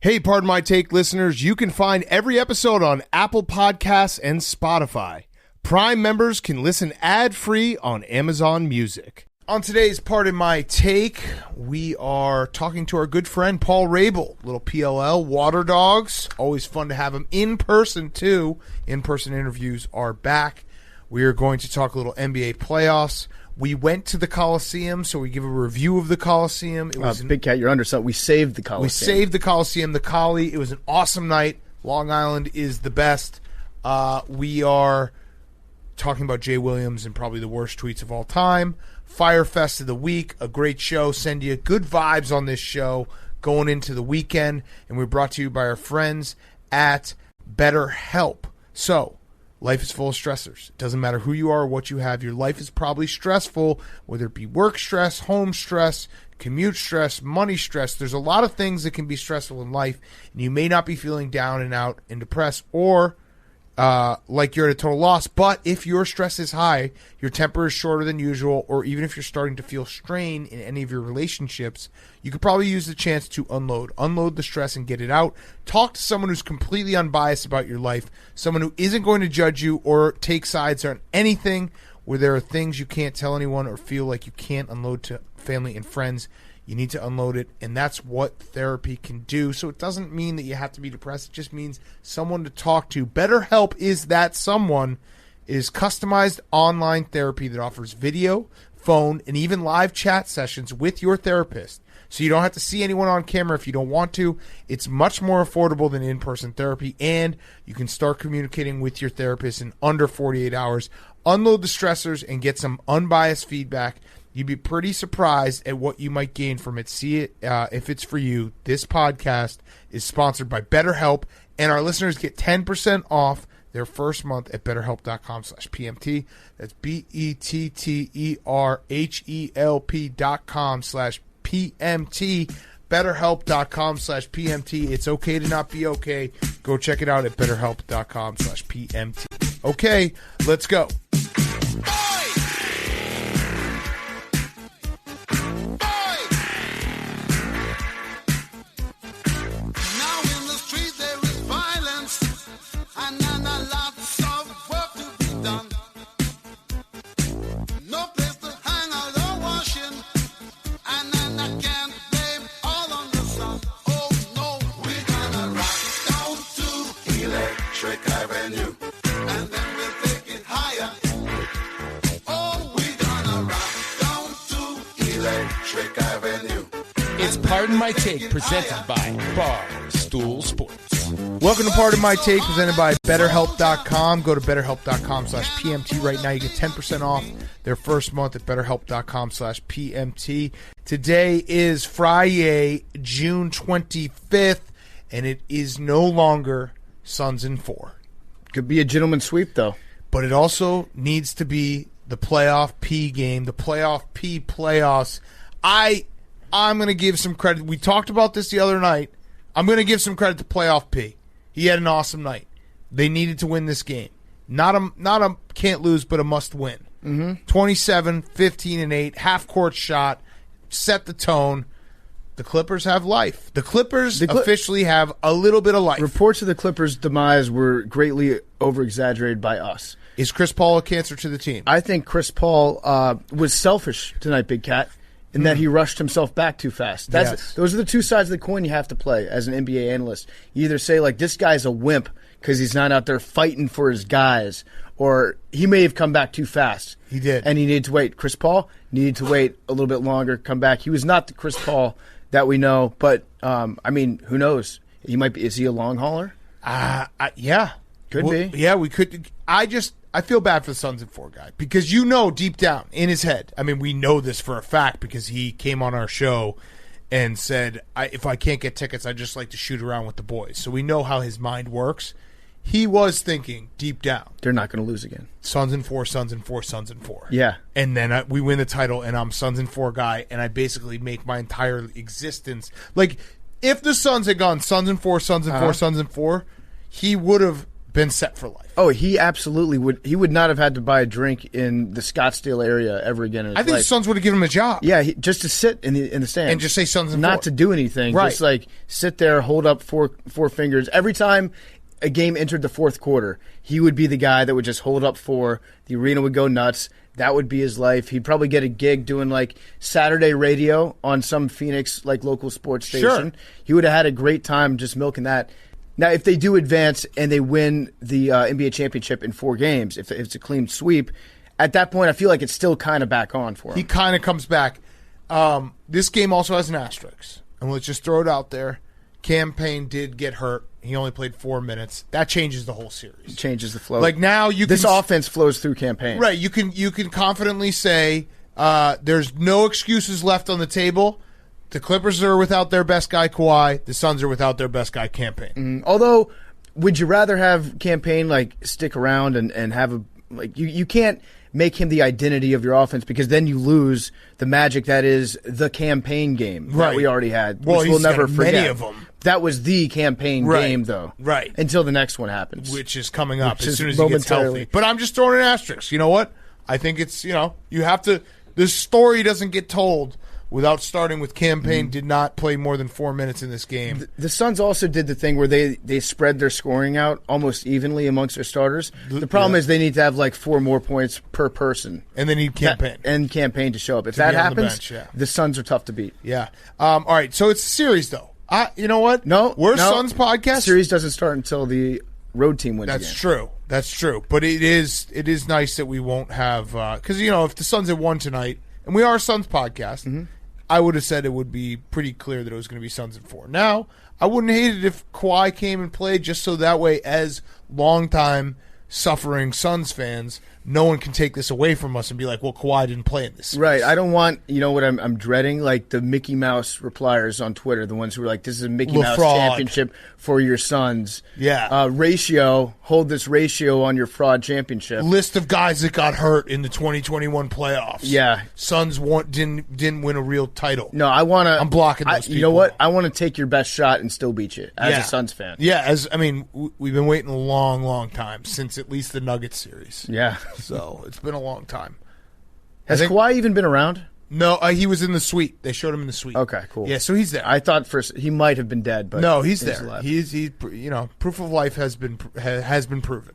Hey, Pardon My Take listeners, you can find every episode on Apple Podcasts and Spotify. Prime members can listen ad-free on Amazon Music. On today's Pardon My Take, we are talking to our good friend Paul Rabil, little PLL, Waterdogs. Always fun to have him in person, too. In-person interviews are back. We are going to talk a little NBA playoffs. We went to the Coliseum, so we give a review of the Coliseum. It was Big Cat, you're under something. We saved the Coliseum. We saved the Coliseum, the Collie. It was an awesome night. Long Island is the best. We are talking about Jay Williams and probably the worst tweets of all time. Fyre Fest of the week, a great show. Send you good vibes on this show going into the weekend. And we're brought to you by our friends at BetterHelp. So, life is full of stressors. It doesn't matter who you are or what you have. Your life is probably stressful, whether it be work stress, home stress, commute stress, money stress. There's a lot of things that can be stressful in life, and you may not be feeling down and out and depressed or like you're at a total loss. But if your stress is high, your temper is shorter than usual, or even if you're starting to feel strain in any of your relationships, you could probably use the chance to unload the stress and get it out. Talk to someone who's completely unbiased about your life, someone who isn't going to judge you or take sides on anything where there are things you can't tell anyone or feel like you can't unload to family and friends. You need to unload it, and that's what therapy can do. So it doesn't mean that you have to be depressed. It just means someone to talk to. BetterHelp is that someone. It is customized online therapy that offers video, phone, and even live chat sessions with your therapist. So you don't have to see anyone on camera if you don't want to. It's much more affordable than in-person therapy, and you can start communicating with your therapist in under 48 hours. Unload the stressors and get some unbiased feedback. You'd be pretty surprised at what you might gain from it. See it if it's for you. This podcast is sponsored by BetterHelp, and our listeners get 10% off their first month at BetterHelp.com/PMT. That's BetterHelp.com/PMT. BetterHelp.com/PMT. It's okay to not be okay. Go check it out at BetterHelp.com/PMT. Okay, let's go. It's Pardon My Take, presented by Barstool Sports. Welcome to Pardon My Take, presented by BetterHelp.com. Go to BetterHelp.com/PMT right now. You get 10% off their first month at BetterHelp.com/PMT. Today is Friday, June 25th, and it is no longer Suns in 4. Could be a gentleman's sweep, though. But it also needs to be the playoff P game, the playoff P playoffs. I'm going to give some credit. We talked about this the other night. I'm going to give some credit to playoff P. He had an awesome night. They needed to win this game. Not a can't lose, but a must win. 27, 15, and 8, half-court shot, set the tone. The Clippers have life. The Clippers officially have a little bit of life. Reports of the Clippers' demise were greatly over-exaggerated by us. Is Chris Paul a cancer to the team? I think Chris Paul was selfish tonight, Big Cat, in that he rushed himself back too fast. Those are the two sides of the coin you have to play as an NBA analyst. You either say, like, this guy's a wimp because he's not out there fighting for his guys, or he may have come back too fast. He did. And he needed to wait. Chris Paul needed to wait a little bit longer, come back. He was not the Chris Paul that we know, but, I mean, who knows? He might be. Is he a long hauler? Yeah. Could be. Yeah, we could. I feel bad for the Suns and 4 guy because you know deep down in his head, I mean, we know this for a fact because he came on our show and said, if I can't get tickets, I'd just like to shoot around with the boys. So we know how his mind works. He was thinking deep down, they're not going to lose again. Suns and 4, Suns and 4, Suns and 4. Yeah. And then we win the title, and I'm Suns and 4 guy, and I basically make my entire existence. Like, if the Suns had gone Suns and 4, Suns and 4, Suns and 4, he would have been set for life. Oh, he absolutely would. He would not have had to buy a drink in the Scottsdale area ever again in his I think life. the Suns would have given him a job. Yeah, just to sit in the stand and just say Suns and not 4. to do anything. Right. Just like sit there, hold up four fingers every time a game entered the fourth quarter. He would be the guy that would just hold up 4. The arena would go nuts. That would be his life. He'd probably get a gig doing like Saturday radio on some Phoenix like local sports station. Sure. He would have had a great time just milking that. Now, if they do advance and they win the NBA championship in 4 games, if it's a clean sweep, at that point I feel like it's still kind of back on for him. He kind of comes back. This game also has an asterisk. And let's just throw it out there. Cam Payne did get hurt. He only played 4 minutes. That changes the whole series. It changes the flow. Like now this offense flows through campaign. Right. You can confidently say there's no excuses left on the table. The Clippers are without their best guy, Kawhi. The Suns are without their best guy, Cam Payne. Although, would you rather have campaign like stick around and have a like you can't make him the identity of your offense because then you lose the magic that is the campaign game that we already had, which we'll never forget. Many of them. That was the campaign game, though. Right. Until the next one happens. Which is coming up as soon as he gets healthy. But I'm just throwing an asterisk. You know what? I think it's, you have to – this story doesn't get told without starting with Cam Payne did not play more than 4 minutes in this game. The Suns also did the thing where they spread their scoring out almost evenly amongst their starters. The problem is they need to have like 4 more points per person. And they need Cam Payne. And Cam Payne to show up. If that happens, the Suns are tough to beat. Yeah. All right, so it's a series, though. You know what? We're Suns podcast. Series doesn't start until the road team wins again. True. That's true. But it is nice that we won't have because if the Suns had won tonight, and we are a Suns podcast, I would have said it would be pretty clear that it was going to be Suns in 4. Now, I wouldn't hate it if Kawhi came and played just so that way, as longtime suffering Suns fans, no one can take this away from us and be like, well, Kawhi didn't play in this series. Right. I don't want, what I'm dreading? Like the Mickey Mouse repliers on Twitter, the ones who are like, this is a Mickey Mouse championship for your Suns. Yeah. Hold this ratio on your fraud championship. List of guys that got hurt in the 2021 playoffs. Yeah. Suns didn't win a real title. No, I want to. I'm blocking those people. You know what? I want to take your best shot and still beat you as a Suns fan. Yeah. We've been waiting a long, long time since at least the Nuggets series. Yeah. So it's been a long time. Has Kawhi even been around? No, he was in the suite. They showed him in the suite. Okay, cool. Yeah, so he's there. I thought first he might have been dead, but no, he's there. Alive. He's proof of life has been proven.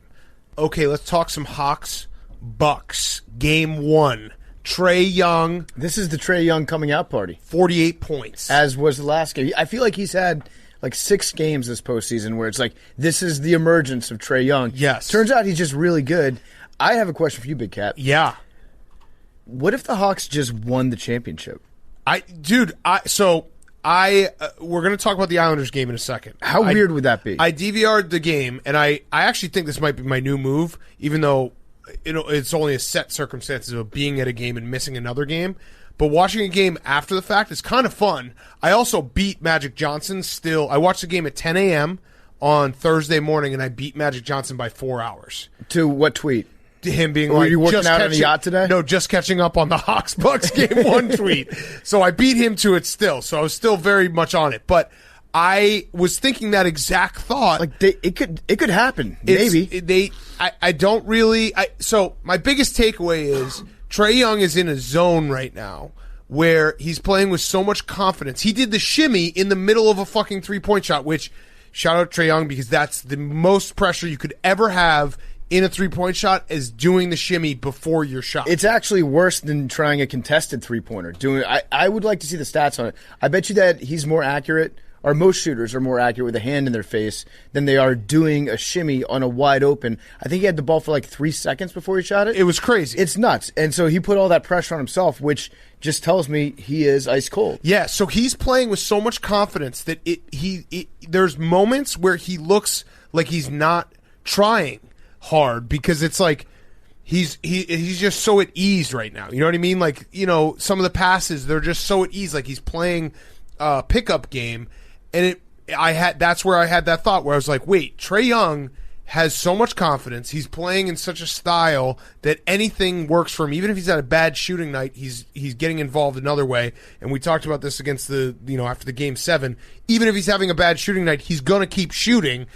Okay, let's talk some Hawks Bucks game 1. Trae Young. This is the Trae Young coming out party. 48 points, as was the last game. I feel like he's had like 6 games this postseason where it's like this is the emergence of Trae Young. Yes, turns out he's just really good. I have a question for you, Big Cat. Yeah. What if the Hawks just won the championship? We're going to talk about the Islanders game in a second. How weird would that be? I DVR'd the game, and I actually think this might be my new move, even though it's only a set circumstances of being at a game and missing another game. But watching a game after the fact is kind of fun. I also beat Magic Johnson still. I watched the game at 10 a.m. on Thursday morning, and I beat Magic Johnson by 4 hours. To what tweet? To him being Were you working out on the yacht today? No, just catching up on the Hawks Bucks game 1 tweet. So I beat him to it still. So I was still very much on it. But I was thinking that exact thought. Like it could happen. Maybe. I don't really. So my biggest takeaway is Trae Young is in a zone right now where he's playing with so much confidence. He did the shimmy in the middle of a fucking 3-point shot, which shout out Trae Young because that's the most pressure you could ever have in a 3-point shot is doing the shimmy before your shot. It's actually worse than trying a contested 3-pointer. I would like to see the stats on it. I bet you that he's more accurate, or most shooters are more accurate with a hand in their face than they are doing a shimmy on a wide open. I think he had the ball for like 3 seconds before he shot it. It was crazy. It's nuts. And so he put all that pressure on himself, which just tells me he is ice cold. Yeah, so he's playing with so much confidence that there's moments where he looks like he's not trying hard because it's like he's just so at ease right now. You know what I mean? Like, some of the passes, they're just so at ease, like he's playing a pickup game. And that's where I had that thought where I was like, wait, Trae Young has so much confidence. He's playing in such a style that anything works for him. Even if he's had a bad shooting night, he's getting involved another way. And we talked about this against after the game 7. Even if he's having a bad shooting night, he's going to keep shooting.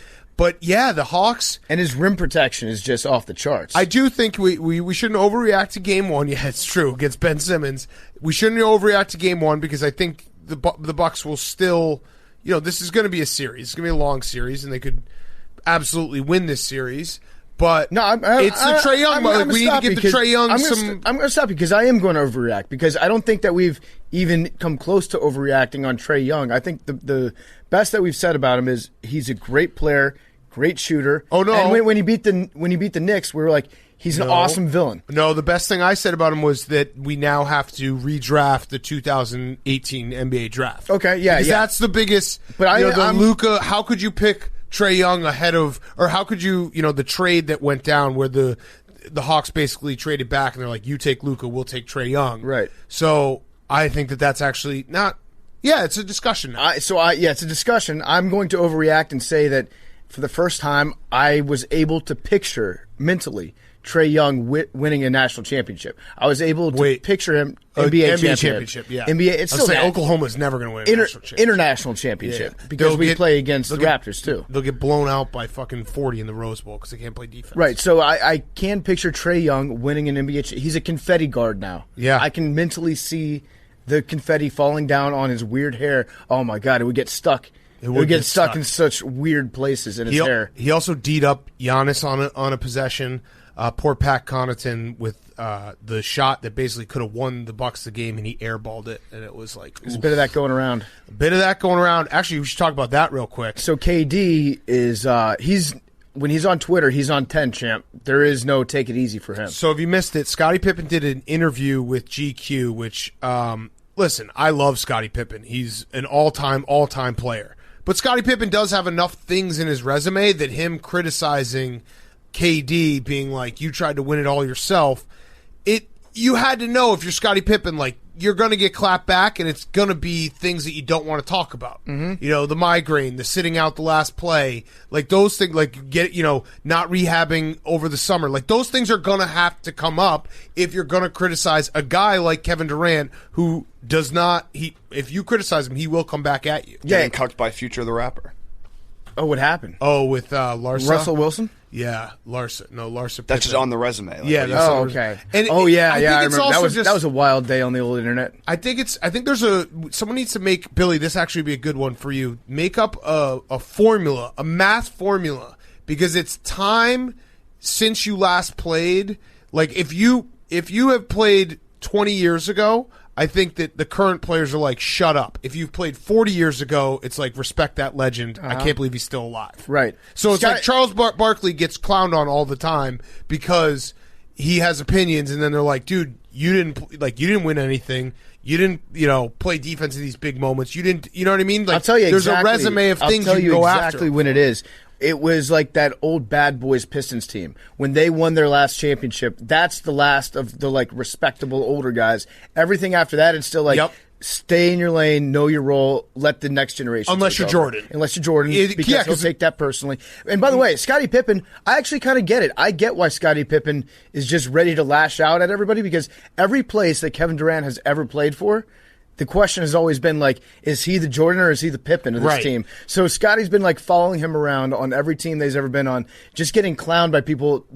But yeah, the Hawks and his rim protection is just off the charts. I do think we shouldn't overreact to game one. Yeah, it's true against Ben Simmons. We shouldn't overreact to game one because I think the Bucks will still, this is going to be a series. It's going to be a long series, and they could absolutely win this series. But no, it's the Trae Young. We need to give the Trae Young some. I'm going to stop you because I am going to overreact because I don't think that we've even come close to overreacting on Trae Young. I think the best that we've said about him is he's a great player, great shooter. Oh no! And when he beat the Knicks, we were like, he's an awesome villain. No, the best thing I said about him was that we now have to redraft the 2018 NBA draft. Okay, yeah, because that's the biggest. But Luka. How could you pick Trae Young ahead of, or how could you, the trade that went down where the Hawks basically traded back and they're like, you take Luka, we'll take Trae Young. Right. So I think that's actually not. Yeah, it's a discussion now. It's a discussion. I'm going to overreact and say that for the first time, I was able to picture mentally Trae Young winning a national championship. I was able to picture him NBA championship. Yeah, NBA. It's still Oklahoma's never going to win a national championship. International championship because we play against the Raptors too. They'll get blown out by fucking 40 in the Rose Bowl because they can't play defense. Right. So I can picture Trae Young winning an NBA. He's a confetti guard now. Yeah, I can mentally see the confetti falling down on his weird hair. Oh my God, it would get stuck. It would get stuck in such weird places in his hair. He also D'd up Giannis on a possession. Poor Pat Connaughton with the shot that basically could have won the Bucks the game, and he airballed it, and it was like there's a bit of that going around. Actually, we should talk about that real quick. So KD is when he's on Twitter, he's on 10, champ. There is no take it easy for him. So if you missed it, Scottie Pippen did an interview with GQ, which listen, I love Scottie Pippen. He's an all-time player. But Scottie Pippen does have enough things in his resume that him criticizing KD being like, you tried to win it all yourself, you had to know if you're Scottie Pippen, like, you're going to get clapped back, and it's going to be things that you don't want to talk about. Mm-hmm. The migraine, the sitting out the last play, like those things, like not rehabbing over the summer, like those things are going to have to come up if you're going to criticize a guy like Kevin Durant who does not. If you criticize him, he will come back at you. Getting cucked by Future the Rapper. Oh, what happened? Oh, with Larsa? Russell Wilson? Yeah, Larsa. No, Larsa. That's just on the resume. Okay. And I remember. That was a wild day on the old internet. I think someone needs to make, Billy, this actually be a good one for you. Make up a formula, a math formula, because it's time since you last played. Like if you have played 20 years ago, I think that the current players are like, shut up. If you've played 40 years ago, it's like, respect that legend. I can't believe he's still alive. Right. So it's like Charles Barkley gets clowned on all the time because he has opinions, and then they're like, dude, you didn't win anything. You didn't, play defense in these big moments. You didn't, you know what I mean? Like, I'll tell you there's a resume of things you can go after. Exactly when it is. It was like that old Bad Boys Pistons team. When they won their last championship, that's the last of the respectable older guys. Everything after that, it's still stay in your lane, know your role, let the next generation Unless you're Jordan. Because he'll take that personally. And by the way, Scottie Pippen, I actually kind of get it. I get why Scottie Pippen is just ready to lash out at everybody, because every place that Kevin Durant has ever played for, the question has always been is he the Jordan or is he the Pippen of this team? So Scottie's been following him around on every team that he's ever been on, just getting clowned by people.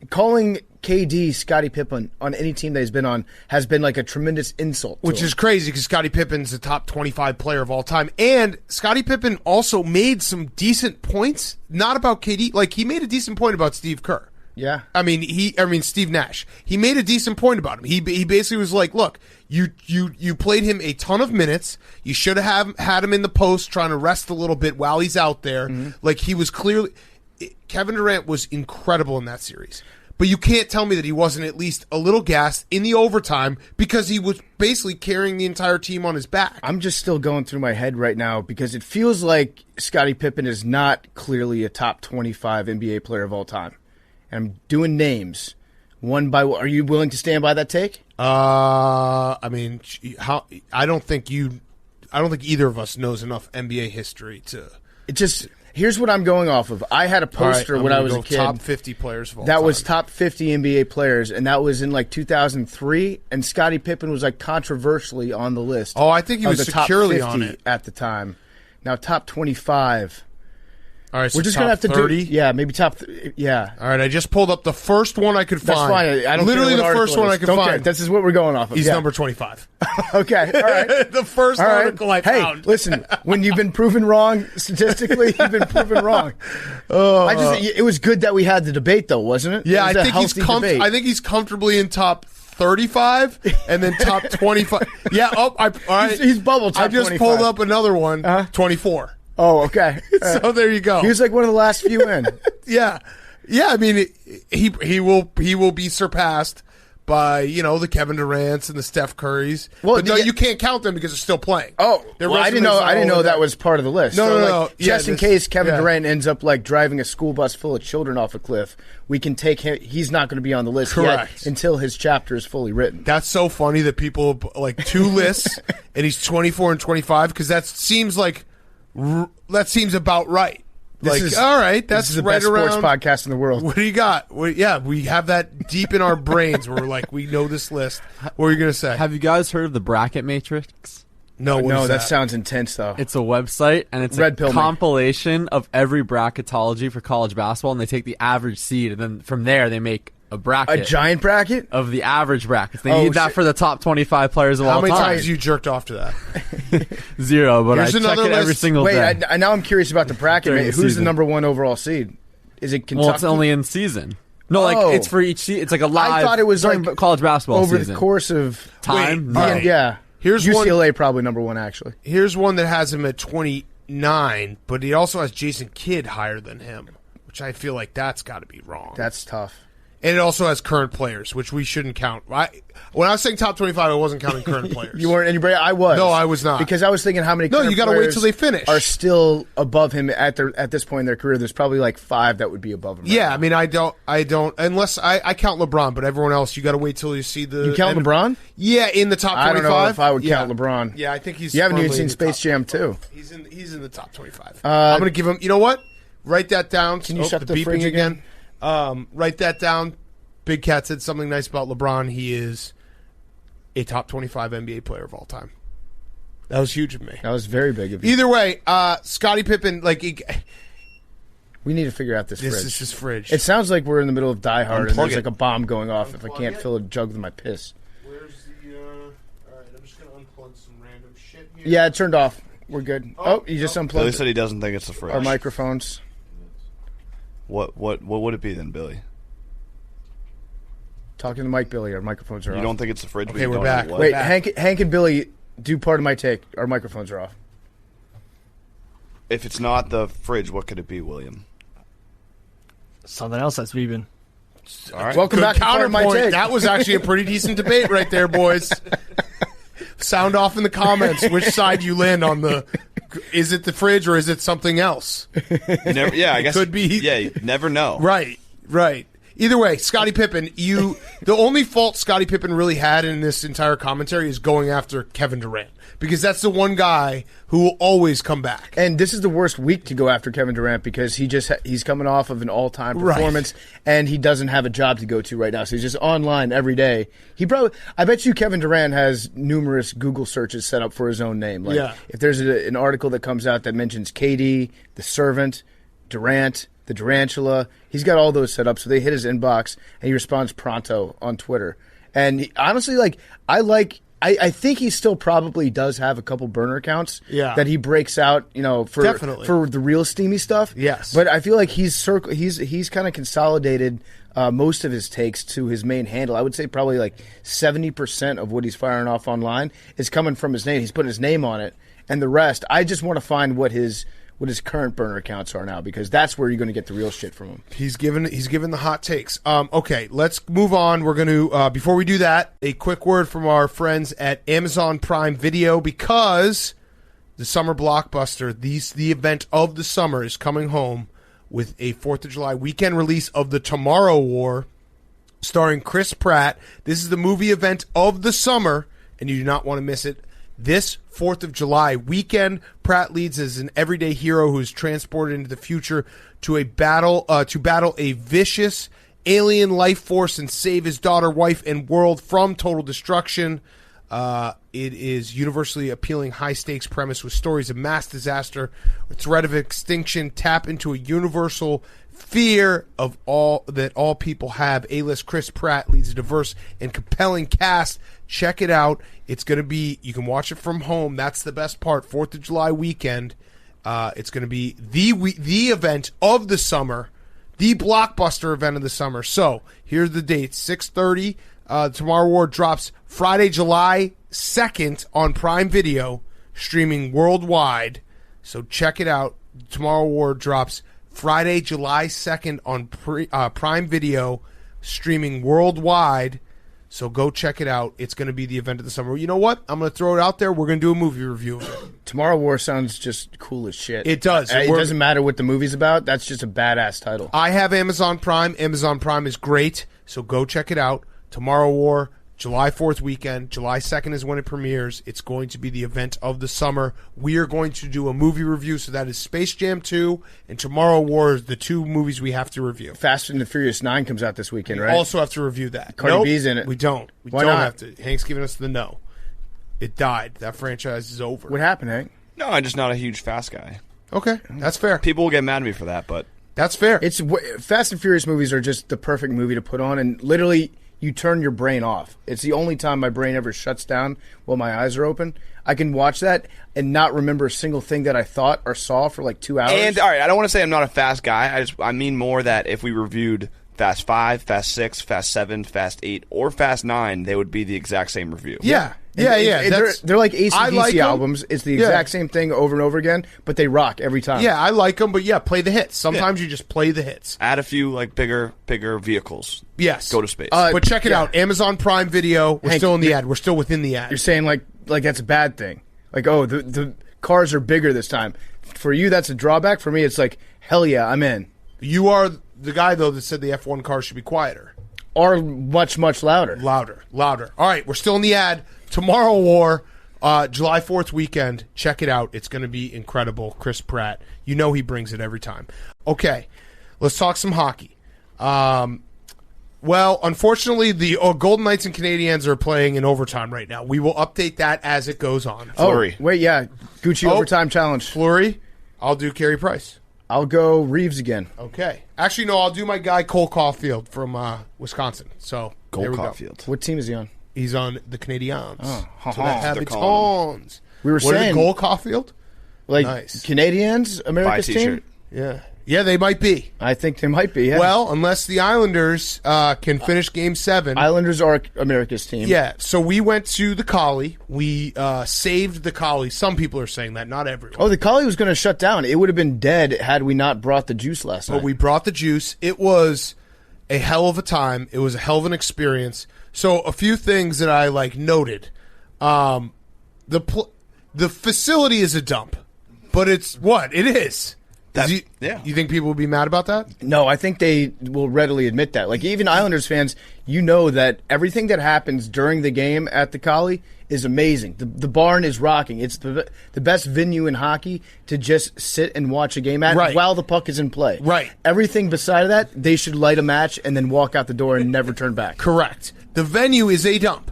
Calling KD Scottie Pippen on any team that he's been on has been a tremendous insult. Which is crazy because Scottie Pippen's the top 25 player of all time. And Scottie Pippen also made some decent points, not about KD. He made a decent point about Steve Kerr. Yeah. I mean Steve Nash. He made a decent point about him. He basically was like, look, you played him a ton of minutes. You should have had him in the post trying to rest a little bit while he's out there. Mm-hmm. He was clearly Kevin Durant was incredible in that series. But you can't tell me that he wasn't at least a little gassed in the overtime because he was basically carrying the entire team on his back. I'm just still going through my head right now because it feels like Scottie Pippen is not clearly a top 25 NBA player of all time. I'm doing names one by one. Are you willing to stand by that take? I don't think either of us knows enough NBA history to. Here's what I'm going off of. I had a poster when I was a kid. Top 50 players of all time. That was top 50 NBA players, and that was in 2003. And Scottie Pippen was controversially on the list. Oh, I think he was securely on it at the time. Now top 25. All right, so we're just gonna have to 30? do. Yeah, maybe top. Yeah. All right, I just pulled up the first one I could That's find. fine. I don't Literally care what the first article one it I is. could Don't find. care. This is what we're going off of. He's Yeah. number 25. Okay. All right. The first All right. article I Hey, found. listen. When you've been proven wrong statistically, you've been proven wrong. It was good that we had the debate, though, wasn't it? Yeah, It was I a think he's healthy debate. I think he's comfortably in top 35 and then top 25. Yeah, all right. He's bubble top I just 25. pulled up another one, 24. Oh, okay. So there you go. He was like one of the last few in. Yeah. I mean, he will be surpassed by the Kevin Durant's and the Steph Currys. Well, but no, you can't count them because they're still playing. Oh, Their well, I didn't resumes know. are I didn't all know over that was part of the list. No, So, no, like, no. Just Yeah, in case Kevin yeah. Durant ends up like driving a school bus full of children off a cliff, we can take him. He's not going to be on the list Correct. yet until his chapter is fully written. That's so funny that people like two lists and he's 24 and 25 because that seems about right. All right, that's this is the right best around. sports podcast in the world. What do you got? We have that deep in our brains. Where we're like, we know this list. What are you gonna say? Have you guys heard of the bracket matrix? No, what No, is that sounds intense, though. It's a website, and it's Red a pill me. compilation of every bracketology for college basketball, and they take the average seed, and then from there they make a bracket A giant bracket? of the average brackets. They Oh, need that shit. for the top 25 players of How all many time. times you jerked off to that? 0, but Here's I check another it every list. single Wait, day. I now I'm curious about the bracket. During Man. the Who's the season. number one overall seed? Is it Kentucky? Well, it's only in season. No, like Oh. it's for each season. It's like a live. I thought it was during like college basketball over season. the course of time. Wait, all right. Yeah. Here's UCLA probably number one, actually. Here's one that has him at 29, but he also has Jason Kidd higher than him, which I feel like that's got to be wrong. That's tough. And it also has current players, which we shouldn't count. When I was saying top 25, I wasn't counting current players. You weren't anybody. I was. No, I was not. Because I was thinking how many. No, current you gotta wait players till they finish. Are still above him at this point in their career. There's probably like 5 that would be above him. right Yeah, now. I mean, I don't unless I count LeBron, but everyone else, you got to wait till you see the. You count LeBron? Yeah, in the top 25. I don't know if I would Yeah. count LeBron. Yeah, I think he's. You haven't even firmly in seen the Space top Jam 25. 2. He's in the top 25. I'm going to give him. You know what? Write that down. Can you shut the beepage fridge again? Write that down. Big Cat said something nice about LeBron. He is a top 25 NBA player of all time. That was huge of me. That was very big of you. Either way, Scottie Pippen, We need to figure out this this fridge. is his fridge. It sounds like we're in the middle of Die Hard and Unplug there's it. like a bomb going off if I Unplug can't it. fill a jug with my piss. Where's the? All right, I'm just gonna unplug some random shit here. Yeah, it turned off. We're good. Oh, you just Billy unplugged said he doesn't think it's the fridge. our microphones. What would it be then, Billy? Talking to Mike, Billy. Our microphones are You off. don't think it's the fridge? but Okay, you we're don't know back. what? Wait, back. Hank and Billy, do part of my take. Our microphones are off. If it's not the fridge, what could it be, William? Something else that's beeping. All right. Welcome Good back to part of my counterpoint. take. That was actually a pretty decent debate right there, boys. Sound off in the comments which side you land on the. Is it the fridge or is it something else? I guess Could be. Yeah, you never know. Right. Either way, Scottie Pippen, the only fault Scottie Pippen really had in this entire commentary is going after Kevin Durant. Because that's the one guy who will always come back. And this is the worst week to go after Kevin Durant because he's coming off of an all-time performance and he doesn't have a job to go to right now. So he's just online every day. I bet you Kevin Durant has numerous Google searches set up for his own name. Like if there's an article that comes out that mentions KD, the Servant, Durant, the Durantula, he's got all those set up. So they hit his inbox and he responds pronto on Twitter. And honestly, I think he still probably does have a couple burner accounts that he breaks out, Definitely. for the real steamy stuff. Yes. But I feel like he's kind of consolidated most of his takes to his main handle. I would say probably like 70% of what he's firing off online is coming from his name. He's putting his name on it, and the rest, I just want to find what his current burner accounts are now because that's where you're going to get the real shit from him. He's given the hot takes. Okay, let's move on. We're going to before we do that, a quick word from our friends at Amazon Prime Video because the summer blockbuster, the event of the summer, is coming home with a 4th of July weekend release of The Tomorrow War, starring Chris Pratt. This is the movie event of the summer, and you do not want to miss it. This 4th of July weekend, Pratt leads as an everyday hero who is transported into the future to battle a vicious alien life force and save his daughter, wife, and world from total destruction. It is universally appealing, high-stakes premise with stories of mass disaster or threat of extinction. Tap into a universal fear of all that all people have. A-list Chris Pratt leads a diverse and compelling cast. Check it out. It's going to be, you can watch it from home. That's the best part. 4th of July weekend. It's going to be the event of the summer, the blockbuster event of the summer. So here's the dates: 6:30. Tomorrow War drops Friday, July 2nd on Prime Video, streaming worldwide. So check it out. Tomorrow War drops Friday, July 2nd on Prime Video, streaming worldwide. So go check it out. It's going to be the event of the summer. You know what? I'm going to throw it out there. We're going to do a movie review of it. Tomorrow War sounds just cool as shit. It does. It doesn't matter what the movie's about. That's just a badass title. I have Amazon Prime. Amazon Prime is great. So go check it out. Tomorrow War, July 4th weekend. July 2nd is when it premieres. It's going to be the event of the summer. We are going to do a movie review. So that is Space Jam 2 and Tomorrow War is the two movies we have to review. Fast and the Furious 9 comes out this weekend, We right? also have to review that. Cardi B's in it. We don't. We Why don't not? have to. Hank's giving us the no. It died. That franchise is over. What happened, Hank? No, I'm just not a huge Fast guy. Okay, that's fair. People will get mad at me for that, but That's fair. Fast and Furious movies are just the perfect movie to put on, and literally you turn your brain off. It's the only time my brain ever shuts down while my eyes are open. I can watch that and not remember a single thing that I thought or saw for like 2 hours. And all right, I don't want to say I'm not a Fast guy. I mean more that if we reviewed Fast 5, Fast 6, Fast 7, Fast 8, or Fast 9, they would be the exact same review. yeah. They're like I AC/DC like 'em. albums. It's the exact same thing over and over again, but they rock every time. Yeah, I like them, but play the hits. Sometimes you just play the hits. Add a few like bigger vehicles. Yes. Go to space. But check it out. Amazon Prime Video. We're Hank, still in the ad. We're still within the ad. You're saying like that's a bad thing. Like, oh, the cars are bigger this time. For you, that's a drawback. For me, it's like, hell yeah, I'm in. You are the guy, though, that said the F1 car should be quieter. Or much, much louder. Louder. All right, we're still in the ad. Tomorrow War, July 4th weekend. Check it out. It's going to be incredible. Chris Pratt. You know he brings it every time. Okay, let's talk some hockey. Well, unfortunately, the Golden Knights and Canadiens are playing in overtime right now. We will update that as it goes on. Fleury. Oh, wait, yeah. Gucci overtime challenge. Fleury, I'll do Carey Price. I'll go Reeves again. Okay. Actually, no, I'll do my guy Cole Caulfield from Wisconsin. So Cole there we Caulfield. go. What team is he on? He's on the Canadiens. Oh, So the They're calling Habitants. We were What is it, saying, Cole Caulfield? like, Nice. Canadiens, America's Buy a team? t-shirt. Yeah. Yeah, they might be. I think they might be, yeah. Well, unless the Islanders can finish Game 7. Islanders are America's team. Yeah, so we went to the Collie. We saved the Collie. Some people are saying that, not everyone. Oh, the Collie was going to shut down. It would have been dead had we not brought the juice last night. But we brought the juice. It was a hell of a time. It was a hell of an experience. So a few things that I noted. The facility is a dump, but it's what it is. You think people will be mad about that? No, I think they will readily admit that. Like, even Islanders fans, you know that everything that happens during the game at the Collie is amazing. The barn is rocking. It's the best venue in hockey to just sit and watch a game at while the puck is in play. Right. Everything beside that, they should light a match and then walk out the door and never turn back. Correct. The venue is a dump.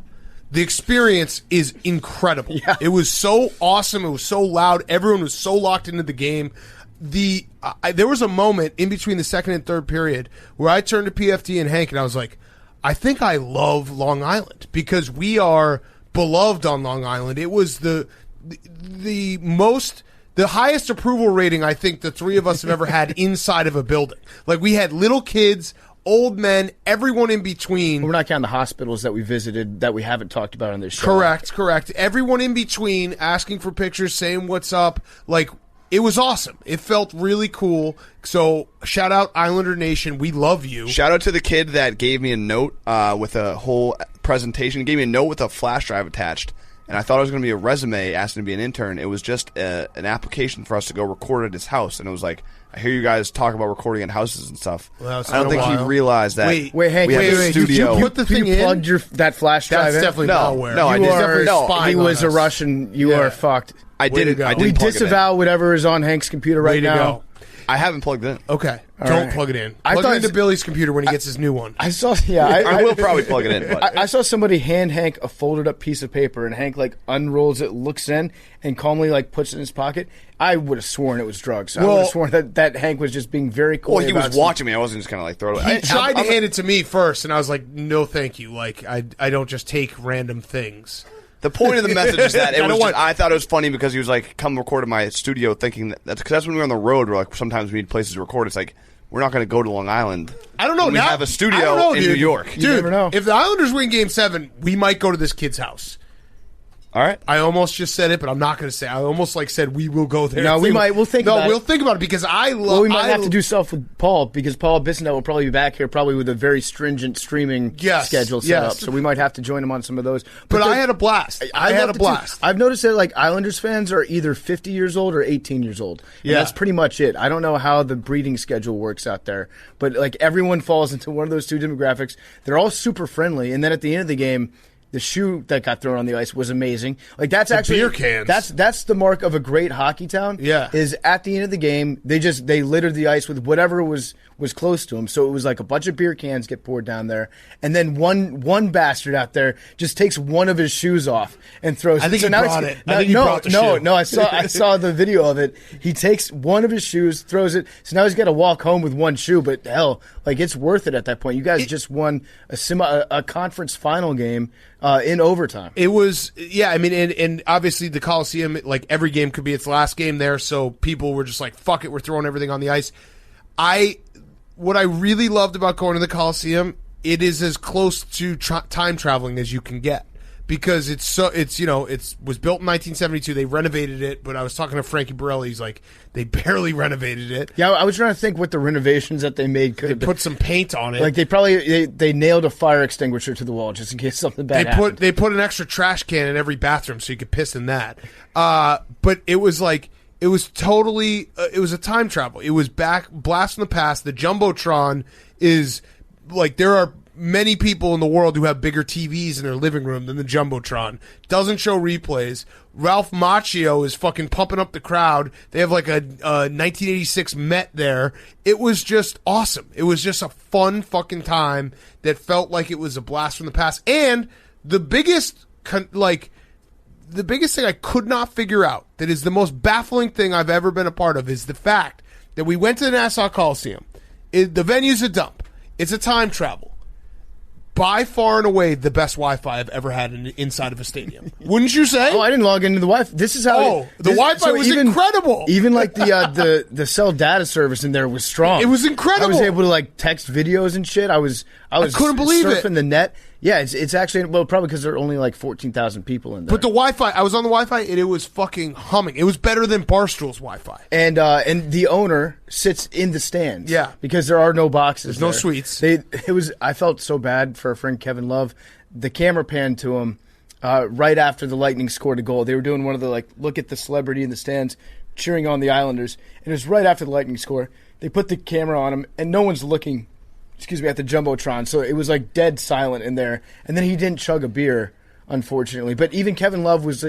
The experience is incredible. Yeah. It was so awesome. It was so loud. Everyone was so locked into the game. There was a moment in between the second and third period where I turned to PFT and Hank and I was like, I think I love Long Island because we are beloved on Long Island. It was the highest approval rating I think the three of us have ever had inside of a building. Like, we had little kids, old men, everyone in between. We're not counting the hospitals that we visited that we haven't talked about on this show. Correct. Everyone in between asking for pictures, saying what's up. Like, it was awesome. It felt really cool. So, shout out Islander Nation. We love you. Shout out to the kid that gave me a note with a whole presentation. He gave me a note with a flash drive attached. And I thought it was going to be a resume asking to be an intern. It was just an application for us to go record at his house. And it was like, I hear you guys talk about recording at houses and stuff. Well, I don't think he realized that. Wait, Hank, we have a studio. You put the thing You in? plugged that flash drive That's in? definitely malware. No, I You did. are, No, spying he was on a us. Russian. You Yeah. are fucked. I Way to didn't. go. I We didn't plug it in. disavow whatever is on Hank's computer right Way to now. go. I haven't plugged it in. Okay, don't plug it in. Plug it into Billy's computer when he gets his new one. I saw. Yeah, I will probably plug it in. But I saw somebody hand Hank a folded up piece of paper, and Hank like unrolls it, looks in, and calmly like puts it in his pocket. I would have sworn it was drugs. I would have sworn that Hank was just being very cool. Well, he was watching me. I wasn't just kind of like throw it away. He tried to hand it to me first, and I was like, "No, thank you. Like, I don't just take random things." The point of the message is that I thought it was funny because he was like, come record in my studio, thinking that's because that's when we were on the road. We're like, sometimes we need places to record. It's like, we're not going to go to Long Island. I don't know. We have a studio in New York. Dude, you never know. If the Islanders win Game 7, we might go to this kid's house. All right. I almost just said it, but I'm not going to say. I almost like said we will go there. No, we might. We'll think. about we'll it. think about it because I love. Well, we might have to do stuff with Paul because Paul Bissonnette will probably be back here, probably with a very stringent streaming schedule set up. So we might have to join him on some of those. But I had a blast. I had a blast. I've noticed that like Islanders fans are either 50 years old or 18 years old. And that's pretty much it. I don't know how the breeding schedule works out there, but like everyone falls into one of those two demographics. They're all super friendly, and then at the end of the game, the shoe that got thrown on the ice was amazing. Like that's actually beer cans. That's the mark of a great hockey town. Yeah, is at the end of the game they littered the ice with whatever was close to them. So it was like a bunch of beer cans get poured down there, and then one bastard out there just takes one of his shoes off and throws. I think he brought it. I think he brought the shoe. No. I saw the video of it. He takes one of his shoes, throws it. So now he's got to walk home with one shoe. But hell, like it's worth it at that point. You guys just won a conference final game. In overtime. It was, I mean, and obviously the Coliseum, like every game could be its last game there, so people were just like, fuck it, we're throwing everything on the ice. What I really loved about going to the Coliseum, it is as close to time traveling as you can get. Because it was built in 1972. They renovated it, but I was talking to Frankie Borelli. He's like, they barely renovated it. Yeah, I was trying to think what the renovations that they made could have been. They put some paint on it. Like they probably they nailed a fire extinguisher to the wall just in case something bad happened. They put an extra trash can in every bathroom so you could piss in that. But it was like it was totally it was a time travel. It was blast from the past. The Jumbotron is like there are many people in the world who have bigger TVs in their living room than the Jumbotron. Doesn't show replays. Ralph Macchio is fucking pumping up the crowd. They have like a 1986 Met there. It was just awesome. It was just a fun fucking time that felt like it was a blast from the past. And the biggest thing I could not figure out, that is the most baffling thing I've ever been a part of, is the fact that we went to the Nassau Coliseum. The venue's a dump. It's a time travel. By far and away the best Wi-Fi I've ever had inside of a stadium. Wouldn't you say? Oh, I didn't log into the Wi-Fi. This is how. The Wi-Fi was incredible. Even like the cell data service in there was strong. It was incredible. I was able to like text videos and shit. I couldn't believe surfing the net. Yeah, it's actually probably because there are only like 14,000 people in there. But the Wi-Fi, I was on the Wi-Fi and it was fucking humming. It was better than Barstool's Wi-Fi. And the owner sits in the stands. Yeah, because there are no boxes. There's no suites. I felt so bad for our friend Kevin Love. The camera panned to him right after the Lightning scored a goal. They were doing one of the like look at the celebrity in the stands cheering on the Islanders, and it was right after the Lightning score. They put the camera on him, and no one's looking. At the Jumbotron, so it was like dead silent in there. And then he didn't chug a beer, unfortunately. But even Kevin Love was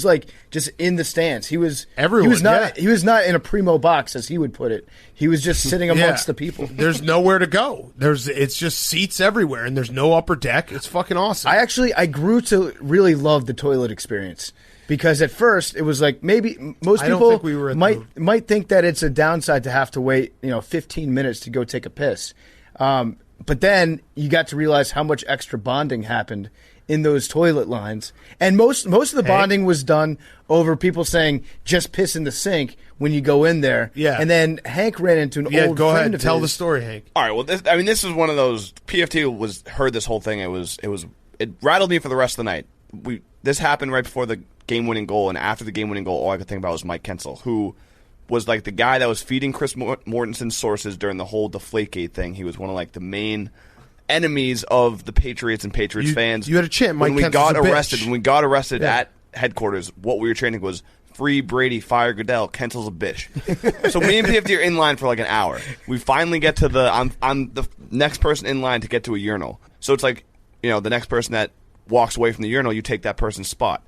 like just in the stands. He was everyone. He was not in a primo box, as he would put it. He was just sitting amongst the people. There's nowhere to go. It's just seats everywhere, and there's no upper deck. It's fucking awesome. I grew to really love the toilet experience. Because at first it was like maybe most people might think that it's a downside to have to wait 15 minutes to go take a piss. But then you got to realize how much extra bonding happened in those toilet lines. And most of the bonding was done over people saying, just piss in the sink when you go in there. Yeah. And then Hank ran into an old go friend ahead. of Tell his. the story, Hank. All right, well, this is one of those, PFT heard this whole thing. It rattled me for the rest of the night. This happened right before the game-winning goal, and after the game-winning goal, all I could think about was Mike Kensel, who was like the guy that was feeding Chris Mortensen's sources during the whole Deflategate thing. He was one of like the main enemies of the Patriots and Patriots fans. You had a chant, Mike when Kensel's we got arrested at headquarters, what we were chanting was "Free Brady, fire Goodell, Kensel's a bitch." So me and PFT are in line for like an hour. We finally get to I'm the next person in line to get to a urinal. So it's like, the next person that walks away from the urinal, you take that person's spot.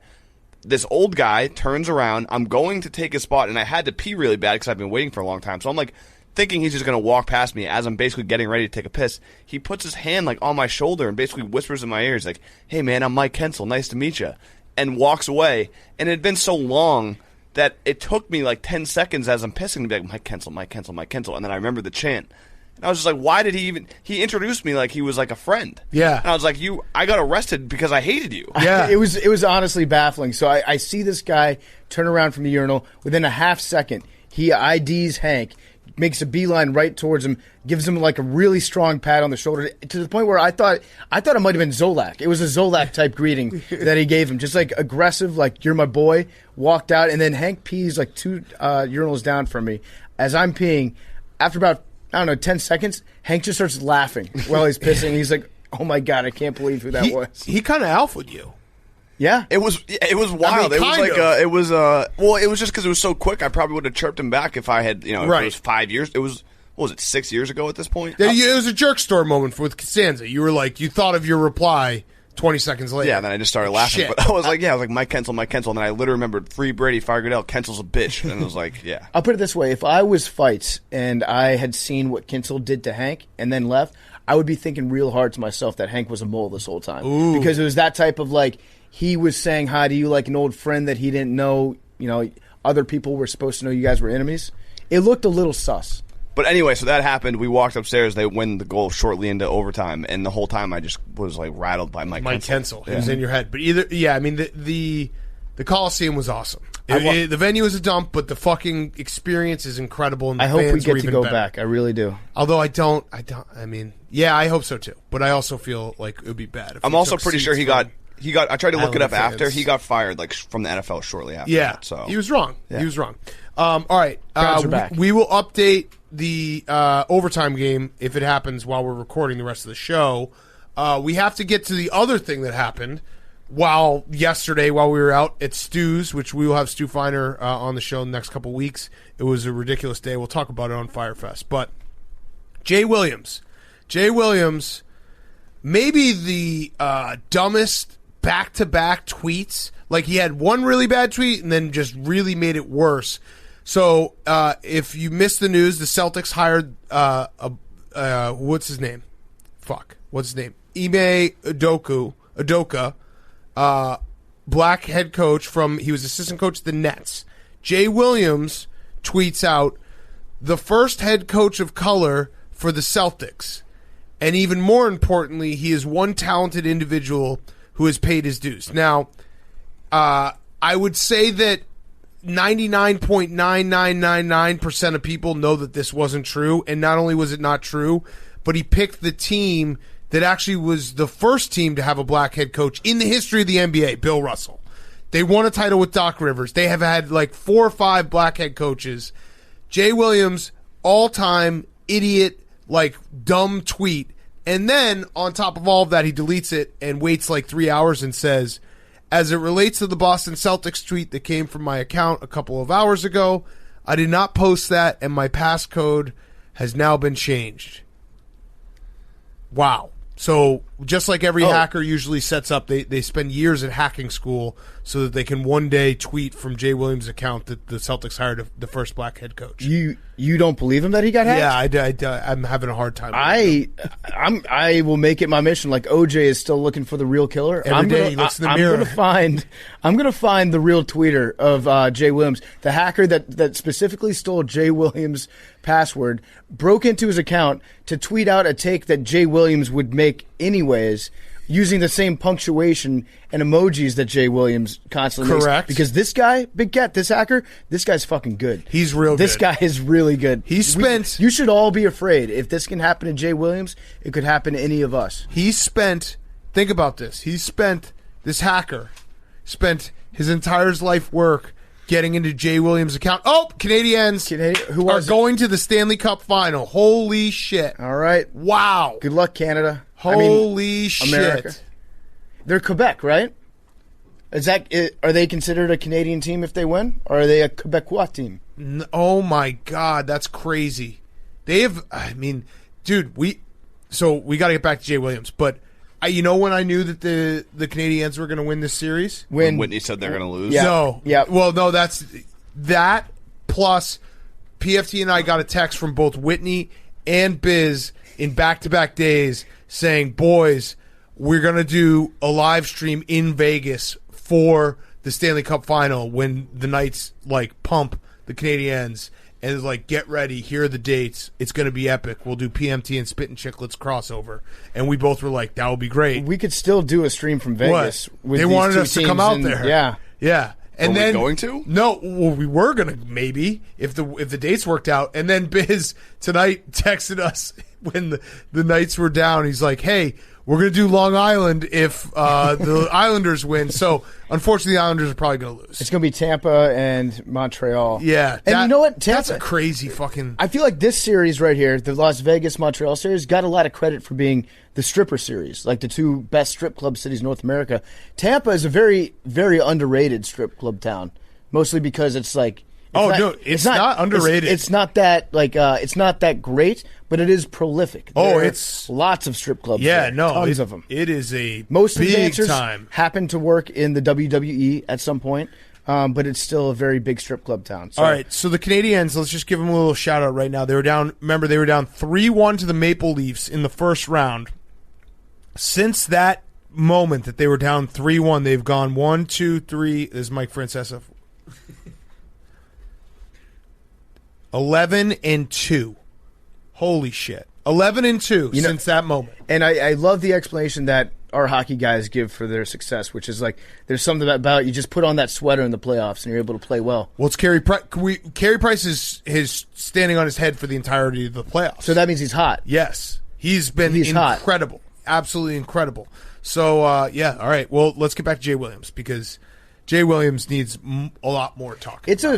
This old guy turns around. I'm going to take his spot, and I had to pee really bad because I've been waiting for a long time. So I'm like thinking he's just going to walk past me as I'm basically getting ready to take a piss. He puts his hand like on my shoulder and basically whispers in my ear. He's like, "Hey man, I'm Mike Kensel. Nice to meet you," and walks away. And it had been so long that it took me like 10 seconds as I'm pissing to be like, "Mike Kensel, Mike Kensel, Mike Kensel," and then I remember the chant. And I was just like, why did he introduced me like he was like a friend. Yeah. And I was like, I got arrested because I hated you. Yeah. It was honestly baffling. So I see this guy turn around from the urinal. Within a half second, he IDs Hank, makes a beeline right towards him, gives him like a really strong pat on the shoulder, to the point where I thought it might have been Zolak. It was a Zolak type greeting that he gave him, just like aggressive, like "you're my boy." Walked out, and then Hank pees like 2 urinals down from me. As I'm peeing, after about 10 seconds, Hank just starts laughing while he's pissing. He's like, "Oh my God, I can't believe who that was." He kind of alphaed you. Yeah. It was wild. I mean, it was just because it was so quick. I probably would have chirped him back if I had, if it was 5 years. It was, what was it, 6 years ago at this point? It was a jerk store moment with Costanza. You were like, you thought of your reply 20 seconds later. Yeah, and then I just started laughing. Shit. But I was like, Mike Kensel, Mike Kensel. And then I literally remembered Free Brady, Fire Goodell, Kensel's a bitch. And it was like, yeah. I'll put it this way. If I was Fights and I had seen what Kensel did to Hank and then left, I would be thinking real hard to myself that Hank was a mole this whole time. Ooh. Because it was that type of like, he was saying hi to you like an old friend that he didn't know, other people were supposed to know you guys were enemies. It looked a little sus. But anyway, so that happened. We walked upstairs. They win the goal shortly into overtime, and the whole time I just was like rattled by Mike Kensel. He was in your head. But the Coliseum was awesome. The venue is a dump, but the fucking experience is incredible. And the I hope we fans get were to even go better. back. I really do. Although I hope so too. But I also feel like it would be bad. If I'm we also took pretty sure seats he got. I tried to look it up Island after fans. he got fired, like from the NFL shortly after. Yeah, that, so he was wrong. Yeah. He was wrong. All right, Crowds are back. we will update the overtime game if it happens while we're recording the rest of the show. We have to get to the other thing that happened yesterday while we were out at Stu's, which we will have Stu Feiner on the show in the next couple weeks. It was a ridiculous day. We'll talk about it on Fyre Fest. But Jay Williams, maybe the dumbest back-to-back tweets. Like, he had one really bad tweet and then just really made it worse. So, if you missed the news, the Celtics hired what's his name? What's his name? Ime Udoka, black head coach he was assistant coach at the Nets. Jay Williams tweets out, the first head coach of color for the Celtics. And even more importantly, he is one talented individual who has paid his dues. Now, I would say that 99.9999% of people know that this wasn't true. And not only was it not true, but he picked the team that actually was the first team to have a black head coach in the history of the NBA, Bill Russell. They won a title with Doc Rivers. They have had like 4 or 5 black head coaches. Jay Williams, all-time idiot, like dumb tweet. And then, on top of all of that, he deletes it and waits like 3 hours and says, as it relates to the Boston Celtics tweet that came from my account a couple of hours ago, I did not post that, and my passcode has now been changed. Wow. So, just like every hacker usually sets up, they spend years at hacking school so that they can one day tweet from Jay Williams' account that the Celtics hired the first black head coach. You don't believe him that he got hacked? Yeah, I'm having a hard time. I will make it my mission. Like OJ is still looking for the real killer. Every day he looks in the mirror. I'm gonna find the real tweeter of Jay Williams, the hacker that specifically stole Jay Williams' password, broke into his account to tweet out a take that Jay Williams would make anyways, using the same punctuation and emojis that Jay Williams constantly makes. Correct. Because this guy, Big Cat, this hacker, this guy's fucking good. He's real good. This guy is really good. You should all be afraid. If this can happen to Jay Williams, it could happen to any of us. Think about this. This hacker spent his entire life work getting into Jay Williams' account. Oh, Canadiens are going to the Stanley Cup Final. Holy shit. All right. Wow. Good luck, Canada. Holy shit. America. They're Quebec, right? Are they considered a Canadian team if they win? Or are they a Quebecois team? Oh my God, that's crazy. Dude, we got to get back to Jay Williams, but when I knew that the Canadiens were going to win this series? When Whitney said they're going to lose? Yeah. No. Yeah. Well, no, that's that plus PFT and I got a text from both Whitney and Biz in back-to-back days saying, boys, we're going to do a live stream in Vegas for the Stanley Cup Final when the Knights, like, pump the Canadiens and is like, get ready, here are the dates. It's going to be epic. We'll do PMT and Spit and Chicklets crossover. And we both were like, that would be great. We could still do a stream from Vegas. With they these wanted two us to come out teams there. Yeah. Yeah. And Were then we going to? No, well, we were gonna maybe if the dates worked out. And then Biz tonight texted us when the Knights were down. He's like, "Hey, we're gonna do Long Island if the Islanders win." So unfortunately, the Islanders are probably gonna lose. It's going to be Tampa and Montreal. Yeah, And you know what? That's a crazy fucking. I feel like this series right here, the Las Vegas-Montreal series, got a lot of credit for being the stripper series, like the two best strip club cities in North America. Tampa is a very, very underrated strip club town, mostly because it's like... It's not underrated. It's not that it's not that great, but it is prolific. It's lots of strip clubs. Yeah, there, no, tons of them. It is a Most of the big dancers time. happen to work in the WWE at some point, but it's still a very big strip club town. So. All right, so the Canadiens, let's just give them a little shout out right now. They were down 3-1 to the Maple Leafs in the first round. Since that moment that they were down 3-1, they've gone 1, 2, 3. This is Mike Francesa. 11-2. Holy shit. 11-2 since that moment. And I love the explanation that our hockey guys give for their success, which is like there's something about you just put on that sweater in the playoffs and you're able to play well. Well, it's Carey Price. Carey Price is standing on his head for the entirety of the playoffs. So that means he's hot. Yes. He's been incredible. Hot. Absolutely incredible. So, yeah, all right. Well, let's get back to Jay Williams because Jay Williams needs a lot more talking. It's a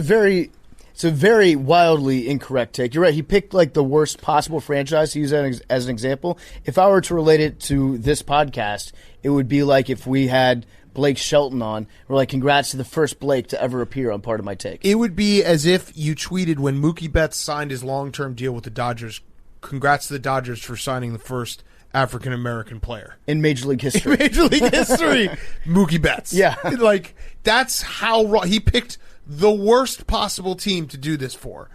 very wildly incorrect take. You're right. He picked like the worst possible franchise to use that as an example. If I were to relate it to this podcast, it would be like if we had Blake Shelton on. We're like, congrats to the first Blake to ever appear on Part of My Take. It would be as if you tweeted when Mookie Betts signed his long-term deal with the Dodgers, congrats to the Dodgers for signing the first African-American player. In Major League history. In Major League history. Mookie Betts. Yeah. Like, that's how he picked the worst possible team to do this for.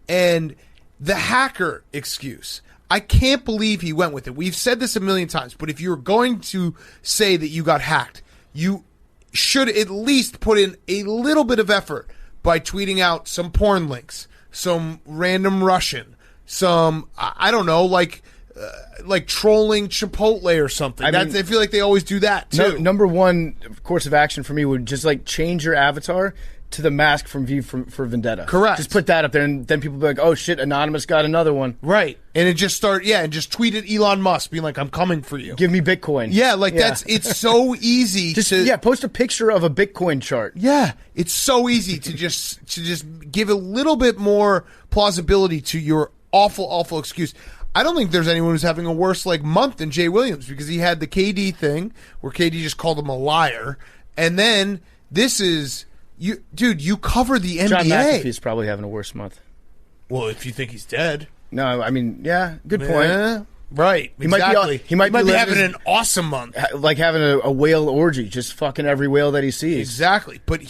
And the hacker excuse, I can't believe he went with it. We've said this a million times, but if you're going to say that you got hacked, you should at least put in a little bit of effort by tweeting out some porn links, some random Russian, some, I don't know, like trolling Chipotle or something. I feel like they always do that, too. Number one course of action for me would just like change your avatar to the mask from V for Vendetta. Correct. Just put that up there, and then people be like, "Oh shit, Anonymous got another one." Right, and it just and just tweet at Elon Musk, being like, "I'm coming for you. Give me Bitcoin." Yeah, it's so easy. Post a picture of a Bitcoin chart. Yeah, it's so easy to just give a little bit more plausibility to your awful excuse. I don't think there's anyone who's having a worse month than Jay Williams because he had the KD thing where KD just called him a liar, and then this is. You cover the NBA. John McAfee's probably having a worse month. Well, if you think he's dead. No, I mean, yeah, good point. Right, exactly. He might be having an awesome month. Like having a whale orgy, just fucking every whale that he sees. Exactly. But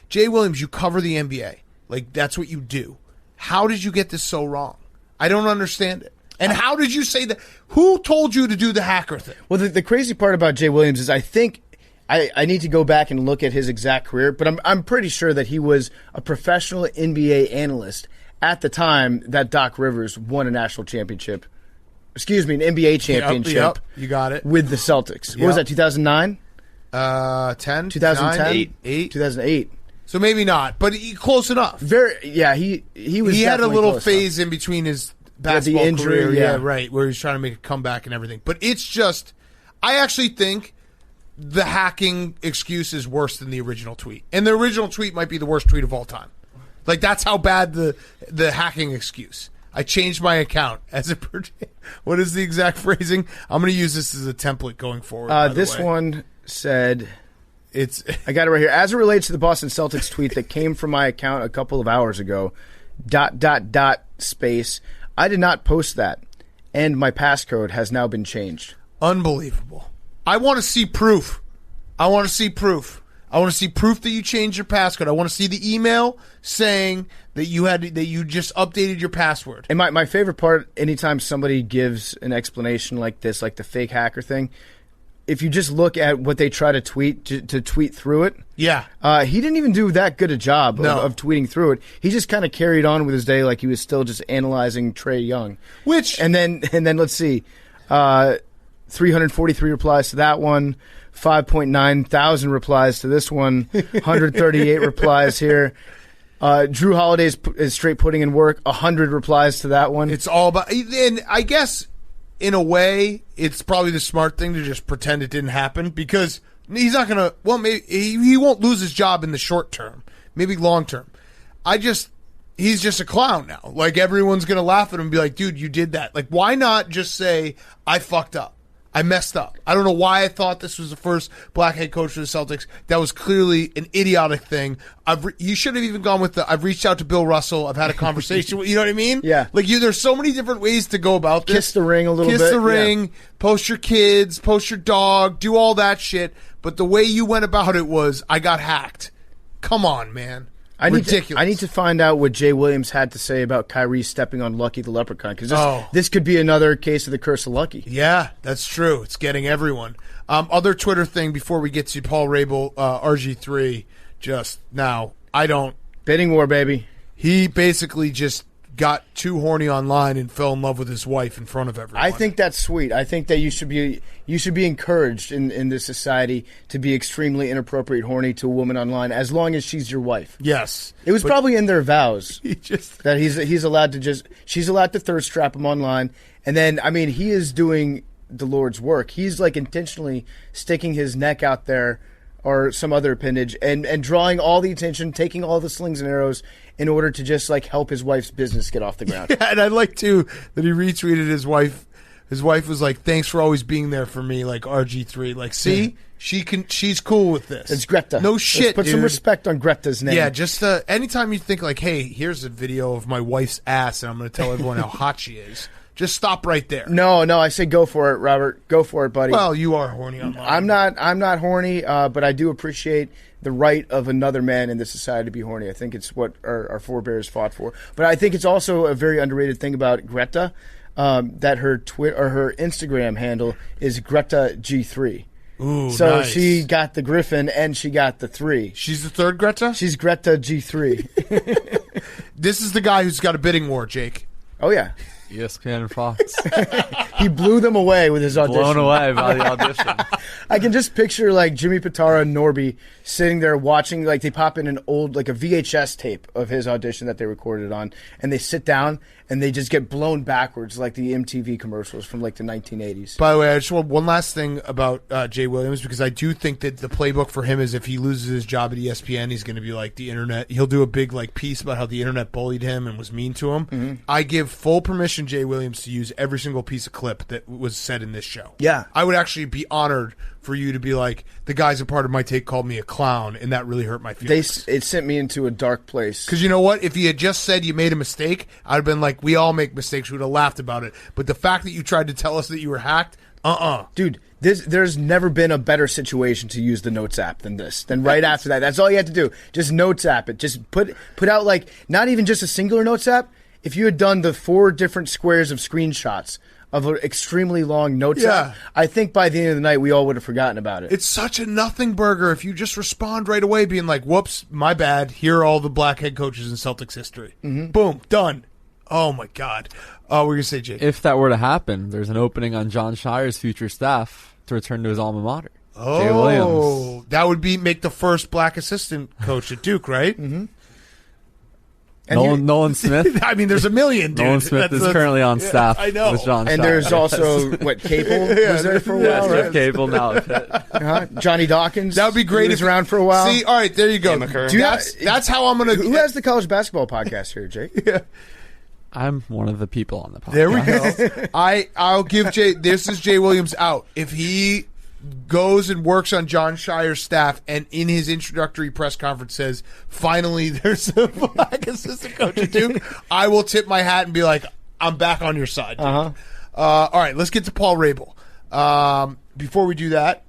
Jay Williams, you cover the NBA. Like, that's what you do. How did you get this so wrong? I don't understand it. And how did you say that? Who told you to do the hacker thing? Well, the crazy part about Jay Williams is I think I need to go back and look at his exact career, but I'm pretty sure that he was a professional NBA analyst at the time that Doc Rivers won a national championship. Excuse me, an NBA championship. Yep, you got it. With the Celtics. What was that, 2009? 10? 2010? 8? 2008. So maybe not, but close enough. He was. He had a little phase in between his basketball the injury, career. yeah, right, where he's trying to make a comeback and everything. But it's just, I actually think the hacking excuse is worse than the original tweet. And the original tweet might be the worst tweet of all time. Like, that's how bad the hacking excuse. I changed my account as it pertains. What is the exact phrasing? I'm going to use this as a template going forward. This one said, I got it right here. As it relates to the Boston Celtics tweet that came from my account a couple of hours ago, ... space, I did not post that, and my passcode has now been changed. Unbelievable. I want to see proof. I want to I want to see proof that you changed your passcode. I want to see the email saying that you just updated your password. And my favorite part, anytime somebody gives an explanation like this, like the fake hacker thing, if you just look at what they try to tweet to tweet through it, he didn't even do that good a job of tweeting through it. He just kind of carried on with his day like he was still just analyzing Trae Young. And then let's see, 343 replies to that one, 5.9 thousand replies to this one, 138 replies here. Drew Holiday is straight putting in work, 100 replies to that one. It's all about, and I guess, in a way, it's probably the smart thing to just pretend it didn't happen because he's not going to, well, maybe he won't lose his job in the short term, maybe long term. He's just a clown now. Like, everyone's going to laugh at him and be like, dude, you did that. Like, why not just say, I fucked up? I messed up. I don't know why I thought this was the first black head coach for the Celtics. That was clearly an idiotic thing. You should have even gone with I've reached out to Bill Russell. I've had a conversation with, you know what I mean? Yeah. Like, there's so many different ways to go about this. Kiss the ring a little bit. Kiss the ring, post your kids, post your dog, do all that shit. But the way you went about it was, I got hacked. Come on, man. Ridiculous. I need to find out what Jay Williams had to say about Kyrie stepping on Lucky the Leprechaun, because this could be another case of the curse of Lucky. Yeah, that's true. It's getting everyone. Other Twitter thing before we get to Paul Rabil, RG3, just now, Bidding war, baby. He basically just got too horny online and fell in love with his wife in front of everyone. I think that's sweet. I think that you should be encouraged in this society to be extremely inappropriate horny to a woman online as long as she's your wife. Yes. It was probably in their vows that she's allowed to thirst trap him online. And then, I mean, he is doing the Lord's work. He's like intentionally sticking his neck out there or some other appendage and drawing all the attention, taking all the slings and arrows in order to just like help his wife's business get off the ground. Yeah, and I like too that he retweeted his wife. His wife was like, "Thanks for always being there for me," like RG3. Like, see, she's cool with this. It's Greta. No shit, Let's put some respect on Greta's name. Yeah, just anytime you think like, "Hey, here's a video of my wife's ass," and I'm going to tell everyone how hot she is. Just stop right there. No, I say go for it, Robert. Go for it, buddy. Well, you are horny online. I'm not horny, but I do appreciate the right of another man in this society to be horny. I think it's what our forebears fought for. But I think it's also a very underrated thing about Greta, that her her Instagram handle is Greta G3. Ooh, so nice. She got the Griffin and she got the 3. She's the third Greta? She's Greta G3. This is the guy who's got a bidding war, Jake. Oh, yeah. ESPN and Fox. He blew them away with his audition. Blown away by the audition. I can just picture like Jimmy Pitara and Norby sitting there watching, like they pop in an old, like a VHS tape of his audition that they recorded on, and they sit down and they just get blown backwards like the MTV commercials from like the 1980s. By the way, I just want one last thing about Jay Williams, because I do think that the playbook for him is if he loses his job at ESPN, he's going to be like the internet. He'll do a big like piece about how the internet bullied him and was mean to him. Mm-hmm. I give full permission Jay Williams to use every single piece of clip that was said in this show. Yeah. I would actually be honored for you to be like, the guys a part of my take called me a clown, and that really hurt my feelings. It sent me into a dark place. Because you know what? If he had just said you made a mistake, I'd have been like, we all make mistakes. We would have laughed about it. But the fact that you tried to tell us that you were hacked, Dude, there's never been a better situation to use the Notes app than this. Then right after that, that's all you have to do. Just Notes app it. Just put out like, not even just a singular Notes app. If you had done the 4 different squares of screenshots of an extremely long Notes app, I think by the end of the night we all would have forgotten about it. It's such a nothing burger if you just respond right away being like, whoops, my bad. Here are all the black head coaches in Celtics history. Mm-hmm. Boom, done. Oh, my God. What were you going to say, Jake? If that were to happen, there's an opening on John Shire's future staff to return to his alma mater. Oh, Jay Williams. That would make the first black assistant coach at Duke, right? Mm-hmm. Nolan Smith. I mean, there's a million, dude. Nolan Smith is currently on staff with John Shire. And there's also, Capel was there for a while, right? Jeff Capel, now Johnny Dawkins. That would be great. He was around for a while. See, all right, there you go. That's how I'm going to... Who has the college basketball podcast here, Jake? Yeah. I'm one of the people on the podcast. There we go. I'll give Jay... This is Jay Williams out. If he goes and works on John Shire's staff and in his introductory press conference says, finally there's a black assistant coach at Duke, I will tip my hat and be like, I'm back on your side. All right, let's get to Paul Rabil. Before we do that,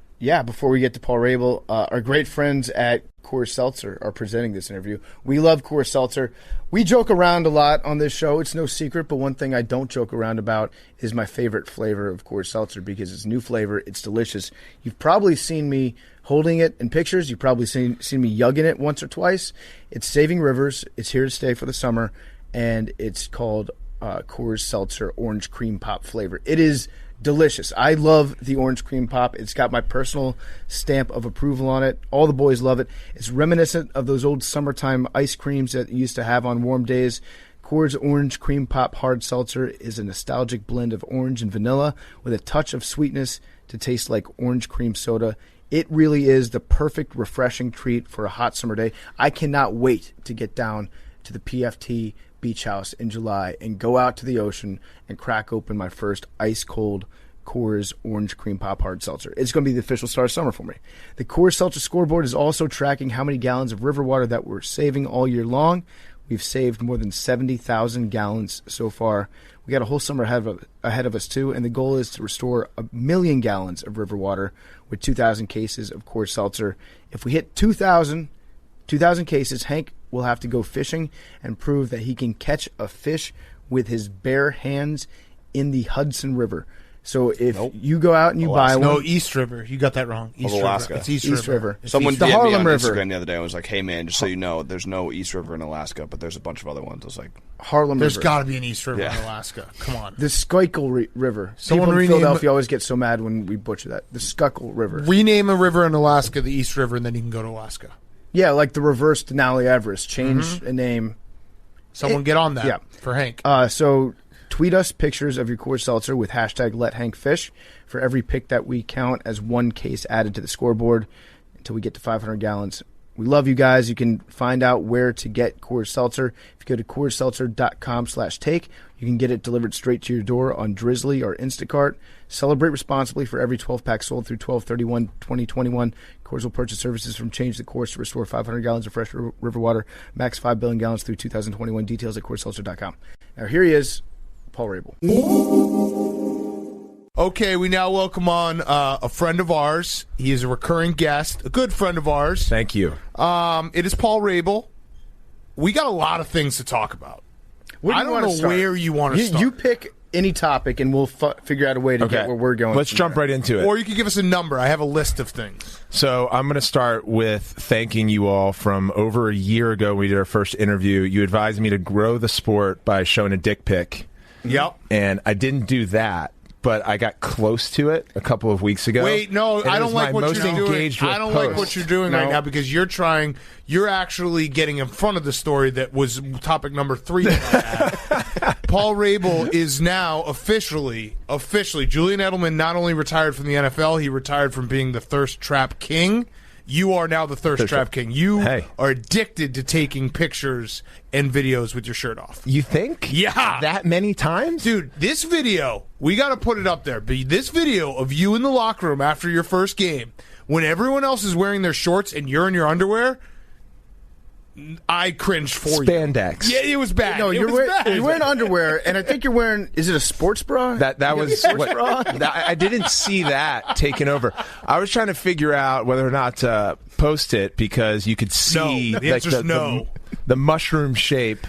before we get to Paul Rabil, our great friends at Coors Seltzer are presenting this interview. We love Coors Seltzer. We joke around a lot on this show. It's no secret, but one thing I don't joke around about is my favorite flavor of Coors Seltzer because it's a new flavor. It's delicious. You've probably seen me holding it in pictures. You've probably seen me yugging it once or twice. It's Saving Rivers. It's here to stay for the summer, and it's called Coors Seltzer Orange Cream Pop flavor. It is delicious. I love the orange cream pop. It's got my personal stamp of approval on it. All the boys love it. It's reminiscent of those old summertime ice creams that you used to have on warm days. Coors Orange Cream Pop Hard Seltzer is a nostalgic blend of orange and vanilla with a touch of sweetness to taste like orange cream soda. It really is the perfect refreshing treat for a hot summer day. I cannot wait to get down to the PFT Beach House in July and go out to the ocean and crack open my first ice-cold Coors Orange Cream Pop Hard Seltzer. It's going to be the official start of summer for me. The Coors Seltzer scoreboard is also tracking how many gallons of river water that we're saving all year long. We've saved more than 70,000 gallons so far. We got a whole summer ahead of us, too, and the goal is to restore 1 million gallons of river water with 2,000 cases of Coors Seltzer. If we hit 2,000 cases, Hank will have to go fishing and prove that he can catch a fish with his bare hands in the Hudson River. So if you go out and you buy one... No, East River. You got that wrong. East Alaska. River. It's East River. Someone the DM'd me Harlem on River. Instagram the other day and was like, hey, man, just so you know, there's no East River in Alaska, but there's a bunch of other ones. I was like... Harlem There's River. got to be an East River in Alaska. Come on. The Schuylkill River. Someone People in rename Philadelphia always get so mad when we butcher that. The Schuylkill River. Rename a river in Alaska the East River, and then you can go to Alaska. Yeah, like the reverse Denali Everest. Change a name. Someone get on that for Hank. So tweet us pictures of your Coors Seltzer with hashtag #LetHankFish. For every pick that we count as one case added to the scoreboard until we get to 500 gallons. We love you guys. You can find out where to get Coors Seltzer. If you go to CoorsSeltzer.com/take, you can get it delivered straight to your door on Drizzly or Instacart. Celebrate responsibly. For every 12-pack sold through 12/31/2021. Coors will purchase services from Change the Course to restore 500 gallons of fresh river water, max 5 billion gallons through 2021. Details at CoorsSeltzer.com. Now here he is, Paul Rabil. Okay, we now welcome on a friend of ours. He is a recurring guest, a good friend of ours. Thank you. It is Paul Rabil. We got a lot of things to talk about. I don't know where you want to start. You pick any topic, and we'll figure out a way to get where we're going. Let's jump right into it. Or you can give us a number. I have a list of things. So I'm going to start with thanking you all. From over a year ago when we did our first interview, you advised me to grow the sport by showing a dick pic. Yep. And I didn't do that, but I got close to it a couple of weeks ago. Wait, no, I don't like what you're doing. I don't like what you're doing right now because you're actually getting in front of the story that was topic number 3 that I had. Paul Rabil is now officially, Julian Edelman not only retired from the NFL, he retired from being the Thirst Trap King. You are now the Thirst Trap King. You are addicted to taking pictures and videos with your shirt off. You think? Yeah. That many times? Dude, this video, we got to put it up there. But this video of you in the locker room after your first game, when everyone else is wearing their shorts and you're in your underwear, I cringed for you. Spandex. Yeah, it was bad. No, you're wearing underwear, and I think you're wearing, is it a sports bra? That was I didn't see that taken over. I was trying to figure out whether or not to post it because you could see the mushroom shape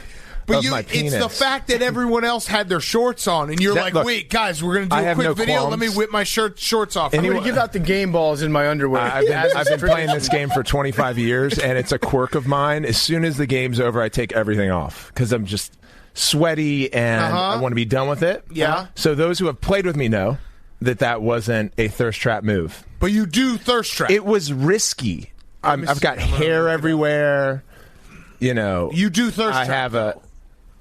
of my penis. It's the fact that everyone else had their shorts on, and you're wait, guys, we're going to do a quick video. Qualms. Let me whip my shorts off. I'm going to give out the game balls in my underwear. I've been playing this game for 25 years, and it's a quirk of mine. As soon as the game's over, I take everything off because I'm just sweaty and I want to be done with it. Yeah. So those who have played with me know that wasn't a thirst trap move. But you do thirst trap. It was risky. I've got hair everywhere. You know. You do thirst trap. I have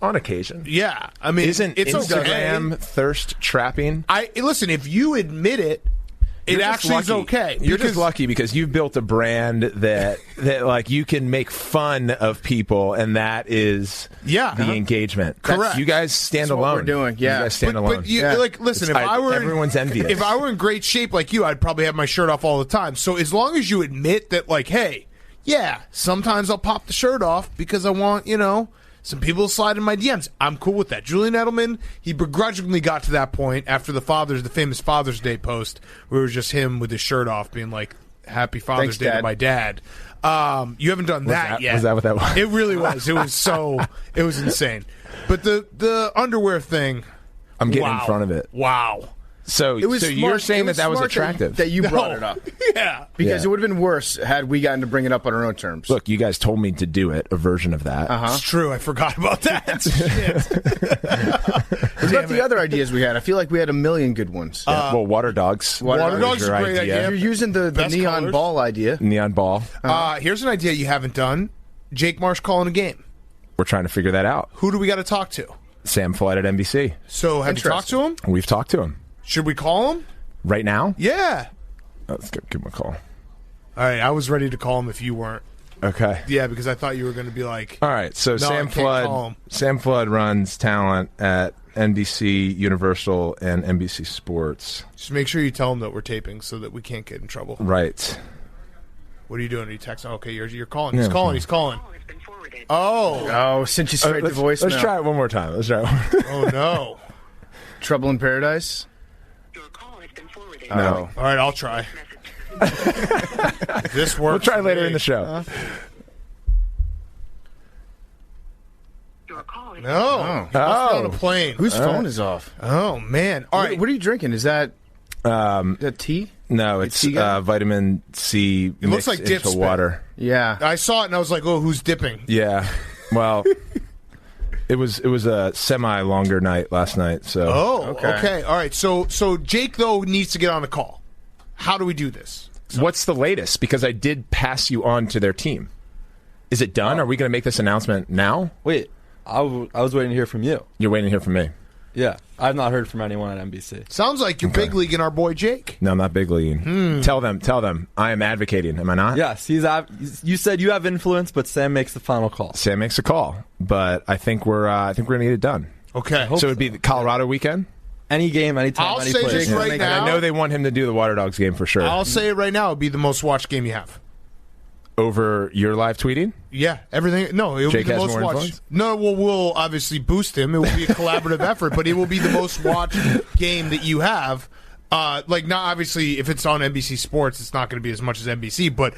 on occasion. Yeah. I mean, it's Instagram thirst trapping? Listen, if you admit it, it actually is okay. You're just lucky because you've built a brand that like you can make fun of people, and that is the engagement. Correct. You guys stand alone. What we're doing. Yeah. You guys stand alone. But listen, everyone's envious. If I were in great shape like you, I'd probably have my shirt off all the time. So as long as you admit that, like, hey, yeah, sometimes I'll pop the shirt off because I want, Some people slide in my DMs. I'm cool with that. Julian Edelman, he begrudgingly got to that point after the famous Father's Day post, where it was just him with his shirt off, being like, "Happy Father's Day to my dad." You haven't done that yet. Was that what that was? It really was. It was insane. But the underwear thing, I'm getting in front of it. Wow. So you're saying that was attractive? That you brought it up. Yeah. Because it would have been worse had we gotten to bring it up on our own terms. Look, you guys told me to do it, a version of that. It's true. I forgot about that. Shit. What about the other ideas we had? I feel like we had a million good ones. Well, Waterdogs. Waterdogs is a great idea. You're using the neon colors. ball idea. Neon ball. Here's an idea you haven't done. Jake Marsh calling a game. We're trying to figure that out. Who do we got to talk to? Sam Floyd at NBC. So have you talked to him? We've talked to him. Should we call him? Right now? Yeah. Let's give him a call. All right, I was ready to call him if you weren't. Okay. Yeah, because I thought you were going to be like... All right, so No, Sam Flood runs talent at NBC, Universal, and NBC Sports. Just make sure you tell him that we're taping so that we can't get in trouble. Right. What are you doing? Are you texting? Okay, you're calling. He's calling. He's calling. Oh, sent you straight to voicemail. Let's try it one more time. Oh, no. Trouble in Paradise? No. All right, I'll try. This works. We'll try later in the show. No. Must be on a plane. Whose phone is off? Oh, man. All right. What are you drinking? Is that tea? No, it's vitamin C It looks like dip into spit. water. Yeah. I saw it and I was like, oh, who's dipping? Yeah. Well, it was a semi-longer night last night. So Okay. All right. So Jake, though, needs to get on a call. How do we do this? What's the latest? Because I did pass you on to their team. Is it done? Are we going to make this announcement now? Wait, I was waiting to hear from you. You're waiting to hear from me. Yeah, I've not heard from anyone at NBC. Sounds like you're big leaguing our boy Jake. No, I'm not big leaguing. Tell them. I am advocating. Am I not? Yes, you said you have influence, but Sam makes the final call. Sam makes a call, but I think we're going to get it done. Okay. So it'd be the Colorado weekend? Any game, anytime, I'll any say place. this right And now. I know they want him to do the Waterdogs game for sure. I'll say it right now. It'll be the most watched game you have. Over your live tweeting? Yeah, everything. No, it will Jake be the has most more watched. influence? No, well, we'll obviously boost him. It will be a collaborative effort, but it will be the most watched game that you have. Not obviously, if it's on NBC Sports, it's not going to be as much as NBC, but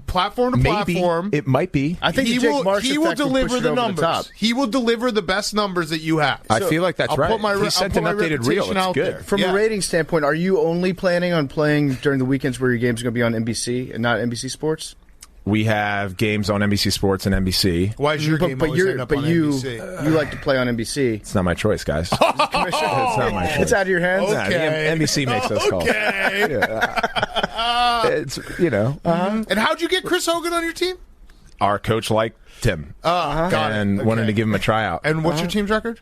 platform to platform, It might be. I think he the Jake will. Marsh He will effect would deliver push it the over numbers. top. He will deliver the best numbers that you have. I feel like that's I'll right. put my- He sent an I'll put my updated reel. reputation It's out good. there. From Yeah. a rating standpoint, are you only planning on playing during the weekends where your games are going to be on NBC and not NBC Sports? We have games on NBC Sports and NBC. Why is your game always end up on NBC? You like to play on NBC. It's not my choice, guys. Commissioner, It's not my choice. it's out of your hands. Nah, the NBC makes those calls. Okay. It's, And how'd you get Chris Hogan on your team? our coach liked him Got and it. wanted Okay. to give him a tryout. And what's your team's record?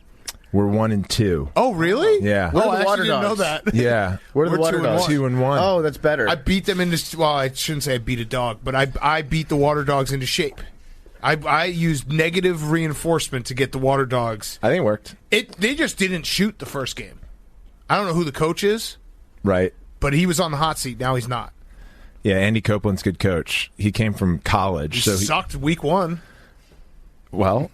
We're 1-2. Oh, really? Yeah. What Oh, are I the actually didn't know Waterdogs? that. Yeah. What are the We're 2-1. Waterdogs? 2-1. Oh, that's better. I beat them into. Well, I shouldn't say I beat a dog, but I beat the Waterdogs into shape. I used negative reinforcement to get the Waterdogs. I think it worked. They just didn't shoot the first game. I don't know who the coach is, Right. but he was on the hot seat. Now he's not. Yeah, Andy Copeland's a good coach. He came from college. He so sucked week one. Well,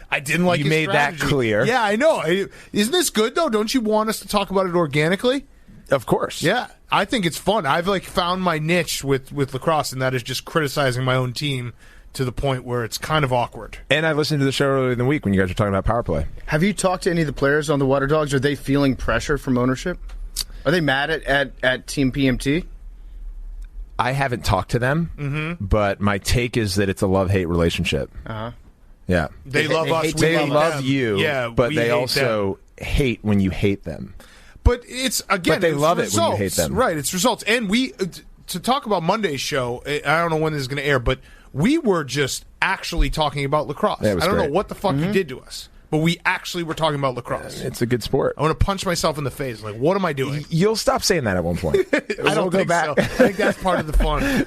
I didn't like. You his made that strategy. clear. Yeah, I know. Isn't this good though? Don't you want us to talk about it organically? of course. Yeah, I think it's fun. I've found my niche with lacrosse, and that is just criticizing my own team to the point where it's kind of awkward. And I listened to the show earlier in the week when you guys were talking about power play. Have you talked to any of the players on the Waterdogs? Are they feeling pressure from ownership? Are they mad at Team PMT? I haven't talked to them, but my take is that it's a love-hate relationship. Uh-huh. Yeah. They love us. We They love them. you, Yeah, but we they hate also hate when you hate them. But it's again. But they it's love it results. when you hate them. Right? It's results. And we to talk about Monday's show. I don't know when this is going to air, but we were just actually talking about lacrosse. Yeah, it I was don't know great. what the fuck you did to us, but we actually were talking about lacrosse. It's a good sport. I want to punch myself in the face. Like, what am I doing? You'll stop saying that at one point. I don't think so. I think that's part of the fun.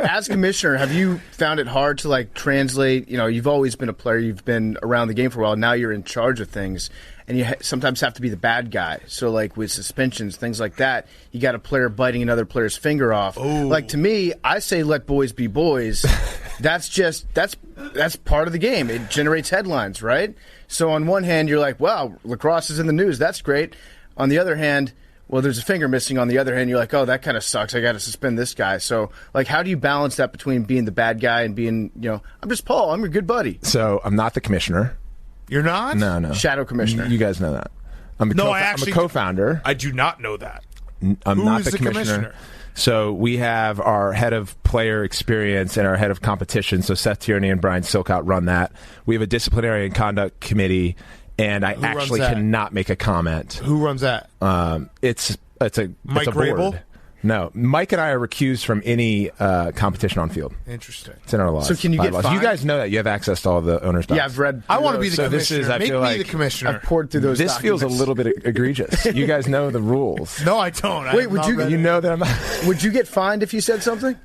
As commissioner, have you found it hard to translate? You've always been a player. You've been around the game for a while. Now you're in charge of things. and you sometimes have to be the bad guy. So, like with suspensions, things like that, you got a player biting another player's finger off. Ooh. Like to me, I say let boys be boys. That's part of the game. It generates headlines, right? So on one hand, you're like, wow, lacrosse is in the news. That's great. On the other hand, well, there's a finger missing. On the other hand, you're like, oh, that kind of sucks. I got to suspend this guy. So, like, how do you balance that between being the bad guy and being, I'm just Paul. I'm your good buddy. So I'm not the commissioner. You're not? No. Shadow commissioner. You guys know that. I'm a co-founder. I do not know that. I'm Who not is the commissioner. So we have our head of player experience and our head of competition. So Seth Tierney and Brian Silkout run that. We have a disciplinary and conduct committee. And I actually cannot make a comment. Who runs that? It's a Mike board. Rabil? No, Mike and I are recused from any competition on field. Interesting. It's in our laws. So can you get fined? You guys know that. You have access to all the owners' docs. Yeah, I've read. I want to be the So this commissioner. is, I Make feel me like- the commissioner. I've poured through those. This feels a documents. little bit egregious. You guys know the rules. No, I don't. Wait, would you- You know that I'm not. Would you get fined if you said something?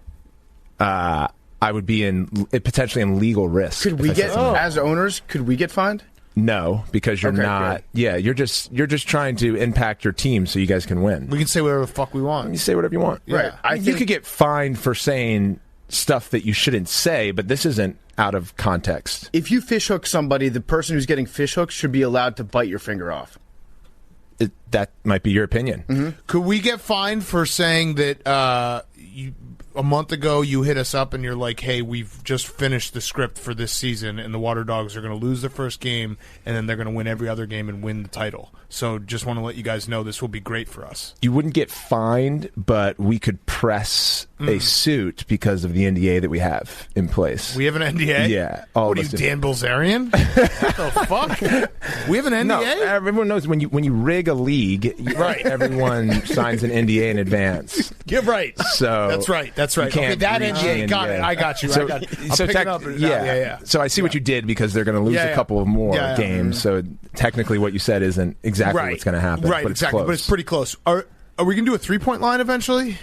I would be potentially in legal risk. Could we if I said get something. as owners? Could we get fined? No, because you're Okay, not. good. Yeah, you're just trying to impact your team so you guys can win. We can say whatever the fuck we want. You say whatever you want. Right. I You think- could get fined for saying stuff that you shouldn't say, but this isn't out of context. If you fishhook somebody, the person who's getting fishhooked should be allowed to bite your finger off. That might be your opinion. Mm-hmm. Could we get fined for saying that a month ago you hit us up and you're like, hey, we've just finished the script for this season and the Waterdogs are going to lose their first game and then they're going to win every other game and win the title. So just want to let you guys know this will be great for us. You wouldn't get fined, but we could press a suit because of the NDA that we have in place. We have an NDA? Yeah, all What are of you, us do. Dan Bilzerian? What the fuck? We have an NDA? No, everyone knows when you rig a league, Right. everyone signs an NDA in advance. You're right. So That's right. That's right. you can't Okay, that breach NDA. the Got NDA. it. I got you. So, I got it. I'm so picking up. Yeah. So I see what you did because they're going to lose Yeah, a yeah. couple of more Yeah, yeah. games. So technically, what you said isn't exactly Right. what's going to happen. Right, but it's exactly. close. But it's pretty close. Are we going to do a 3-point line eventually?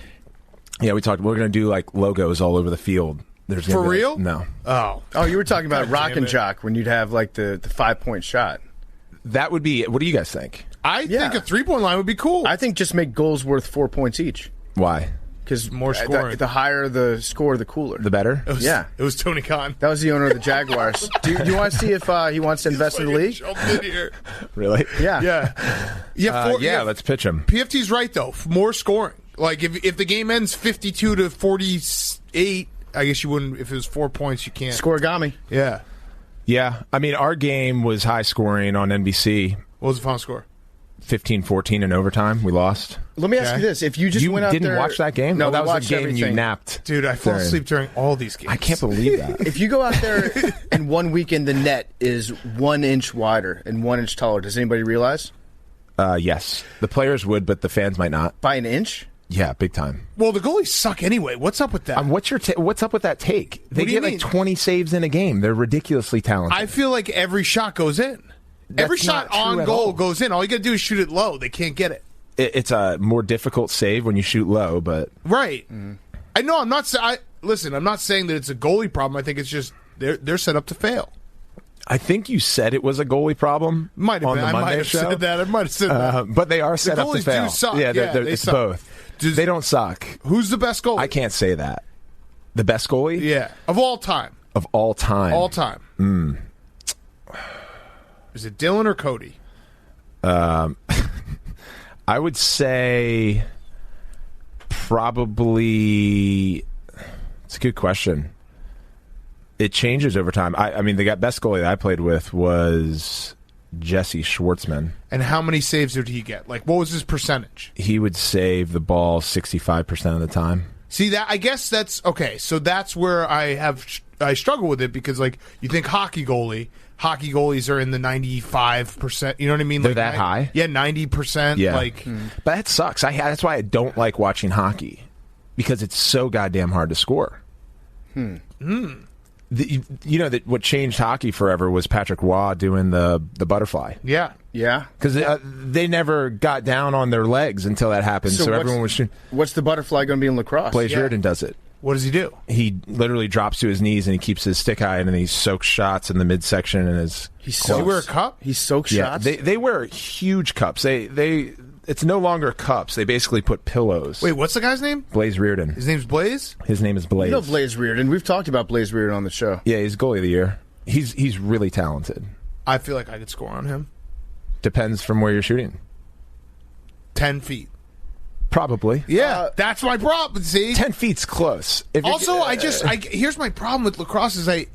Yeah, we talked. We're going to do like logos all over the field. There's gonna For be, like- real? no. Oh, you were talking about God rock damn and it. jock when you'd have like the 5-point shot. That would be. What do you guys think? I Yeah. think a 3-point line would be cool. I think just make goals worth 4 points each. Why? Because More scoring. The higher the score, the cooler. The better. Yeah. It was Tony Khan. That was the owner of the Jaguars. do you want to see if he wants to invest in the league? Jumped in here. Really? Yeah. Yeah. Yeah. Let's pitch him. PFT's right though. More scoring. Like if the game ends 52 to 48, I guess you wouldn't. If it was 4 points, you can't. Scoregami. Yeah. Yeah. I mean, our game was high scoring on NBC. What was the final score? 15-14 in overtime. We lost. Let me ask Okay. you this: if you just You went out didn't there, watch that game? No, that we was watched the game everything. you napped. Dude, I fall during. asleep during all these games. I can't believe that. If you go out there and 1 weekend the net is 1 inch wider and 1 inch taller, does anybody realize? Yes, the players would, but the fans might not. By an inch? Yeah, big time. Well, the goalies suck anyway. What's up with that? What's up with that take? They What do you get like mean? 20 saves in a game. They're ridiculously talented. I feel like every shot goes in. Every That's shot not true on at goal all. goes in. All you got to do is shoot it low. They can't get it. It's a more difficult save when you shoot low, but Right. I know. I'm not. Listen. I'm not saying that it's a goalie problem. I think it's just they're set up to fail. I think you said it was a goalie problem. Might have on been. the I Monday might have show. said that. I might have said that. But they are set up to goalies fail. do suck. Yeah, Yeah, they it's suck. both. Does- They don't suck. Who's the best goalie? I can't say that. The best goalie Yeah, of all time. of all time. All time. Is it Dylan or Cody? I would say probably. It's a good question. It changes over time. I mean, the best goalie that I played with was Jesse Schwartzman. And how many saves did he get? Like, what was his percentage? He would save the ball 65% of the time. See that? I guess that's okay. So that's where I struggle with it because, like, you think hockey goalies are in the 95%. You know what I mean? They're Like, that high? Yeah, 90%. Yeah. Like, But that sucks. That's why I don't like watching hockey because it's so goddamn hard to score. That what changed hockey forever was Patrick Waugh doing the butterfly. yeah. Yeah. Because they never got down on their legs until that happened. So what's- everyone was shooting. What's the butterfly going to be in lacrosse? Blaise Yeah. Riordan does it. What does he do? He literally drops to his knees and he keeps his stick high and then he soaks shots in the midsection and his. Does he wear a cup? He soaks Yeah, shots. they wear huge cups. It's no longer cups. They basically put pillows. Wait, what's the guy's name? Blaze Reardon. His name's Blaze? His name is Blaze. You know Blaze Reardon. We've talked about Blaze Reardon on the show. Yeah, he's goalie of the year. He's really talented. I feel like I could score on him. Depends from where you're shooting. 10 feet. Probably. Yeah, that's my problem. See, 10 feet's close. If you're- also, here's my problem with lacrosse is I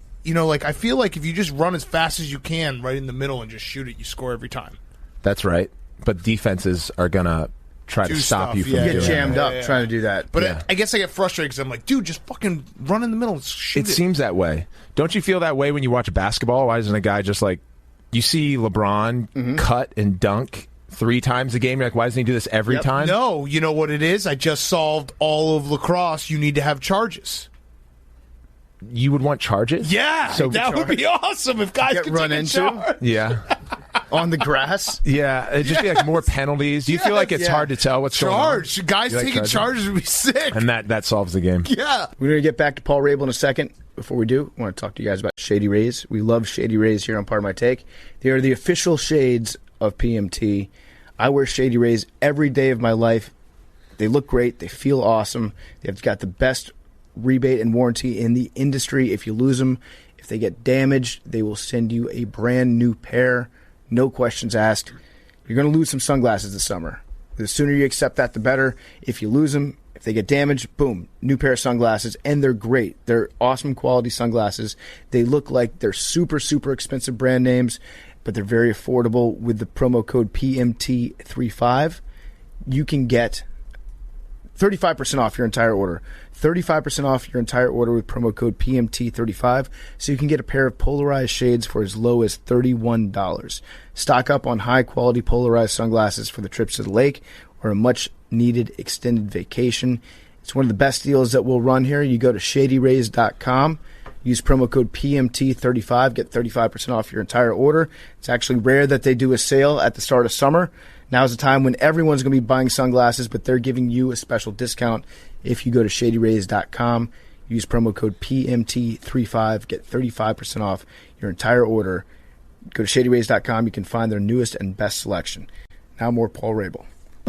feel like if you just run as fast as you can right in the middle and just shoot it, you score every time. That's right. But defenses are gonna try Do to stop stuff, you from yeah. You doing get jammed that. up trying to do that. But Yeah. I guess I get frustrated because I'm like, dude, just fucking run in the middle and shoot It seems that way. Don't you feel that way when you watch basketball? Why doesn't a guy just like you see LeBron cut and dunk 3 times a game? You're like, why doesn't he do this every time? No, you know what it is? I just solved all of lacrosse. You need to have charges. You would want charges? Yeah, So- that would be awesome if guys Get could run take a into? charge. Yeah. On the grass. Yeah. It'd just be like more penalties. Do you feel like it's Yeah. hard to tell what's going on? Charge. Guys You like taking charges? charges would be sick. And that solves the game. Yeah. We're going to get back to Paul Rabil in a second. Before we do, I want to talk to you guys about Shady Rays. We love Shady Rays here on Part of My Take. They are the official shades of PMT. I wear Shady Rays every day of my life. They look great. They feel awesome. They've got the best rebate and warranty in the industry. If you lose them, if they get damaged, they will send you a brand new pair. No questions asked. You're going to lose some sunglasses this summer. The sooner you accept that, the better. If you lose them, if they get damaged, boom, new pair of sunglasses, and they're great. They're awesome quality sunglasses. They look like they're super, super expensive brand names, but they're very affordable. With the promo code PMT35, you can get 35% off your entire order. 35% off your entire order with promo code PMT35, so you can get a pair of polarized shades for as low as $31. Stock up on high-quality polarized sunglasses for the trips to the lake or a much-needed extended vacation. It's one of the best deals that we'll run here. You go to shadyrays.com, use promo code PMT35, get 35% off your entire order. It's actually rare that they do a sale at the start of summer. Now's the time when everyone's going to be buying sunglasses, but they're giving you a special discount if you go to shadyrays.com. Use promo code PMT35, get 35% off your entire order. Go to shadyrays.com. You can find their newest and best selection. Now more Paul Rabil.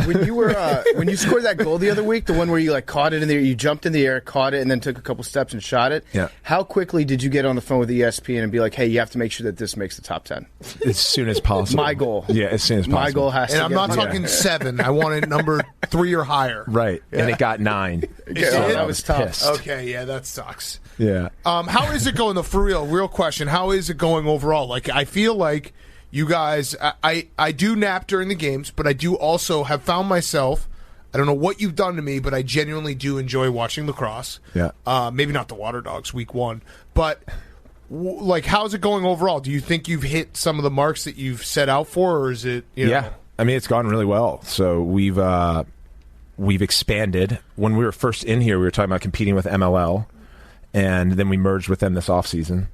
When you were when you scored that goal the other week, the one where you like caught it in the air, you jumped in the air, caught it, and then took a couple steps and shot it. Yeah. How quickly did you get on the phone with ESPN and be like, "Hey, you have to make sure that this makes the top 10"? As soon as possible. My goal. Yeah, as soon as possible. My goal has And to. I'm get not on. talking 7. I want it number 3 or higher. Right. And it got 9. Yeah, Oh, it? that was tough. Pissed. Okay, yeah, that sucks. Yeah. How is it going, though, for real question? How is it going overall? Like, I feel like you guys, I do nap during the games, but I do also have found myself, I don't know what you've done to me, but I genuinely do enjoy watching lacrosse. Yeah. Maybe not the Waterdogs week 1, but like, how's it going overall? Do you think you've hit some of the marks that you've set out for, or is it, you know? Yeah. I mean, it's gone really well. So we've expanded. When we were first in here, we were talking about competing with MLL, and then we merged with them this offseason.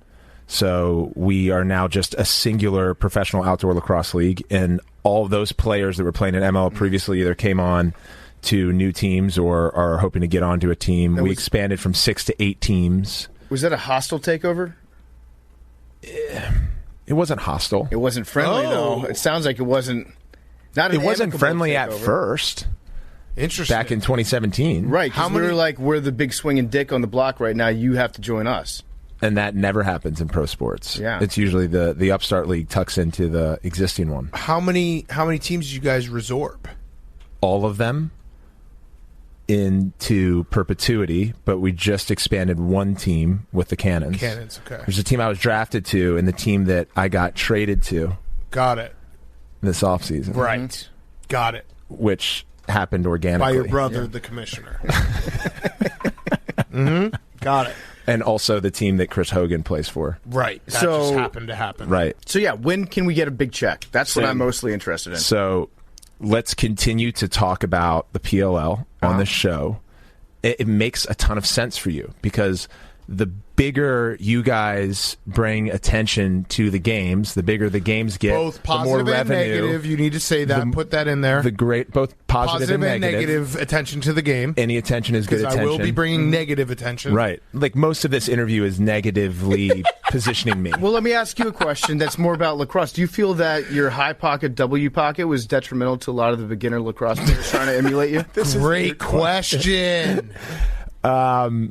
So we are now just a singular professional outdoor lacrosse league, and all of those players that were playing in ML previously either came on to new teams or are hoping to get onto a team. We expanded from 6 to 8 teams. Was that a hostile takeover? It wasn't hostile. It wasn't friendly though. It sounds like it wasn't. Not an It wasn't amicable friendly at takeover. first. Interesting. Back in 2017. Right? How How many? many- We're the big swinging dick on the block right now. You have to join us. And that never happens in pro sports. Yeah. It's usually the upstart league tucks into the existing one. How many teams did you guys resorb? All of them into perpetuity, but we just expanded one team with the Canons. Cannons, okay. There's a team I was drafted to and the team that I got traded to Got it. this offseason. Right. Got it. Which happened organically. By your brother, the commissioner. Got it. And also the team that Chris Hogan plays for. Right. That So- just happened to happen. Right. So yeah, when can we get a big check? That's what Soon. I'm mostly interested in. So let's continue to talk about the PLL on this show. It makes a ton of sense for you because the bigger you guys bring attention to the games, the bigger the games get, both the more positive and revenue. negative. You need to say that. Put that in there. Both positive and negative attention to the game. Any attention is good attention. I will be bringing negative attention. Right. Like most of this interview is negatively positioning me. Well, let me ask you a question that's more about lacrosse. Do you feel that your high pocket W pocket was detrimental to a lot of the beginner lacrosse players trying to emulate you? Great question. Who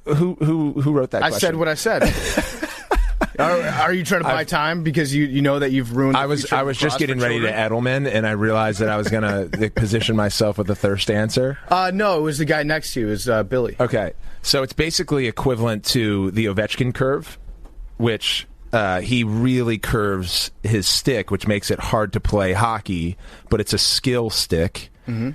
wrote that question? I said what I said. Are you trying to buy time because you know that you've ruined? I was just getting ready to Edelman, and I realized that I was going to position myself with a thirst answer. No, it was the guy next to you. It was Billy. Okay, so it's basically equivalent to the Ovechkin curve, which he really curves his stick, which makes it hard to play hockey, but it's a skill stick. Mm-hmm.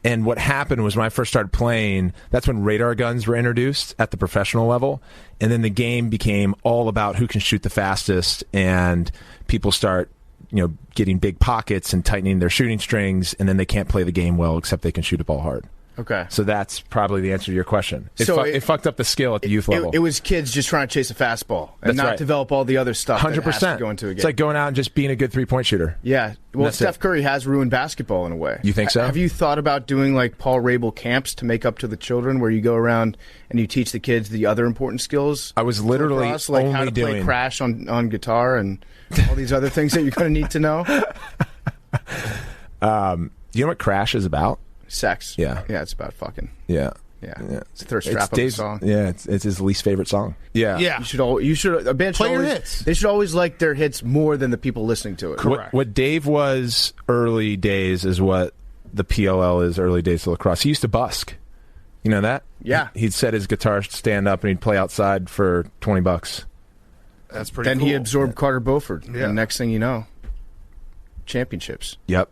And what happened was when I first started playing, that's when radar guns were introduced at the professional level, and then the game became all about who can shoot the fastest, and people start, getting big pockets and tightening their shooting strings, and then they can't play the game well except they can shoot a ball hard. Okay. So that's probably the answer to your question. It fucked up the skill at the youth level. It was kids just trying to chase a fastball and not develop all the other stuff 100%. that has to go into a game. It's like going out and just being a good three-point shooter. Yeah. Well, Steph Curry has ruined basketball in a way. You think so? Have you thought about doing like Paul Rabil camps to make up to the children where you go around and you teach the kids the other important skills? I was literally lacrosse, like how to play Crash on guitar and all these other things that you're going to need to know? You know what Crash is about? Sex. Yeah. Yeah, it's about fucking. Yeah. It's a thirst trap of a song. Yeah, it's his least favorite song. Yeah. You should a band should play your always, hits. They should always like their hits more than the people listening to it. Correct. What Dave was early days is what the PLL is early days of lacrosse. He used to busk. You know that? Yeah. He'd set his guitar stand up and he'd play outside for $20. That's pretty Then cool. he absorbed Carter Beauford. Yeah. And next thing you know, championships. Yep.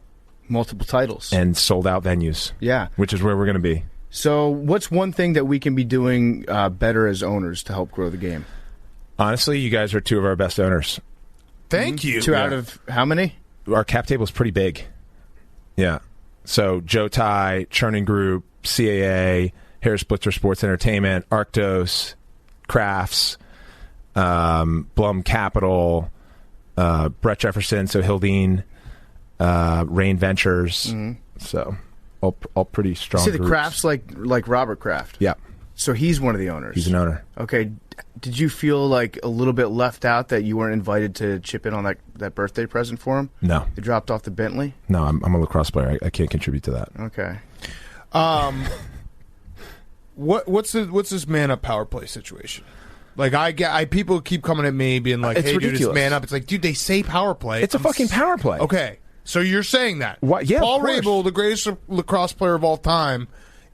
Multiple titles. And sold out venues. Yeah. Which is where we're going to be. So what's one thing that we can be doing better as owners to help grow the game? Honestly, you guys are two of our best owners. Thank you. Two out of how many? Our cap table is pretty big. Yeah. So Joe Tai, Churning Group, CAA, Harris Blitzer Sports Entertainment, Arctos, Crafts, Blum Capital, Brett Jefferson, so Hildene, Rain Ventures. Mm-hmm. So all pretty strong. See the groups. Crafts like Robert Kraft. Yeah. So he's one of the owners. He's an owner. Okay. Did you feel like a little bit left out that you weren't invited to chip in on that birthday present for him? No. They dropped off the Bentley? No, I'm a lacrosse player. I can't contribute to that. Okay. What's this man up power play situation? Like people keep coming at me being like, It's "Hey, ridiculous. dude, it's man up." It's like, dude, they say power play. It's a fucking power play. Okay, so you're saying that? What? Yeah, Paul of course. Rabil, the greatest lacrosse player of all time,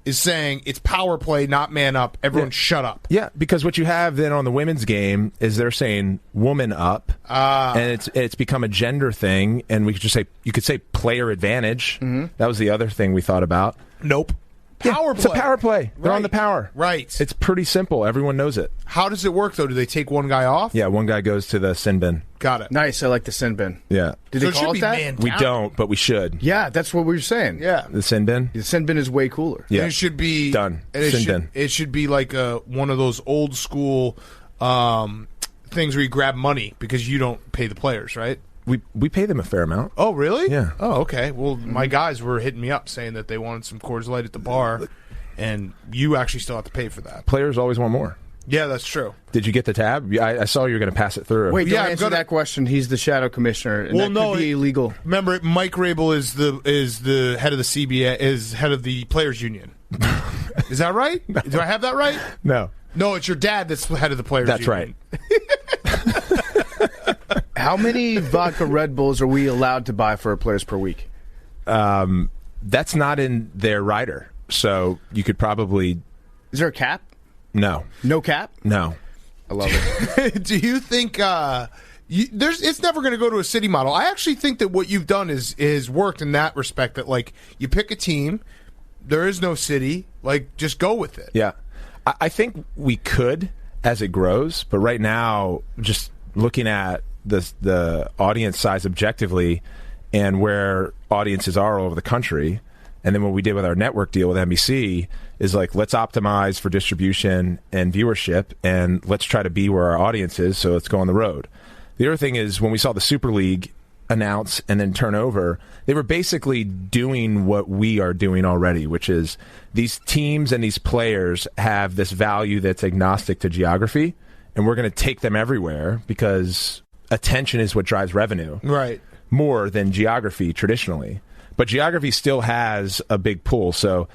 is saying it's power play, not man up. Everyone, shut up. Yeah, because what you have then on the women's game is they're saying woman up, and it's become a gender thing. And we could just say you could say player advantage. Mm-hmm. That was the other thing we thought about. Nope. Power play. It's a power play. They're on the power. Right. It's pretty simple. Everyone knows it. How does it work though? Do they take one guy off? Yeah, one guy goes to the sin bin. Got it. Nice. I like the sin bin. Yeah. Did So they it should call be it that? man We down. don't, but we should. Yeah, that's what we were saying. Yeah. The sin bin? The sin bin is way cooler. Yeah. And it should be Done. And it Sin should, bin. it should be like one of those old school things where you grab money because you don't pay the players, right? We pay them a fair amount. Oh, really? Yeah. Oh, okay. Well, my guys were hitting me up saying that they wanted some Coors Light at the bar, and you actually still have to pay for that. Players always want more. Yeah, that's true. Did you get the tab? I saw you were going to pass it through. Wait, don't Yeah, I'm answer gonna- that question. He's the shadow commissioner, and Well, that no, could be illegal. Remember, Mike Rabil is the head of the CBA, is head of the players union. Is that right? Do I have that right? No. No, it's your dad that's the head of the players That's union. right. How many vodka Red Bulls are we allowed to buy for our players per week? That's not in their rider. So you could probably... Is there a cap? No. No cap? No. I love it. Do you think it's never going to go to a city model? I actually think that what you've done is worked in that respect. That like you pick a team, there is no city. Like just go with it. Yeah. I think we could as it grows, but right now, just looking at the audience size objectively and where audiences are all over the country, And then what we did with our network deal with NBC is like, let's optimize for distribution and viewership, and let's try to be where our audience is, so let's go on the road. The other thing is, when we saw the Super League announce and then turn over, they were basically doing what we are doing already, which is these teams and these players have this value that's agnostic to geography, and we're going to take them everywhere because attention is what drives revenue. Right. More than geography traditionally. But geography still has a big pull, so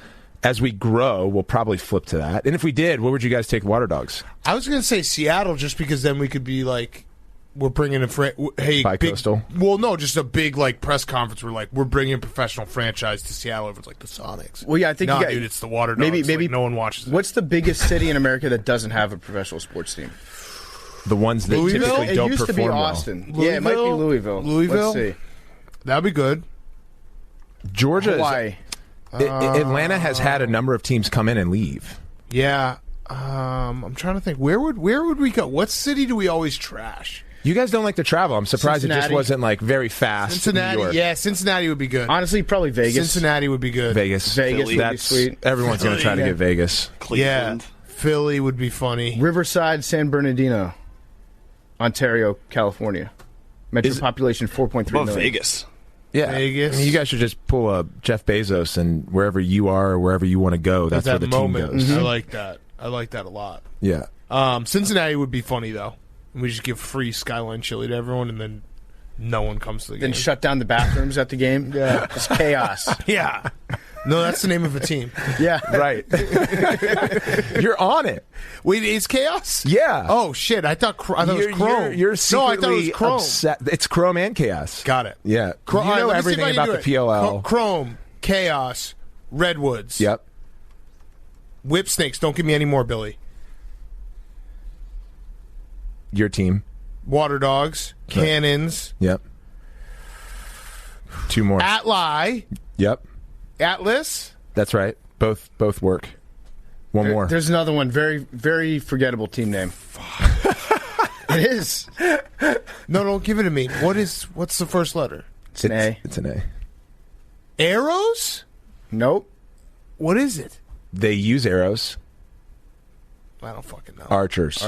as we grow, we'll probably flip to that. And if we did, where would you guys take Waterdogs? I was going to say Seattle, just because then we could be like, we're bringing a Bi-coastal? Well, no, just a big like press conference. We're like, we're bringing a professional franchise to Seattle. It's like the Sonics. Well, yeah, I think dude, it's the Waterdogs. Maybe like, no one watches it. What's the biggest city in America that doesn't have a professional sports team? The ones that typically don't perform well. It used to be Austin. Yeah, it might be Louisville. Louisville? Let's see. That'd be good. Georgia, Hawaii. Atlanta has had a number of teams come in and leave. Yeah, I'm trying to think. Where would we go? What city do we always trash? You guys don't like to travel. I'm surprised Cincinnati. It just wasn't like very fast. Cincinnati, New York. yeah, Cincinnati would be good. Honestly, probably Vegas. Cincinnati would be good. Vegas would be that's sweet. Everyone's going to try to get Vegas. Cleveland. Yeah, Philly would be funny. Riverside, San Bernardino, Ontario, California. Metro population 4.3 million. Vegas. Yeah, Vegas. I mean, you guys should just pull a Jeff Bezos, and wherever you are or wherever you want to go, that's where the team goes. I like that. I like that a lot. Yeah. Cincinnati would be funny though. We just give free Skyline chili to everyone, and then no one comes to the game. Then shut down the bathrooms at the game. Yeah, it's chaos. Yeah. No, that's the name of a team. Yeah, right. You're on it. Wait, it's chaos? Yeah. Oh shit! I thought it was Chrome. You're secretly I thought it was Chrome. upset. It's Chrome and Chaos. Got it. Yeah. You know everything about the PLL. Chrome, Chaos, Redwoods. Yep. Whip Snakes. Don't give me any more, Billy. Your team. Waterdogs, Cannons. Yep. Two more. Atli. Yep. Atlas. That's right. Both work. One more. There's another one. Very, very forgettable team name. It is. No, don't give it to me. What's the first letter? It's an A. It's an A. Arrows? Nope. What is it? They use arrows. I don't fucking know. Archers.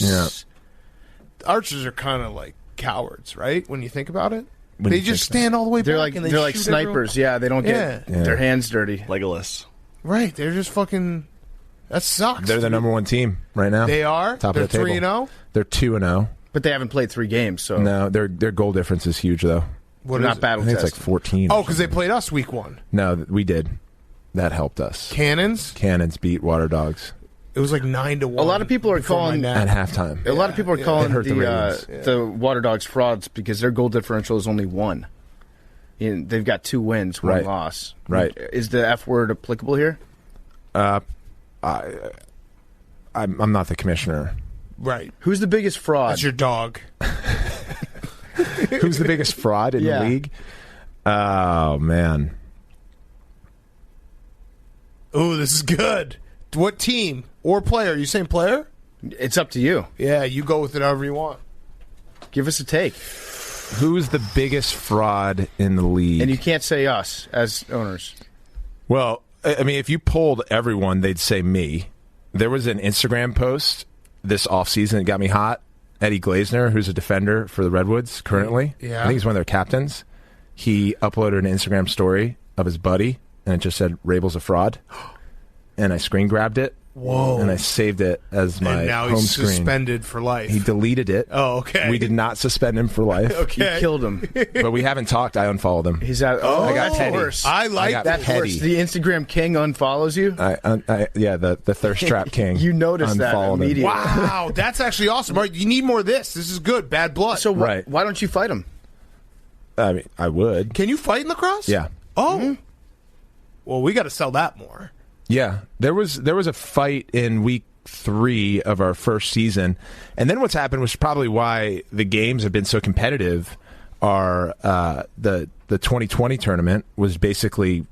Yeah. Archers are kind of like cowards, right? When you think about it, they just stand all the way back. And they're like snipers. Everyone. Yeah, they don't get their hands dirty. Legolas. Right. They're just fucking. That sucks. They're the number one team right now. They are. Top They're of the table. 3-0. They're 2-0. But they haven't played 3 games, so No, their goal difference is huge though. What not is it? battle I think it's tested. like 14. Oh, because they played us week 1. No, we did. That helped us. Cannons. Cannons beat Waterdogs It was like 9-1. A lot of people are calling at halftime. A lot of people are calling It hurt the the Waterdogs frauds because their goal differential is only 1. They've got 2 wins, 1 loss. Right. Is the F word applicable here? I'm not the commissioner. Right. Who's the biggest fraud? That's your dog. Who's the biggest fraud in the league? Oh, man. Ooh, this is good. What team or player? You saying player? It's up to you. Yeah, you go with it however you want. Give us a take. Who's the biggest fraud in the league? And you can't say us as owners. Well, I mean, if you polled everyone, they'd say me. There was an Instagram post this offseason that got me hot. Eddie Glazner, who's a defender for the Redwoods currently. Yeah. I think he's one of their captains. He uploaded an Instagram story of his buddy, and it just said, Rabil's a fraud. And I screen grabbed it. Whoa. And I saved it as my and now home he's screen. suspended for life. He deleted it. Oh, okay. We did not suspend him for life. Okay. You killed him. But we haven't talked. I unfollowed him. He's out. I got that's petty. worse. I like got that. petty. Worse. The Instagram king unfollows you. The thirst trap king. You noticed that unfollowed him. immediately. Wow, that's actually awesome. All right, you need more of this. This is good. Bad blood. So Right. why don't you fight him? I mean, I would. Can you fight in lacrosse? Yeah. Oh. Well, we got to sell that more. Yeah. There was a fight in week 3 of our first season, and then what's happened, was probably why the games have been so competitive, are the 2020 tournament was 20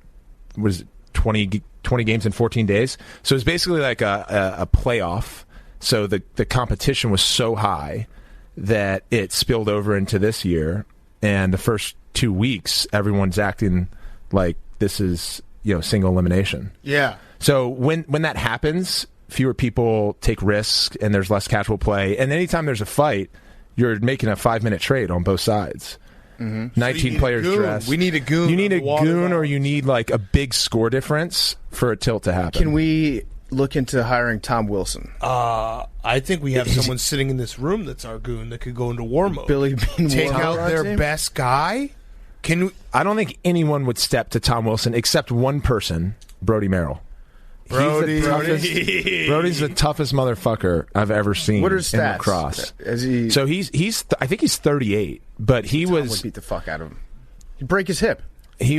games in 14 days. So it was basically like a playoff. So the competition was so high that it spilled over into this year, and the first 2 weeks everyone's acting like this is single elimination. Yeah. So when that happens, fewer people take risks and there's less casual play. And anytime there's a fight, you're making a 5-minute trade on both sides. 19 players dressed. We need a goon. You need a goon, or you need like a big score difference for a tilt to happen. Can we look into hiring Tom Wilson? I think we have someone sitting in this room that's our goon that could go into war mode. Billy Bean Take war out mode their team? best guy. Can we? I don't think anyone would step to Tom Wilson except one person, Brody Merrill. Brody. Brody's the toughest motherfucker I've ever seen. What are his in stats? lacrosse? So I think he's 38, but he Tom was would beat the fuck out of him. He'd break his hip. he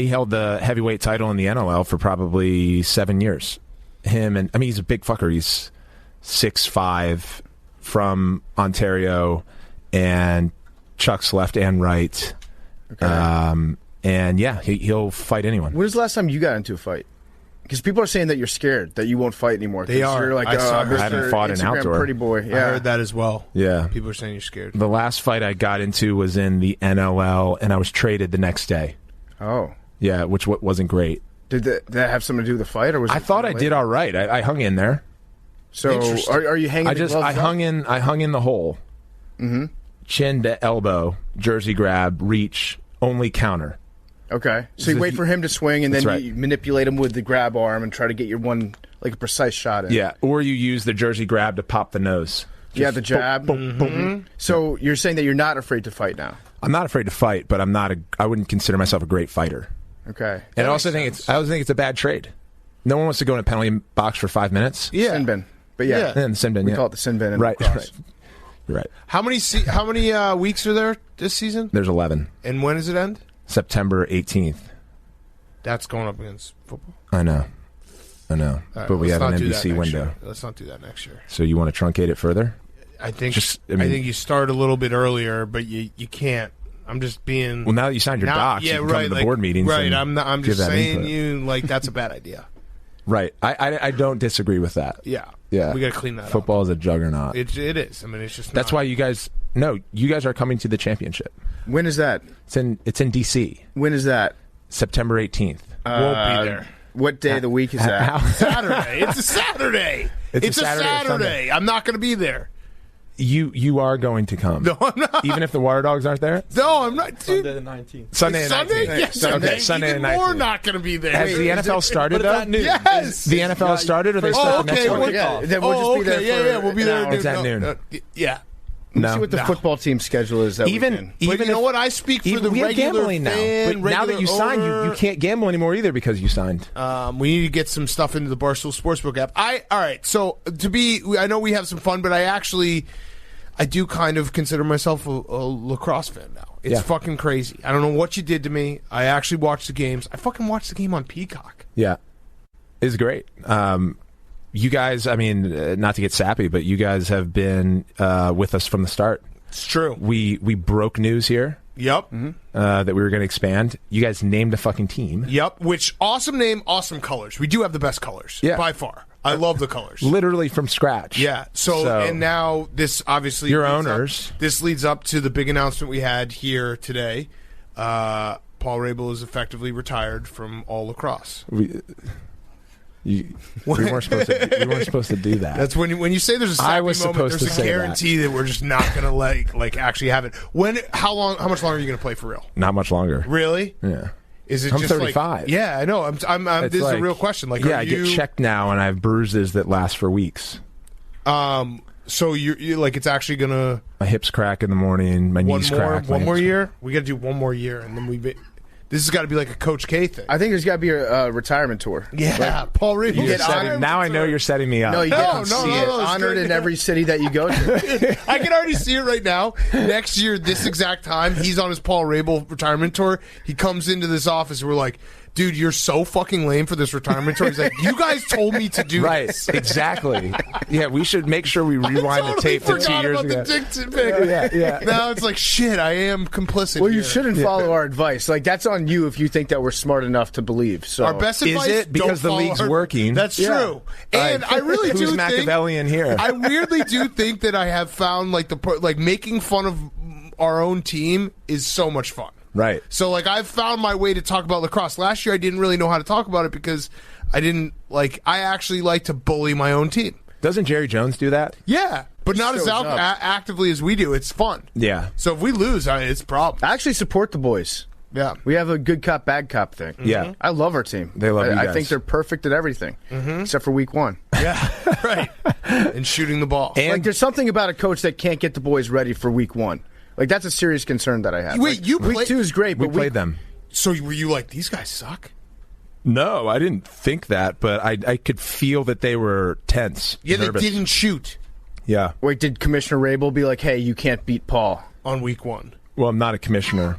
held the heavyweight title in the NLL for probably 7 years. He's a big fucker. He's 6'5", from Ontario, and chucks left and right. Okay. And yeah, he'll fight anyone. When was the last time you got into a fight? Because people are saying that you're scared, that you won't fight anymore. They are. You're like, I haven't fought an Instagram outdoor. pretty boy. Yeah. I heard that as well. Yeah. People are saying you're scared. The last fight I got into was in the NLL, and I was traded the next day. Oh. Yeah, which wasn't great. Did that have something to do with the fight, or was I it thought I late? did all right. I hung in there. So Interesting. are you hanging? I hung in the hole. Mm-hmm. Chin to elbow, jersey grab, reach, only counter. Okay, so you wait for him to swing, and then That's right. you manipulate him with the grab arm and try to get your one like a precise shot in. Yeah, or you use the jersey grab to pop the nose. Yeah, the jab. Boom, boom, boom. So you're saying that you're not afraid to fight now? I'm not afraid to fight, but I wouldn't consider myself a great fighter. Okay. And I also think it's a bad trade. No one wants to go in a penalty box for 5 minutes. Yeah. Sin bin. But yeah, And the sin bin, we yeah. call it the sin bin in Right, lacrosse. right. You're right. How many weeks are there this season? There's 11. And when does it end? September 18th. That's going up against football. I know. All right, But we let's have not an do that NBC next window. year. Let's not do that next year. So you want to truncate it further? I think I mean- you start a little bit earlier, but you can't. I'm just being. Well, now that you signed your docs, you can come to the board meetings. Right, and I'm give just that saying input. that's a bad idea. Right. I don't disagree with that. Yeah. Yeah. We got to clean that Football up. is a juggernaut. It is. I mean, it's just. That's not. why you guys are coming to the championship. When is that? It's in DC. When is that? September 18th. Won't be there. What day of the week is that? Saturday. It's a Saturday. It's a Saturday or Sunday. I'm not going to be there. You are going to come. No, I'm not. Even if the Waterdogs aren't there? No, I'm not. Sunday the 19th. Sunday and Sunday? 19th. Yes, Okay, Sunday Even and 19th. more not going to be there. Has the NFL started, But it's though? at noon. Yes. The NFL has started, or they Oh, start okay. next Well, week? Yeah, then we'll just be there for Yeah, we'll be an there. hour. It's at noon. Yeah. Let's see what the No. football team schedule is that Even weekend. But you if- know what? I speak for the we have regular gambling now. fan, But now that you regular signed, owner. you can't gamble anymore either because you signed. We need to get some stuff into the Barstool Sportsbook app. All right. So I know we have some fun, but I do kind of consider myself a lacrosse fan now. It's Yeah. fucking crazy. I don't know what you did to me. I actually watched the games. I fucking watched the game on Peacock. Yeah. It's great. You guys, I mean, not to get sappy, but you guys have been with us from the start. It's true. We broke news here Yep. that we were going to expand. You guys named a fucking team. Yep. Which awesome name, awesome colors. We do have the best colors. Yeah. By far. I love the colors. Literally from scratch. Yeah. So and now this obviously Your leads owners. This leads up to the big announcement we had here today. Paul Rabil is effectively retired from all lacrosse. We weren't supposed to do that. That's when you say there's a sappy I was moment, supposed there's to a say guarantee that. We're just not gonna like actually have it. How much longer are you gonna play for real? Not much longer. Really? Yeah. Is it I'm just 35. Like, yeah, I know. I'm It's this is a like- real question. Like, yeah, are I you, get checked now, and I have bruises that last for weeks. So you're like it's actually gonna My hips crack in the morning. My knees crack. my one more hips year. We got to do one more year, and then this has got to be like a Coach K thing. I think there's got to be a credit tour. Yeah, Paul Rabil. You get crack. Now I know you're setting me up. No, you get No, to no, see no, it. no, Honored straight- in every city that you go to. I can already see it right now. Next year, this exact time, he's on his Paul Rabil retirement tour. He comes into this office, and we're like, dude, you're so fucking lame for this retirement tour. He's like, you guys told me to do Right, this. exactly. Yeah, we should make sure we rewind the tape to 2 forgot years about ago. the dick pic. Yeah. Now it's like, shit, I am complicit Well, you here. shouldn't follow our advice. Like, that's on you if you think that we're smart enough to believe. So Our best Is advice, it? Because don't the follow league's our- working. That's Yeah. true. And I really Who's do think Machiavellian here? I weirdly do think that I have found like making fun of our own team is so much fun. Right. So, like, I've found my way to talk about lacrosse. Last year, I didn't really know how to talk about it because I actually like to bully my own team. Doesn't Jerry Jones do that? Yeah, but not as actively as we do. It's fun. Yeah. So if we lose, it's a problem. I actually support the boys. Yeah. We have a good cop, bad cop thing. Yeah. I love our team. They love you I guys. think they're perfect at everything, except for week 1. Yeah, right. And shooting the ball. Like, there's something about a coach that can't get the boys ready for week 1. Like, that's a serious concern that I have. Wait, week 2 is great, We but played them. So were you like, these guys suck? No, I didn't think that, but I could feel that they were tense. Yeah, nervous. they didn't shoot Yeah. Wait, did Commissioner Rabil be like, hey, you can't beat Paul? on week 1. Well, I'm not a commissioner.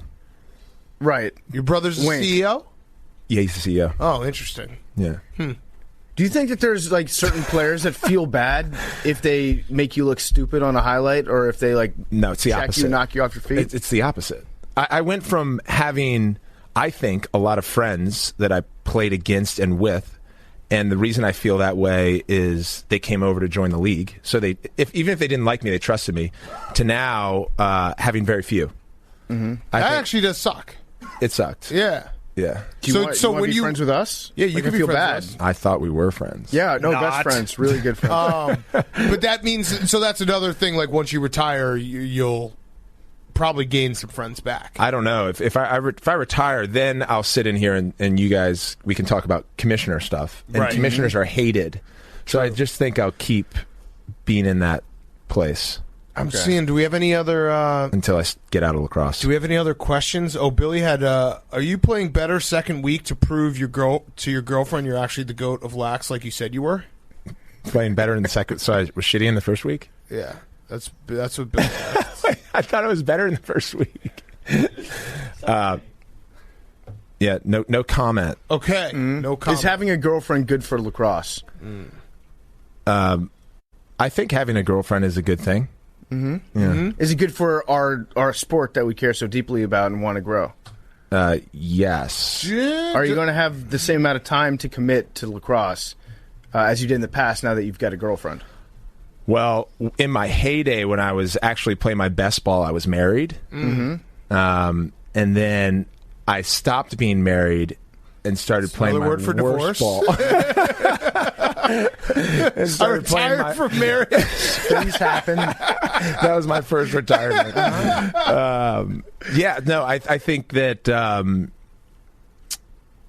Right. Your brother's the Wink. CEO? Yeah, he's the CEO. Oh, interesting. Yeah. Do you think that there's like certain players that feel bad if they make you look stupid on a highlight, or if they like No, it's the check opposite. you and knock you off your feet? It's the opposite. I went from having, I think, a lot of friends that I played against and with, and the reason I feel that way is they came over to join the league. So even if they didn't like me, they trusted me. To now having very few. Mm-hmm. That actually does suck. It sucked. Yeah. Yeah. Do you want, when be you friends with us? Yeah, you Like, can I be feel friends bad. with I thought we were friends. Yeah, no, Not. best friends, really good friends. But that means so that's another thing. Like once you retire, you'll probably gain some friends back. I don't know. If I retire, then I'll sit in here and you guys, we can talk about commissioner stuff. And Right. commissioners are hated. So I just think I'll keep being in that place I'm seeing. Do we have any other? until I get out of lacrosse. Do we have any other questions? Oh, Billy had. Are you playing better second week to prove your girlfriend you're actually the GOAT of Lax, like you said you were? Playing better in the second, so I was shitty in the first week? Yeah, that's what Billy. I thought I was better in the first week. Yeah, no comment. Okay, no comment. Is having a girlfriend good for lacrosse? I think having a girlfriend is a good thing. Mm-hmm. Yeah. Is it good for our sport that we care so deeply about and want to grow? Yes. Are you going to have the same amount of time to commit to lacrosse as you did in the past now that you've got a girlfriend? Well, in my heyday, when I was actually playing my best ball, I was married. Mm-hmm. And then I stopped being married and started playing my word for worst divorce? ball. And I retired from marriage. Things happen. That was my first retirement. Yeah, no, I think that.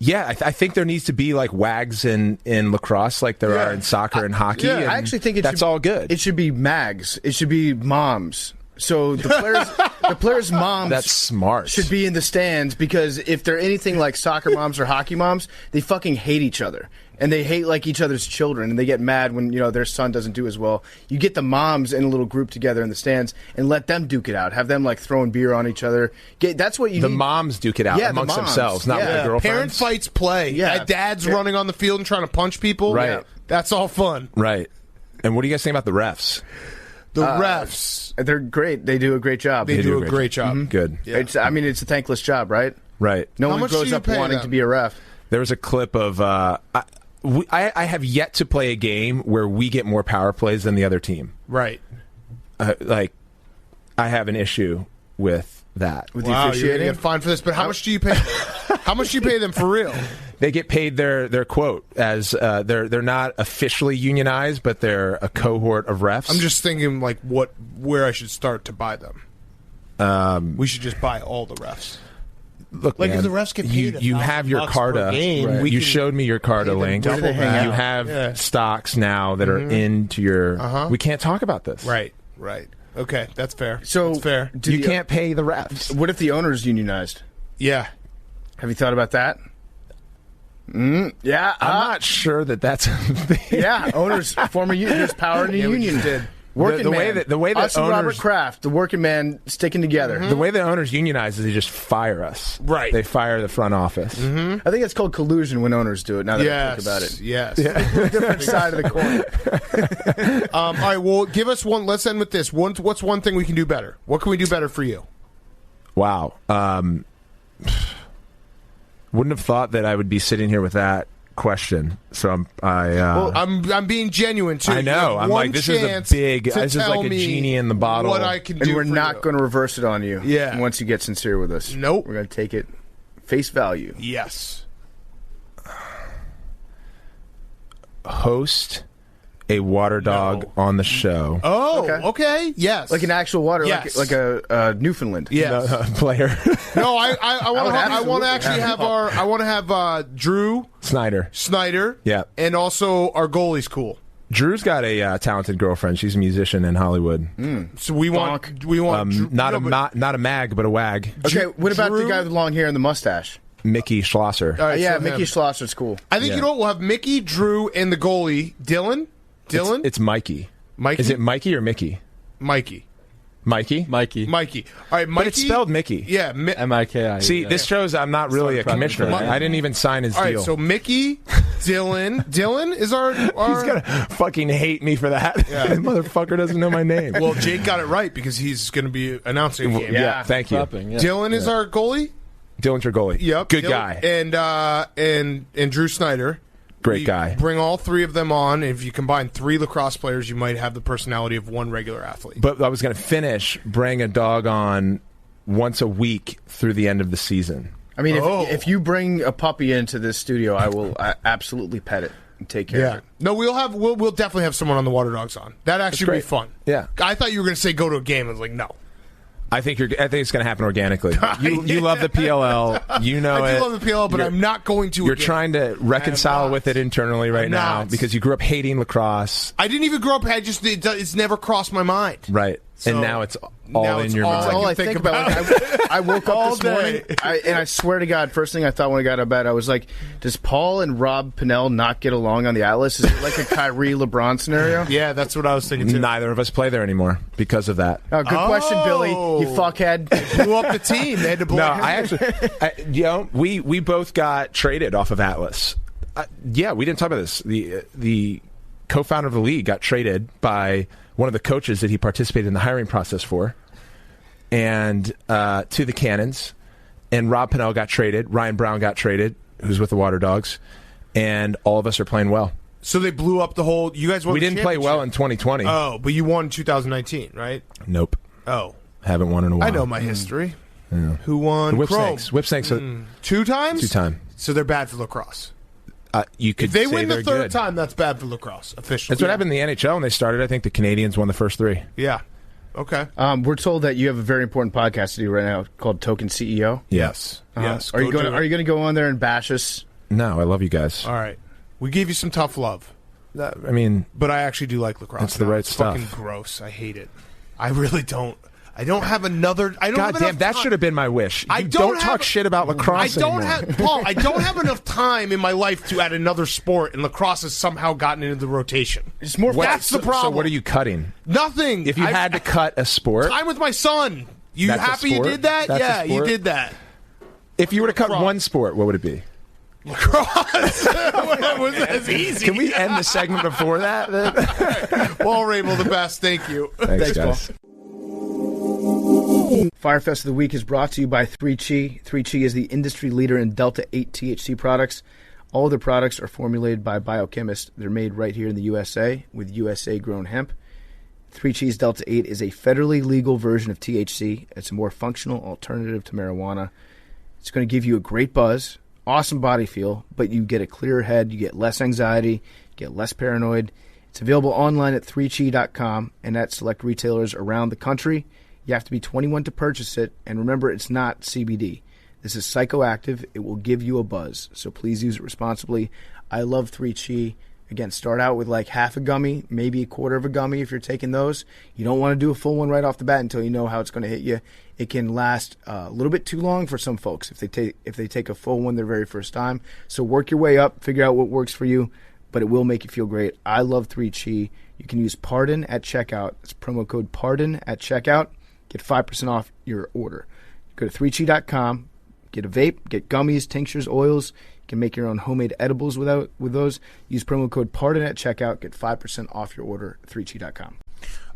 I think there needs to be like wags in lacrosse, like there are in soccer and hockey. Yeah, and I actually think that's all good. It should be mags. It should be moms. So the players' moms That's smart. should be in the stands, because if they're anything like soccer moms or hockey moms, they fucking hate each other. And they hate like each other's children, and they get mad when their son doesn't do as well. You get the moms in a little group together in the stands and let them duke it out. Have them like throwing beer on each other. That's what you The need. moms duke it out Yeah, the amongst moms. themselves, not with Yeah. their girlfriends. Parent fights play. Yeah. Dad's running on the field and trying to punch people. Right. Yeah. That's all fun. Right. And what do you guys think about the refs? The refs, They're great. They do a great job. they do a great job. Good. Yeah. It's a thankless job, right? Right. No How one much grows do you up pay wanting them? to be a ref. There was a clip of I have yet to play a game where we get more power plays than the other team. Right. Like, I have an issue with that. With the Wow, you're gonna officiating. get fined for this. But how much do you pay? How much do you pay them for real? They get paid their quote as they're not officially unionized, but they're a cohort of refs. I'm just thinking like where I should start to buy them. We should just buy all the refs. look, like man, if the refs get paid you have your $1,000 per Carta. game, Right. we You can showed me your Carta link. Where do they hang You out? have Yeah. stocks now that are into your. We can't talk about this. Right. Okay, that's fair. So that's fair. You can't pay the refs. What if the owner's unionized? Yeah. Have you thought about that? Yeah, I'm not sure that's a thing. yeah. Owners, former union, there's power in the union. did. Working The way man. that- the way that us and Robert owners- Kraft, the working man, sticking together. The way the owners unionize is they just fire us. Right. They fire the front office. I think it's called collusion when owners do it. Now that I think about it, Yes. different side of the coin. All right. Well, give us one. Let's end with this. What's one thing we can do better? What can we do better for you? Wow. Wouldn't have thought that I would be sitting here with that question. So I'm being genuine too. I know. I'm like, this is a big. This is like a genie in the bottle. What I can do, and we're not going to reverse it on you. Yeah. Once you get sincere with us, nope. We're going to take it face value. Yes. Host a water dog on the show. Oh, okay. Yes. Like an actual water, Yes. like a Newfoundland. Yes. Player. No, I want to actually have I want to have Drew Snyder. Yeah. And also our goalie's cool. Drew's got a talented girlfriend. She's a musician in Hollywood. So we want Drew, not a mag, but a wag. Okay, what about the guy with the long hair and the mustache? Mickey Schlosser. All right, Yeah, so Mickey him. Schlosser's cool. I think you know what? We'll have Mickey, Drew, and the goalie Dylan. It's Mikey. Mikey? Is it Mikey or Mickey? Mikey. Mikey. All right, Mikey. But it's spelled Mickey. Yeah, M-I-K-I. See, this shows I'm not really a commissioner. I didn't even sign his All deal. right, so Mickey, Dylan. Dylan is our He's gonna fucking hate me for that. Yeah. That motherfucker doesn't know my name. Well, Jake got it right because he's going to be announcing a game. Yeah, thank you. Dylan is our goalie. Dylan's your goalie. Yep, good Dylan, guy. And Drew Snyder. Great guy. Bring all three of them on. If you combine 3 lacrosse players, you might have the personality of one regular athlete. But I was going to finish, bring a dog on once a week through the end of the season. I mean, if you bring a puppy into this studio, I will absolutely pet it and take care of it. No, we'll definitely have someone on the Waterdogs on. That actually would be fun. Yeah. I thought you were going to say go to a game. I was like, no. I think it's going to happen organically. You love the PLL. You know I it. do love the PLL, but I'm not going to. You're trying to reconcile with it internally right now because you grew up hating lacrosse. I didn't even grow up. It's never crossed my mind. Right. So, and now it's all in your mind. All I think about. I woke up this morning, and I swear to God, first thing I thought when I got out of bed, I was like, "Does Paul and Rob Pennell not get along on the Atlas? Is it like a Kyrie LeBron scenario?" Yeah, that's what I was thinking too. Neither of us play there anymore because of that. Oh, good question, Billy. You fuckhead. Blew up the team. They had to blow. No, I actually, we both got traded off of Atlas. Yeah, we didn't talk about this. The co-founder of the league got traded by one of the coaches that he participated in the hiring process for, and to the Canadiens. And Rob Pennell got traded. Ryan Brown got traded, who's with the Waterdogs, and all of us are playing well. So they blew up the whole. You guys won. We didn't play well in 2020. Oh, but you won in 2019, right? Nope. Oh, haven't won in a while. I know my history. Yeah. Who won? Whipsnakes. 2 times. 2 times. So they're bad for lacrosse. You could if they say win the they're third good. time, that's bad for lacrosse officially. That's what happened in the NHL when they started. I think the Canadiens won the first 3. Yeah. Okay. We're told that you have a very important podcast to do right now called Token CEO. Yes. Yes. Are you going to go on there and bash us? No, I love you guys. All right. We gave you some tough love. I mean, but I actually do like lacrosse. That's the right stuff. Fucking gross. I hate it. I really don't. I don't have another. I don't. God have damn, that should have been my wish. Don't talk shit about lacrosse anymore. Paul. I don't have enough time in my life to add another sport, and lacrosse has somehow gotten into the rotation. It's more. That's the problem. So what are you cutting? Nothing. If you had to cut a sport, time with my son. You That's happy you did that? Yeah, you did that. If you were to cut one sport, what would it be? Lacrosse. That's easy. Can we end the segment before that? Paul Rabil, the best. Thank you. Thanks guys. Paul. Fyre Fest of the Week is brought to you by 3Chi. 3Chi is the industry leader in Delta-8 THC products. All their products are formulated by biochemists. They're made right here in the USA with USA-grown hemp. 3Chi's Delta-8 is a federally legal version of THC. It's a more functional alternative to marijuana. It's going to give you a great buzz, awesome body feel, but you get a clearer head, you get less anxiety, you get less paranoid. It's available online at 3chi.com and at select retailers around the country. You have to be 21 to purchase it, and remember, it's not CBD. This is psychoactive. It will give you a buzz, so please use it responsibly. I love 3Chi. Again, start out with like half a gummy, maybe a quarter of a gummy if you're taking those. You don't want to do a full one right off the bat until you know how it's going to hit you. It can last a little bit too long for some folks if they take a full one their very first time. So work your way up, figure out what works for you, but it will make you feel great. I love 3Chi. You can use PARDON at checkout. It's promo code PARDON at checkout. Get 5% off your order. Go to 3chi.com, get a vape, get gummies, tinctures, oils. You can make your own homemade edibles with those. Use promo code PARDON at checkout. Get 5% off your order at 3chi.com.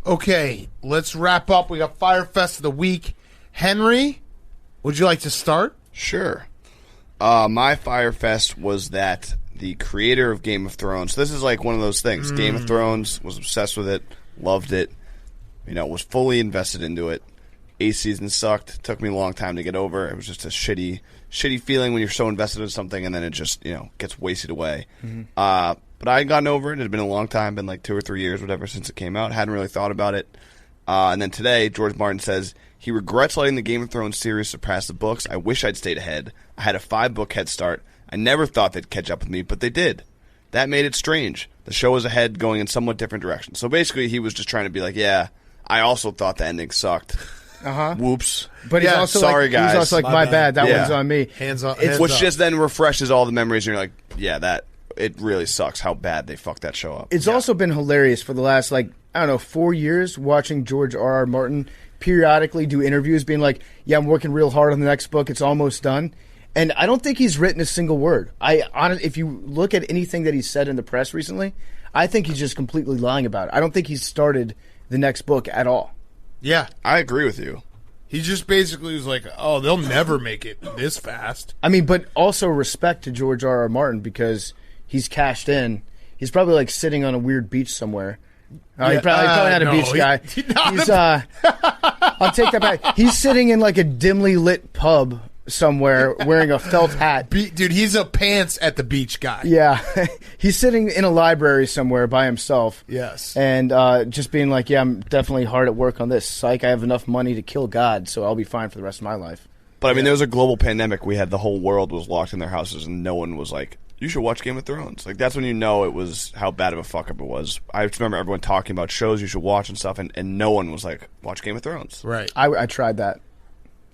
Okay, let's wrap up. We got Fyre Fest of the Week. Henry, would you like to start? Sure. My Fyre Fest was that the creator of Game of Thrones. This is like one of those things. Game of Thrones, was obsessed with it, loved it, was fully invested into it. 8 seasons sucked. Took me a long time to get over. It was just a shitty feeling when you're so invested in something and then it just, gets wasted away. But I had gotten over it. It had been a long time, been like 2 or 3 years, whatever, since it came out. Hadn't really thought about it. And then today, George Martin says he regrets letting the Game of Thrones series surpass the books. I wish I'd stayed ahead. I had a 5-book head start. I never thought they'd catch up with me, but they did. That made it strange. The show was ahead, going in somewhat different directions. So basically, he was just trying to be like, yeah, I also thought the ending sucked. Whoops. But he's also sorry, like, guys. He's also like, my bad. That one's on me. Hands up. Which just then refreshes all the memories, and you're like, yeah, it really sucks how bad they fucked that show up. It's also been hilarious for the last, 4 years watching George R.R. Martin periodically do interviews being like, yeah, I'm working real hard on the next book. It's almost done. And I don't think he's written a single word. If you look at anything that he's said in the press recently, I think he's just completely lying about it. I don't think he's started the next book at all. Yeah. I agree with you. He just basically was like, oh, they'll never make it this fast. I mean, but also respect to George R.R. Martin because he's cashed in. He's probably sitting on a weird beach somewhere. He's probably not a beach guy. He's I'll take that back. He's sitting in a dimly lit pub somewhere wearing a felt hat. Dude, he's a pants at the beach guy. Yeah. He's sitting in a library somewhere by himself. Yes. And just being like, yeah, I'm definitely hard at work on this. Psych, I have enough money to kill God, so I'll be fine for the rest of my life. But I mean, there was a global pandemic. We had the whole world was locked in their houses, and no one was like, you should watch Game of Thrones. That's when you know it was how bad of a fuck up it was. I just remember everyone talking about shows you should watch and stuff, and no one was like, watch Game of Thrones. Right. I tried that.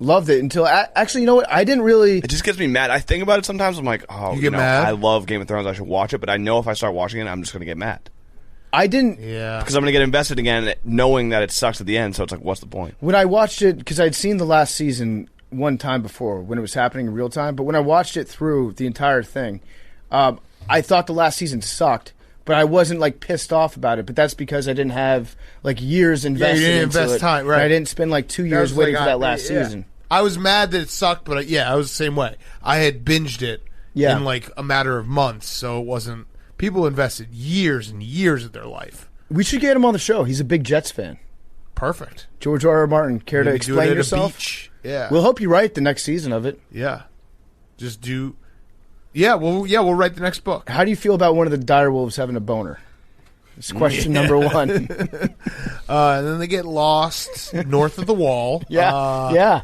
Loved it until actually, you know what? I didn't really. It just gets me mad. I think about it sometimes. I'm like, oh, you get mad? I love Game of Thrones. I should watch it, but I know if I start watching it, I'm just going to get mad. I didn't. Yeah. Because I'm going to get invested again, knowing that it sucks at the end. So it's like, what's the point? When I watched it, because I'd seen the last season one time before when it was happening in real time, but when I watched it through the entire thing, I thought the last season sucked. But I wasn't pissed off about it. But that's because I didn't have years invested you didn't into invest it. time, right? I didn't spend 2 years waiting for that last season. I was mad that it sucked, but I was the same way. I had binged it in a matter of months, so it wasn't. People invested years and years of their life. We should get him on the show. He's a big Jets fan. Perfect. George R.R. Martin, care to Maybe explain do it at yourself? A beach. Yeah, we'll help you write the next season of it. Yeah, just do. Yeah, we'll write the next book. How do you feel about one of the direwolves having a boner? It's question number one. And then they get lost north of the wall. Yeah.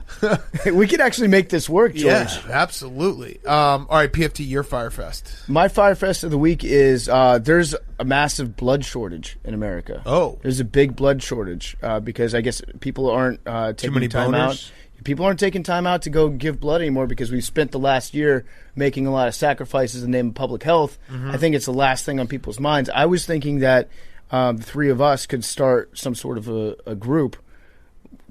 We could actually make this work, George. Yeah, absolutely. All right, PFT, your Fyre Fest. My Fyre Fest of the week is there's a massive blood shortage in America. Oh. There's a big blood shortage because I guess people aren't taking time out. People aren't taking time out to go give blood anymore because we've spent the last year making a lot of sacrifices in the name of public health. Mm-hmm. I think it's the last thing on people's minds. I was thinking that the three of us could start some sort of a group,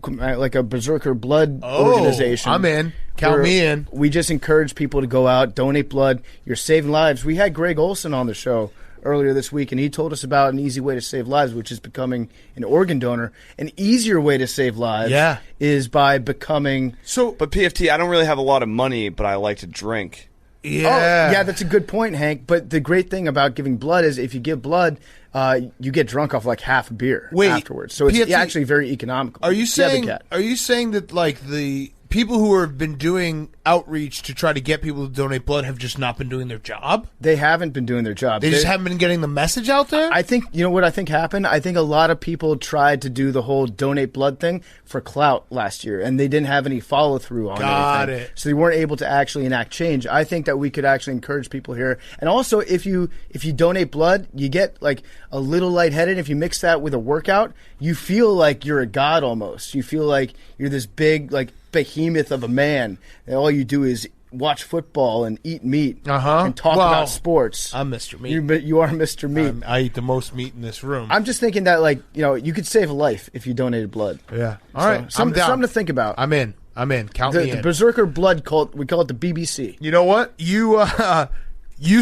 like a Berserker blood organization. I'm in. Count me in. We just encourage people to go out, donate blood. You're saving lives. We had Greg Olson on the show earlier this week, and he told us about an easy way to save lives, which is becoming an organ donor. An easier way to save lives is by becoming... But PFT, I don't really have a lot of money, but I like to drink. Yeah, that's a good point, Hank. But the great thing about giving blood is if you give blood, you get drunk off half a beer afterwards. So it's PFT, actually very economical. Are you saying that the people who have been doing outreach to try to get people to donate blood have just not been doing their job? They haven't been doing their job. They just haven't been getting the message out there? I think, you know what I think happened? I think a lot of people tried to do the whole donate blood thing for clout last year, and they didn't have any follow-through on anything. So they weren't able to actually enact change. I think that we could actually encourage people here. And also, if you donate blood, you get a little lightheaded. If you mix that with a workout, you feel like you're a god almost. You feel like you're this big, behemoth of a man, and all you do is watch football and eat meat and talk about sports. I'm Mr. Meat. You are Mr. Meat. I eat the most meat in this room. I'm just thinking that, you could save a life if you donated blood. Yeah. All right. Something to think about. I'm in. Count me in. The Berserker blood cult, we call it the BBC. You know what? You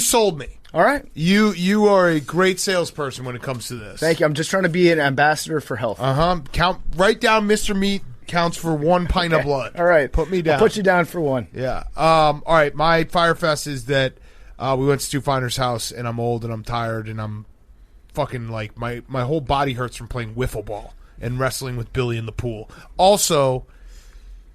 sold me. All right. You are a great salesperson when it comes to this. Thank you. I'm just trying to be an ambassador for health. Write down Mr. Meat counts for 1 pint of blood. All right. Put me down. I'll put you down for one. Yeah. All right. My Fyre Fest is that We went to Stu Finer's house, and I'm old and I'm tired, and I'm fucking like my whole body hurts from playing wiffle ball and wrestling with Billy in the pool. Also,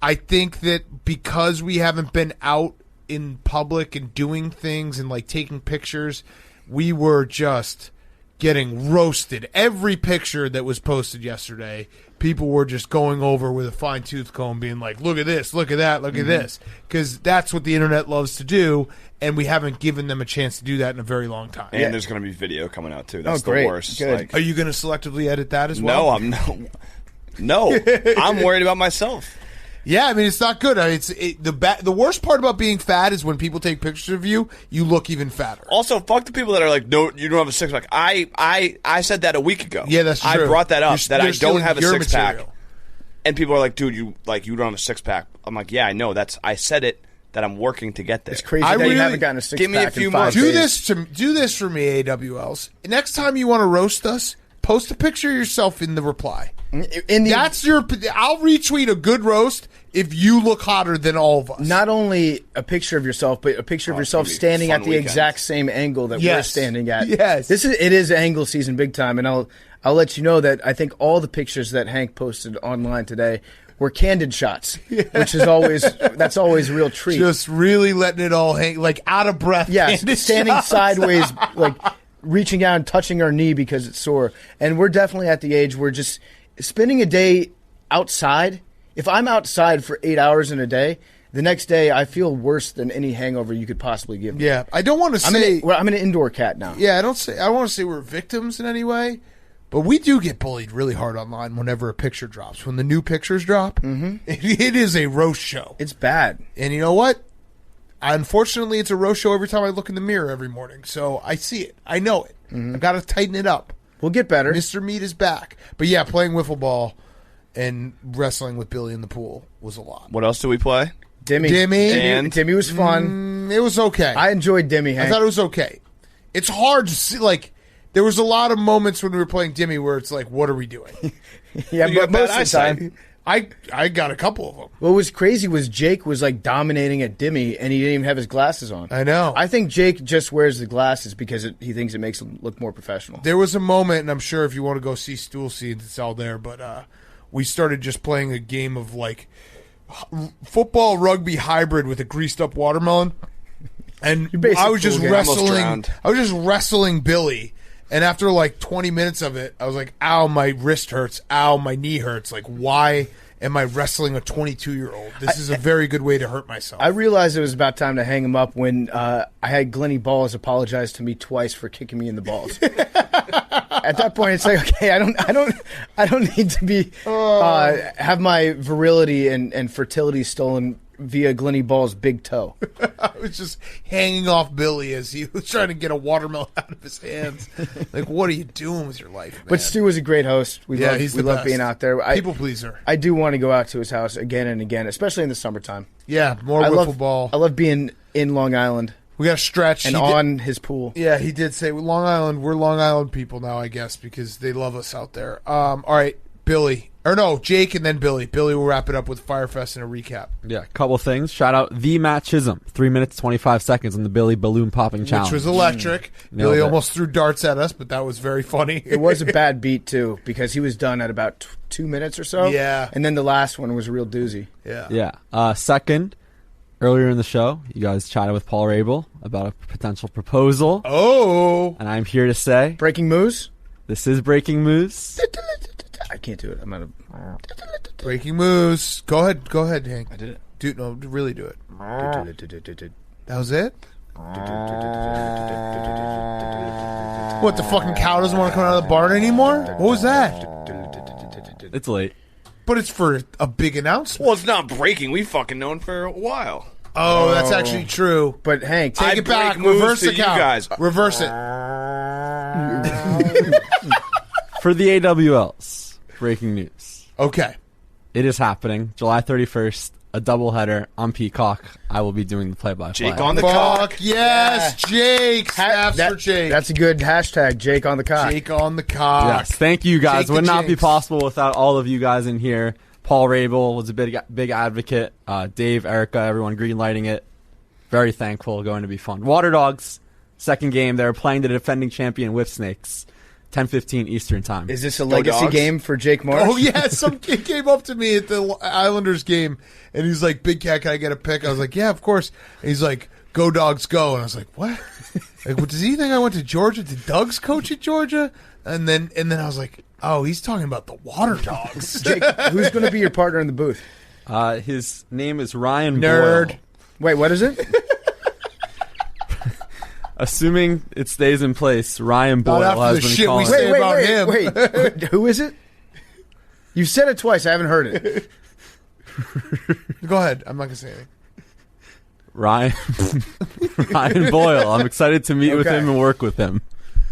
I think that because we haven't been out in public and doing things and like taking pictures, we were just getting roasted. Every picture that was posted yesterday, people were just going over with a fine-tooth comb being like, look at this, look at that, look at this. Because that's what the internet loves to do, and we haven't given them a chance to do that in a very long time. And there's going to be video coming out, too. That's the great. worst. Good. Like, Are you going to selectively edit that as well? no, I'm no. I'm worried about myself. Yeah, I mean, it's not good. The worst part about being fat is when people take pictures of you, you look even fatter. Also, fuck the people that are like, no, you don't have a six pack. I said that a week ago. Yeah, that's true. I brought that up, that I don't stealing have a your six pack. material. And people are like, dude, you don't have a six pack. I'm like, yeah, I know. I said it, that I'm working to get there. It's crazy that you haven't gotten a six-pack give me a few in 5 months. days. Do this for me, AWLs. Next time you want to roast us, post a picture of yourself in the reply. That's your. I'll retweet a good roast if you look hotter than all of us. Not only a picture of yourself, but a picture of yourself standing at the exact same angle that we're standing at. Yes, it is angle season big time, and I'll let you know that I think all the pictures that Hank posted online today were candid shots, which is always a real treat. Just really letting it all hang, like out of breath. Yes, standing sideways, like reaching out and touching our knee because it's sore. And we're definitely at the age where just spending a day outside. If I'm outside for 8 hours in a day, the next day I feel worse than any hangover you could possibly give me. Yeah, I don't want to say I'm an indoor cat now. Yeah, I don't want to say we're victims in any way, but we do get bullied really hard online whenever a picture drops. When the new pictures drop, it is a roast show. It's bad. And you know what? Unfortunately, it's a roast show every time I look in the mirror every morning. So I see it. I know it. I've got to tighten it up. We'll get better. Mr. Meat is back. But yeah, playing wiffle ball and wrestling with Billy in the pool was a lot. What else do we play? Dimmy was fun. It was okay. I enjoyed Dimmy, Hank. I thought it was okay. It's hard to see, like, there was a lot of moments when we were playing Dimmy where it's like, what are we doing? Yeah, but most of the time. I got a couple of them. What was crazy was Jake was like dominating at Dimmy, and he didn't even have his glasses on. I know. I think Jake just wears the glasses because he thinks it makes him look more professional. There was a moment, and I'm sure if you want to go see Stool Scenes, it's all there, but we started just playing a game of like football rugby hybrid with a greased up watermelon. And I was just wrestling Billy. And after like 20 minutes of it, I was like, ow, my wrist hurts. Ow, my knee hurts. Like, why am I wrestling a 22-year-old? This is a very good way to hurt myself. I realized it was about time to hang him up when I had Glenny Balls apologize to me twice for kicking me in the balls. At that point, it's like, okay, I don't need to be have my virility and fertility stolen via Glenny Ball's big toe. I was just hanging off Billy as he was trying to get a watermelon out of his hands. Like, what are you doing with your life, man? But Stu was a great host. We love being out there. People pleaser. I do want to go out to his house again and again, especially in the summertime. Yeah, more wiffle ball. I love being in Long Island. We got to stretch. And on his pool. Yeah, he did say, Long Island, we're Long Island people now, I guess, because they love us out there. All right, Billy. Or no, Jake and then Billy. Billy will wrap it up with Fyre Fest and a recap. Yeah, a couple things. Shout out the Matt Chisholm, 3 minutes 25 seconds on the Billy balloon popping challenge, which was electric. Billy almost threw darts at us, but that was very funny. It was a bad beat too because he was done at about 2 minutes or so. Yeah, and then the last one was a real doozy. Yeah. Second, earlier in the show, you guys chatted with Paul Rabil about a potential proposal. Oh, and I'm here to say, breaking moves. This is breaking moves. I can't do it. I'm out of breaking moves. Go ahead, Hank. I did it. Dude, no, really do it. That was it? What, the fucking cow doesn't want to come out of the barn anymore? What was that? It's late. But it's for a big announcement. Well, it's not breaking. We've fucking known for a while. Oh, that's actually true. But Hank, take it back. Reverse the cow. Guys. Reverse it. For the AWLs, breaking news. Okay. It is happening. July 31st, a doubleheader on Peacock. I will be doing the play-by-play. Jake on the cock. Yes, Jake. Snaps for Jake. That's a good hashtag, Jake on the cock. Jake on the cock. Yes, thank you guys. Jake Would not be possible without all of you guys in here. Paul Rabil was a big advocate. Dave, Erica, everyone greenlighting it. very thankful. Going to be fun. Waterdogs, second game. They're playing the defending champion Whip Snakes. 10:15 Eastern time. Is this a legacy game for Jake Marsh? Oh, yeah. Some kid came up to me at the Islanders game, and he's like, Big Cat, can I get a pick? I was like, yeah, of course. And he's like, go Dogs, go. And I was like, what? Like, does he think I went to Georgia? Did Doug's coach at Georgia? And then I was like, oh, he's talking about the Waterdogs. Jake, who's going to be your partner in the booth? His name is Ryan Nerd. Boyle. Wait, what is it? Assuming it stays in place, Ryan Boyle after has the been shit we calling. say about him. Wait, who is it? You've said it twice. I haven't heard it. Go ahead. I'm not going to say anything. Ryan Boyle. I'm excited to meet with him and work with him.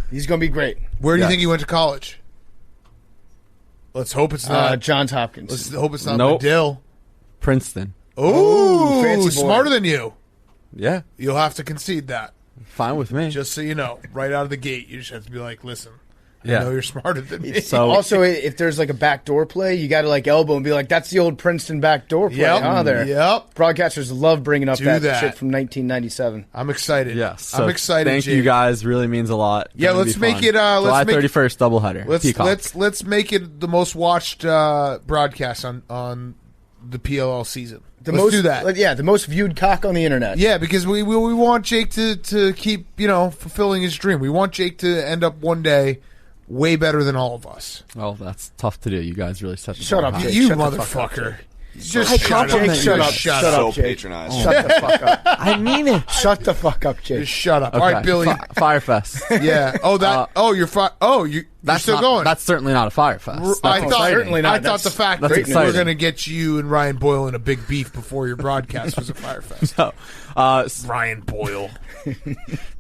He's going to be great. Where do you think he went to college? Let's hope it's not Johns Hopkins. Let's hope it's not Nope. Medill. Princeton. Oh, fancy boy. smarter than you. Yeah, You'll have to concede that. fine with me. Just so you know, right out of the gate, you just have to be like, listen, Yeah. I know you're smarter than me. So Also, if there's like a backdoor play, you got to like elbow and be like, that's the old Princeton backdoor play. There. Yep. Broadcasters love bringing up Do that that. shit from 1997. I'm excited. yes, I'm excited. Thank Jake. you guys. Really means a lot. Yeah, Gonna let's be make fun. it, July let's make it- 31st doubleheader. Peacock. Let's make it the most watched broadcast on the PLL season. Let's do that. Yeah, the most viewed cock on the internet. Yeah, because we want Jake to keep fulfilling his dream. We want Jake to end up one day way better than all of us. Well, that's tough to do. You guys really set the Shut bar up, high. Jake. You Shut the fuck motherfucker. up, Just shut up. Jake, shut up. Shut Shut up. up, So Jake. patronized. Shut the fuck up. I mean it. Shut the fuck up, Jake. Just shut up. Okay. All right, Billy. Fyre Fest. Yeah. Oh, that. You're That's still not, going. That's certainly not a Fyre Fest. That's I thought exciting. certainly not. I thought the fact that's that exciting. we're going to get you and Ryan Boyle in a big beef before your broadcast was a Fyre Fest. No. Ryan Boyle.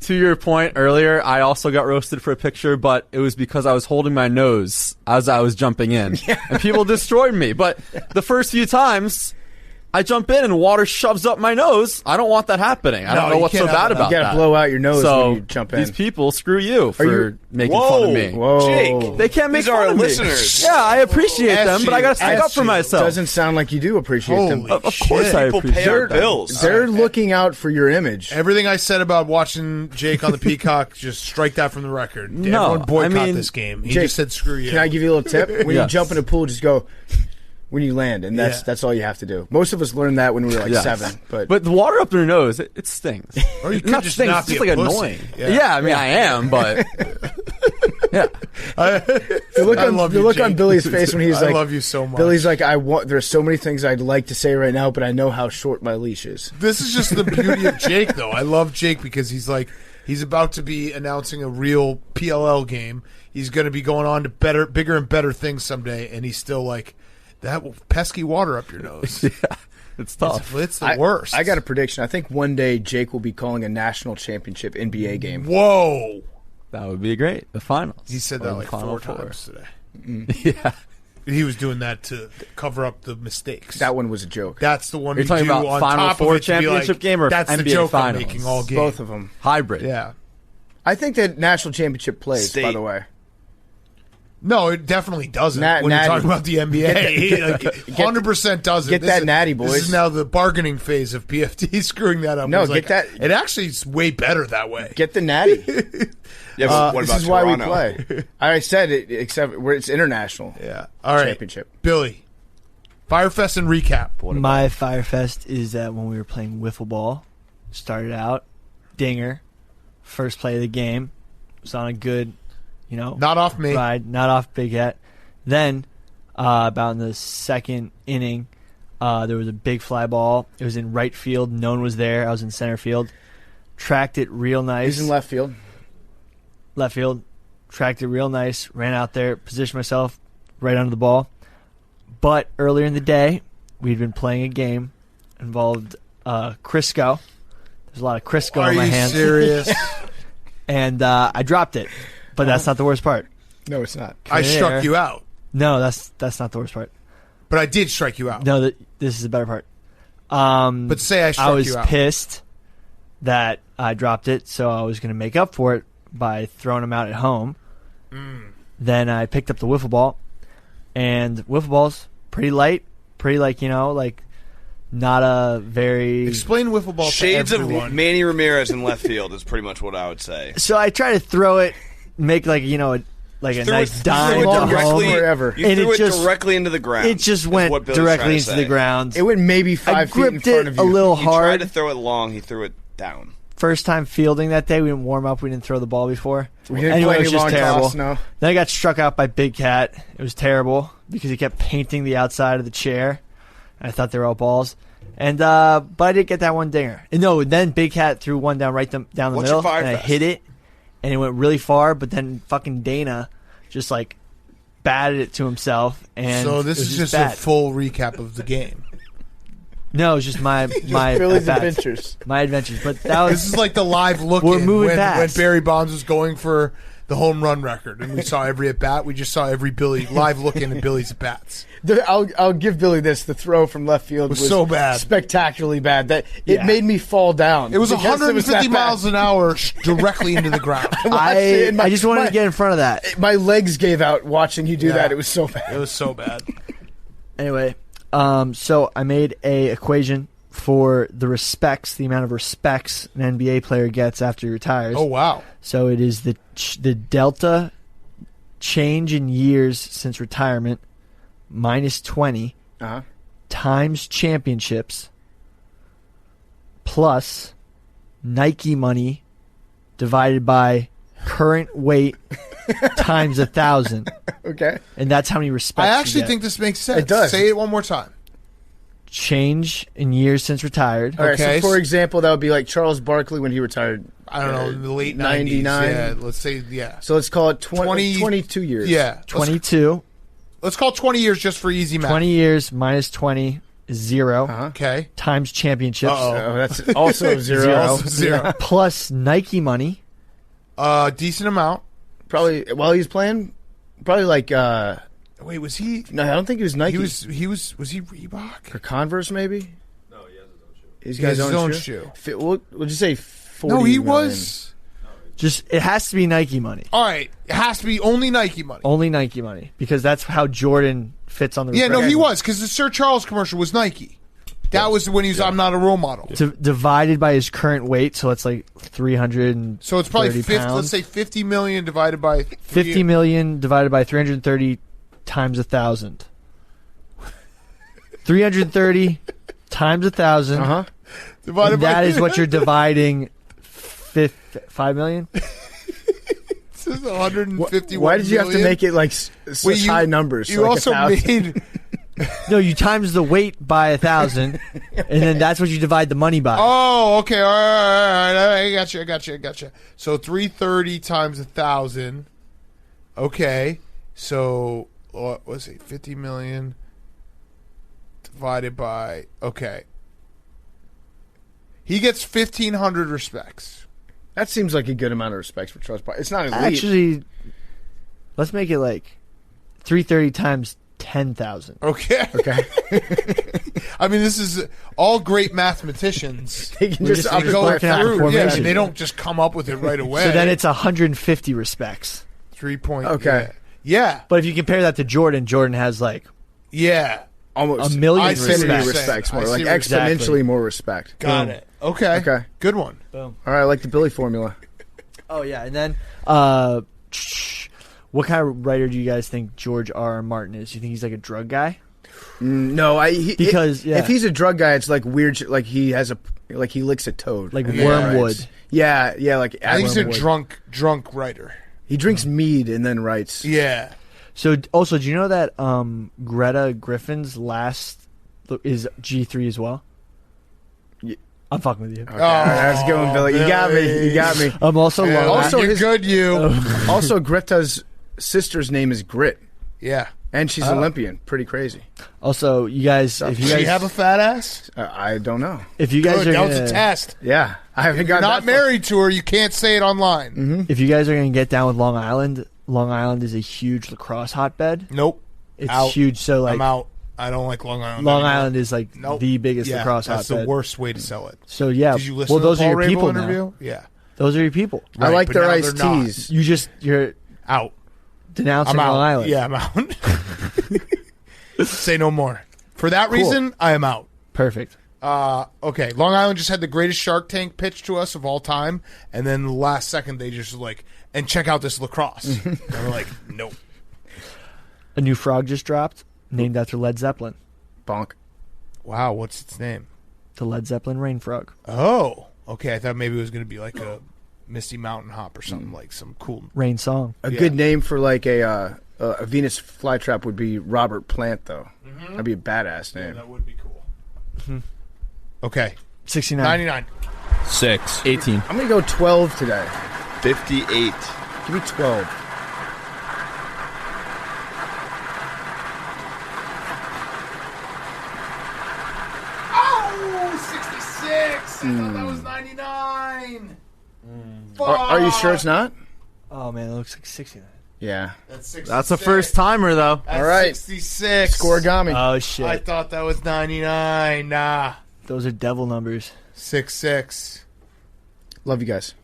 To your point earlier, I also got roasted for a picture, but it was because I was holding my nose as I was jumping in. And people destroyed me. But the first few times, I jump in and water shoves up my nose. I don't want that happening. I don't know you what's so can't have bad that. about You that. got to blow out your nose so when you jump in. these people, screw you for you- making fun of me. Whoa. Jake. They can't make These fun are our of me. listeners. Yeah, I appreciate Ask them, but I you. got to stick Ask up for you. myself. Doesn't sound like you do appreciate them. Holy Of course I People appreciate pay our them. bills. They're looking out for your image. Everything I said about watching Jake on the Peacock, just strike that from the record. No, Everyone boycott I mean, this game. He Jake, just said screw you. Can I give you a little tip? When you Yes. jump in a pool, just go when you land, and that's all you have to do. Most of us learned that when we were like Yes. 7. But the water up your nose, it stings. Or you It could not just stings, not it's be just a like pussy. annoying. Yeah. Yeah, I mean, I am, but yeah. the look, I on, love the you, look on Jake. Billy's face when he's I like, love you so much. Billy's like, there's so many things I'd like to say right now, but I know how short my leash is. This is just the beauty of Jake, though. I love Jake because he's about to be announcing a real PLL game. He's going to be going on to bigger and better things someday, and he's still like, that pesky water up your nose. Yeah, it's tough. It's the worst. I got a prediction. I think one day Jake will be calling a national championship NBA game. Whoa. That would be great. The finals. He said Or that the like Final 4 Four. times today. Yeah. He was doing that to cover up the mistakes. That one was a joke. That's the one You're you talking do about on Final top Four of it to be championship like, game or that's the NBA joke finals? I'm making all game. Both of them. Hybrid. Yeah. I think that national championship plays, by State. the way. No, it definitely doesn't. when natty. you're talking about the NBA, 100% doesn't. get This that is- natty, This boys. is now the bargaining phase of PFT screwing that up. No, It's get that- It actually is way better that way. Get the natty. Yeah, but what This about is why we Toronto? play. I said it, except where it's international. Yeah. All right. Championship. Billy, Fyre Fest and recap. My Fyre Fest is that when we were playing wiffle ball, started out, dinger, first play of the game, was on a good, Not off me. ride, not off Big Hat. Then, about in the second inning, there was a big fly ball. It was in right field. No one was there. I was in center field. Tracked it real nice. He's in left field. Left field. Tracked it real nice. Ran out there. Positioned myself right under the ball. But earlier in the day, we'd been playing a game involved Crisco. There's a lot of Crisco Are in my you hands. serious? And I dropped it. But that's not the worst part. No, it's not. I struck There. you out. No, that's not the worst part. But I did strike you out. No, this is the better part. But say I struck I was you out. pissed that I dropped it, so I was going to make up for it by throwing them out at home. Then I picked up the wiffle ball, and wiffle ball's pretty light, pretty like Not a very... Explain wiffle ball Shades to of everyone. Manny Ramirez in left field is pretty much what I would say. So I try to throw it, make like a nice dime to home. Wherever. You And threw it it just- directly into the ground. It just is went what Billy's trying directly to into say. the ground. It went maybe I 5 feet in gripped front it of a you. little He hard. tried to throw it long. He threw it down. First time fielding that day. We didn't warm up. We didn't throw the ball before. We didn't Anyway, play it was any just long terrible. toss, no. Then I got struck out by Big Cat. It was terrible because he kept painting the outside of the chair. I thought they were all balls. And but I did get that one dinger. And no, then Big Cat threw one down down the What's middle, your Fyre and I Fest? hit it, and it went really far. But then fucking Dana just like batted it to himself, and So this it was is just bad. a full recap of the game. No, it's just my Billy's at-bats. adventures. My adventures. But that was This is like the live look We're in moving when fast. Barry Bonds was going for the home run record, and we saw every at bat. We just saw every Billy live look in at Billy's at bats. I'll give Billy this. The throw from left field Was so bad. spectacularly bad that it Yeah. made me fall down. It was because 150 that bad. miles an hour directly into the ground. it, and I just wanted to get in front of that. My legs gave out watching you do Yeah. that. It was so It bad. was so bad. Anyway, so I made a equation for the amount of respects an NBA player gets after he retires. Oh wow! So it is the delta change in years since retirement minus 20 Uh-huh. times championships plus Nike money divided by current weight times 1,000, Okay. and that's how many respects I you actually get. think this makes sense. It does. Say it one more time. Change in years since retired. All right. Okay. So, for example, that would be like Charles Barkley when he retired. I don't know, in the late 99. 90s. Yeah, let's say So let's call it 20 22 years. Yeah, 22. Let's call 20 years just for easy math. 20 years minus 20 is 0 Uh-huh. Okay. times championships Oh, that's also zero. Zero. Also zero. plus Nike money. Decent amount. Probably while he was playing. Probably like Wait, was he? no, I don't think he was Nike. Was he Reebok? or Converse maybe. No, he has his He has own his own shoe. shoe. Would you say 40 No, he million? was. Just it has to be Nike money. All right, it has to be only Nike money. Only Nike money because that's how Jordan fits on the Yeah, no, record. he was because the Sir Charles commercial was Nike. That was when he was. I'm not a role model. Divided by his current weight, so it's like 300. So it's probably 50, pounds. let's say 50 million divided by 50 million divided by 330 times 1,000. 330 times 1,000. Uh-huh. divided And by that is what you're dividing 5 million? This is 151. Why did you have to million? make it like such Wait, high numbers? You like also 1,000? made. No, you times the weight by 1,000, and then that's what you divide the money by. Oh, okay. All right. I got you. So 330 times 1,000. Okay. So what was it? 50 million divided by. Okay. He gets 1,500 respects. That seems like a good amount of respect for Charles Barkley. It's not elite. Actually, let's make it like 330 times 10,000. Okay. Okay. I mean, this is all great mathematicians. They can We're just just up it Go by working out the 1,000. through. Yeah, formation. they don't just come up with it right away. So then it's 150 respects. 3 point. Okay. Yeah. But if you compare that to Jordan, Jordan has like Yeah. Almost a million I see what you're respects saying. more, I like see what you're saying. exponentially more respect. Got it. Okay. Okay. Good one. All right, I like the Billy formula. Oh yeah, and then what kind of writer do you guys think George R. R. Martin is? Do you think he's like a drug guy? No, Because, yeah. if he's a drug guy, it's like weird. Like he has he licks a toad, Like and then Wormwood. writes. Yeah, like I think he's a Wormwood. drunk writer. He drinks mead and then writes. Yeah. So also, do you know that Greta Griffin's last is G3 as well? Yeah. I'm fucking with you. Okay, how's it going, Billy? You got me. You got me. I'm also Yeah, low. Also, you're his- good, you. Also, Greta's sister's name is Grit, Yeah. and she's Olympian. Pretty crazy. Also, you guys, if you Does she guys, have a fat ass? I don't know. if you guys Good. are That was gonna, a test. Yeah, I haven't You're got not married to her. You can't say it online. if you guys are gonna get down with Long Island is a huge lacrosse hotbed. Nope. It's Out. huge. So like I'm out. I don't like Long Island. Long anymore. Island is like Nope. the biggest Yeah, lacrosse that's hotbed. the worst way to sell it. So yeah, Did you listen well to those the are Paul your people Rabel now. interview? Yeah. Those are your people. I like but their now iced they're not. teas. You're Out. denouncing I'm out. Long Island. Yeah, I'm out. Say no more. For that reason, I am out. Perfect. Okay, Long Island just had the greatest Shark Tank pitch to us of all time, and then the last second they just and check out this lacrosse. And we're like, nope. A new frog just dropped, named after Led Zeppelin. Bonk. Wow, what's its name? The Led Zeppelin rain frog. Oh, okay. I thought maybe it was going to be like a Misty Mountain Hop or something, like some cool rain song. A good name for like a Venus flytrap would be Robert Plant, though. Mm-hmm. That'd be a badass name. Yeah, that would be cool. Mm-hmm. Okay. 69. 99. 6. 18. I'm going to go 12 today. 58. Give me 12. Oh, 66. I thought that was 99. Are you sure it's not? Oh, man, it looks like 69. Yeah. That's 66. That's a first timer, though. That's all right. 66. Scoregami. Oh, shit. I thought that was 99. Nah. Those are devil numbers. 6-6. Love you guys.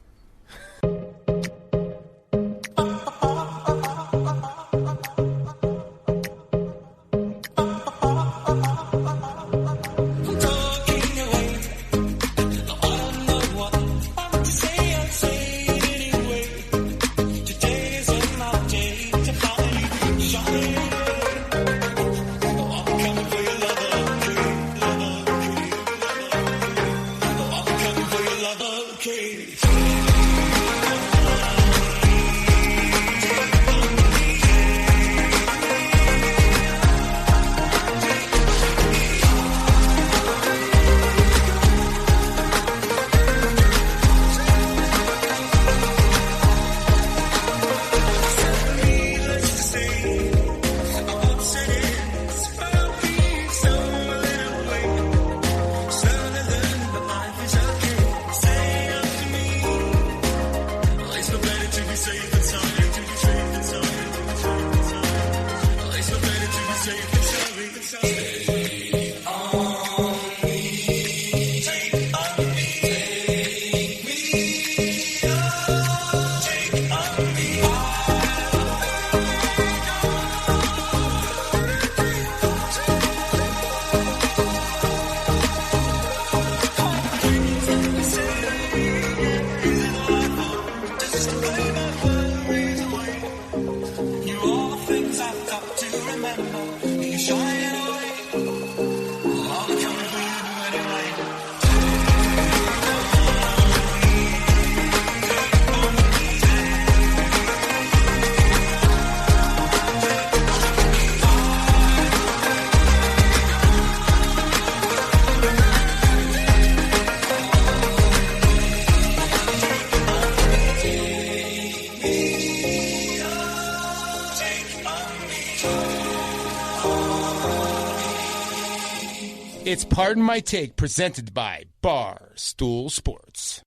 It's Pardon My Take, presented by Barstool Sports.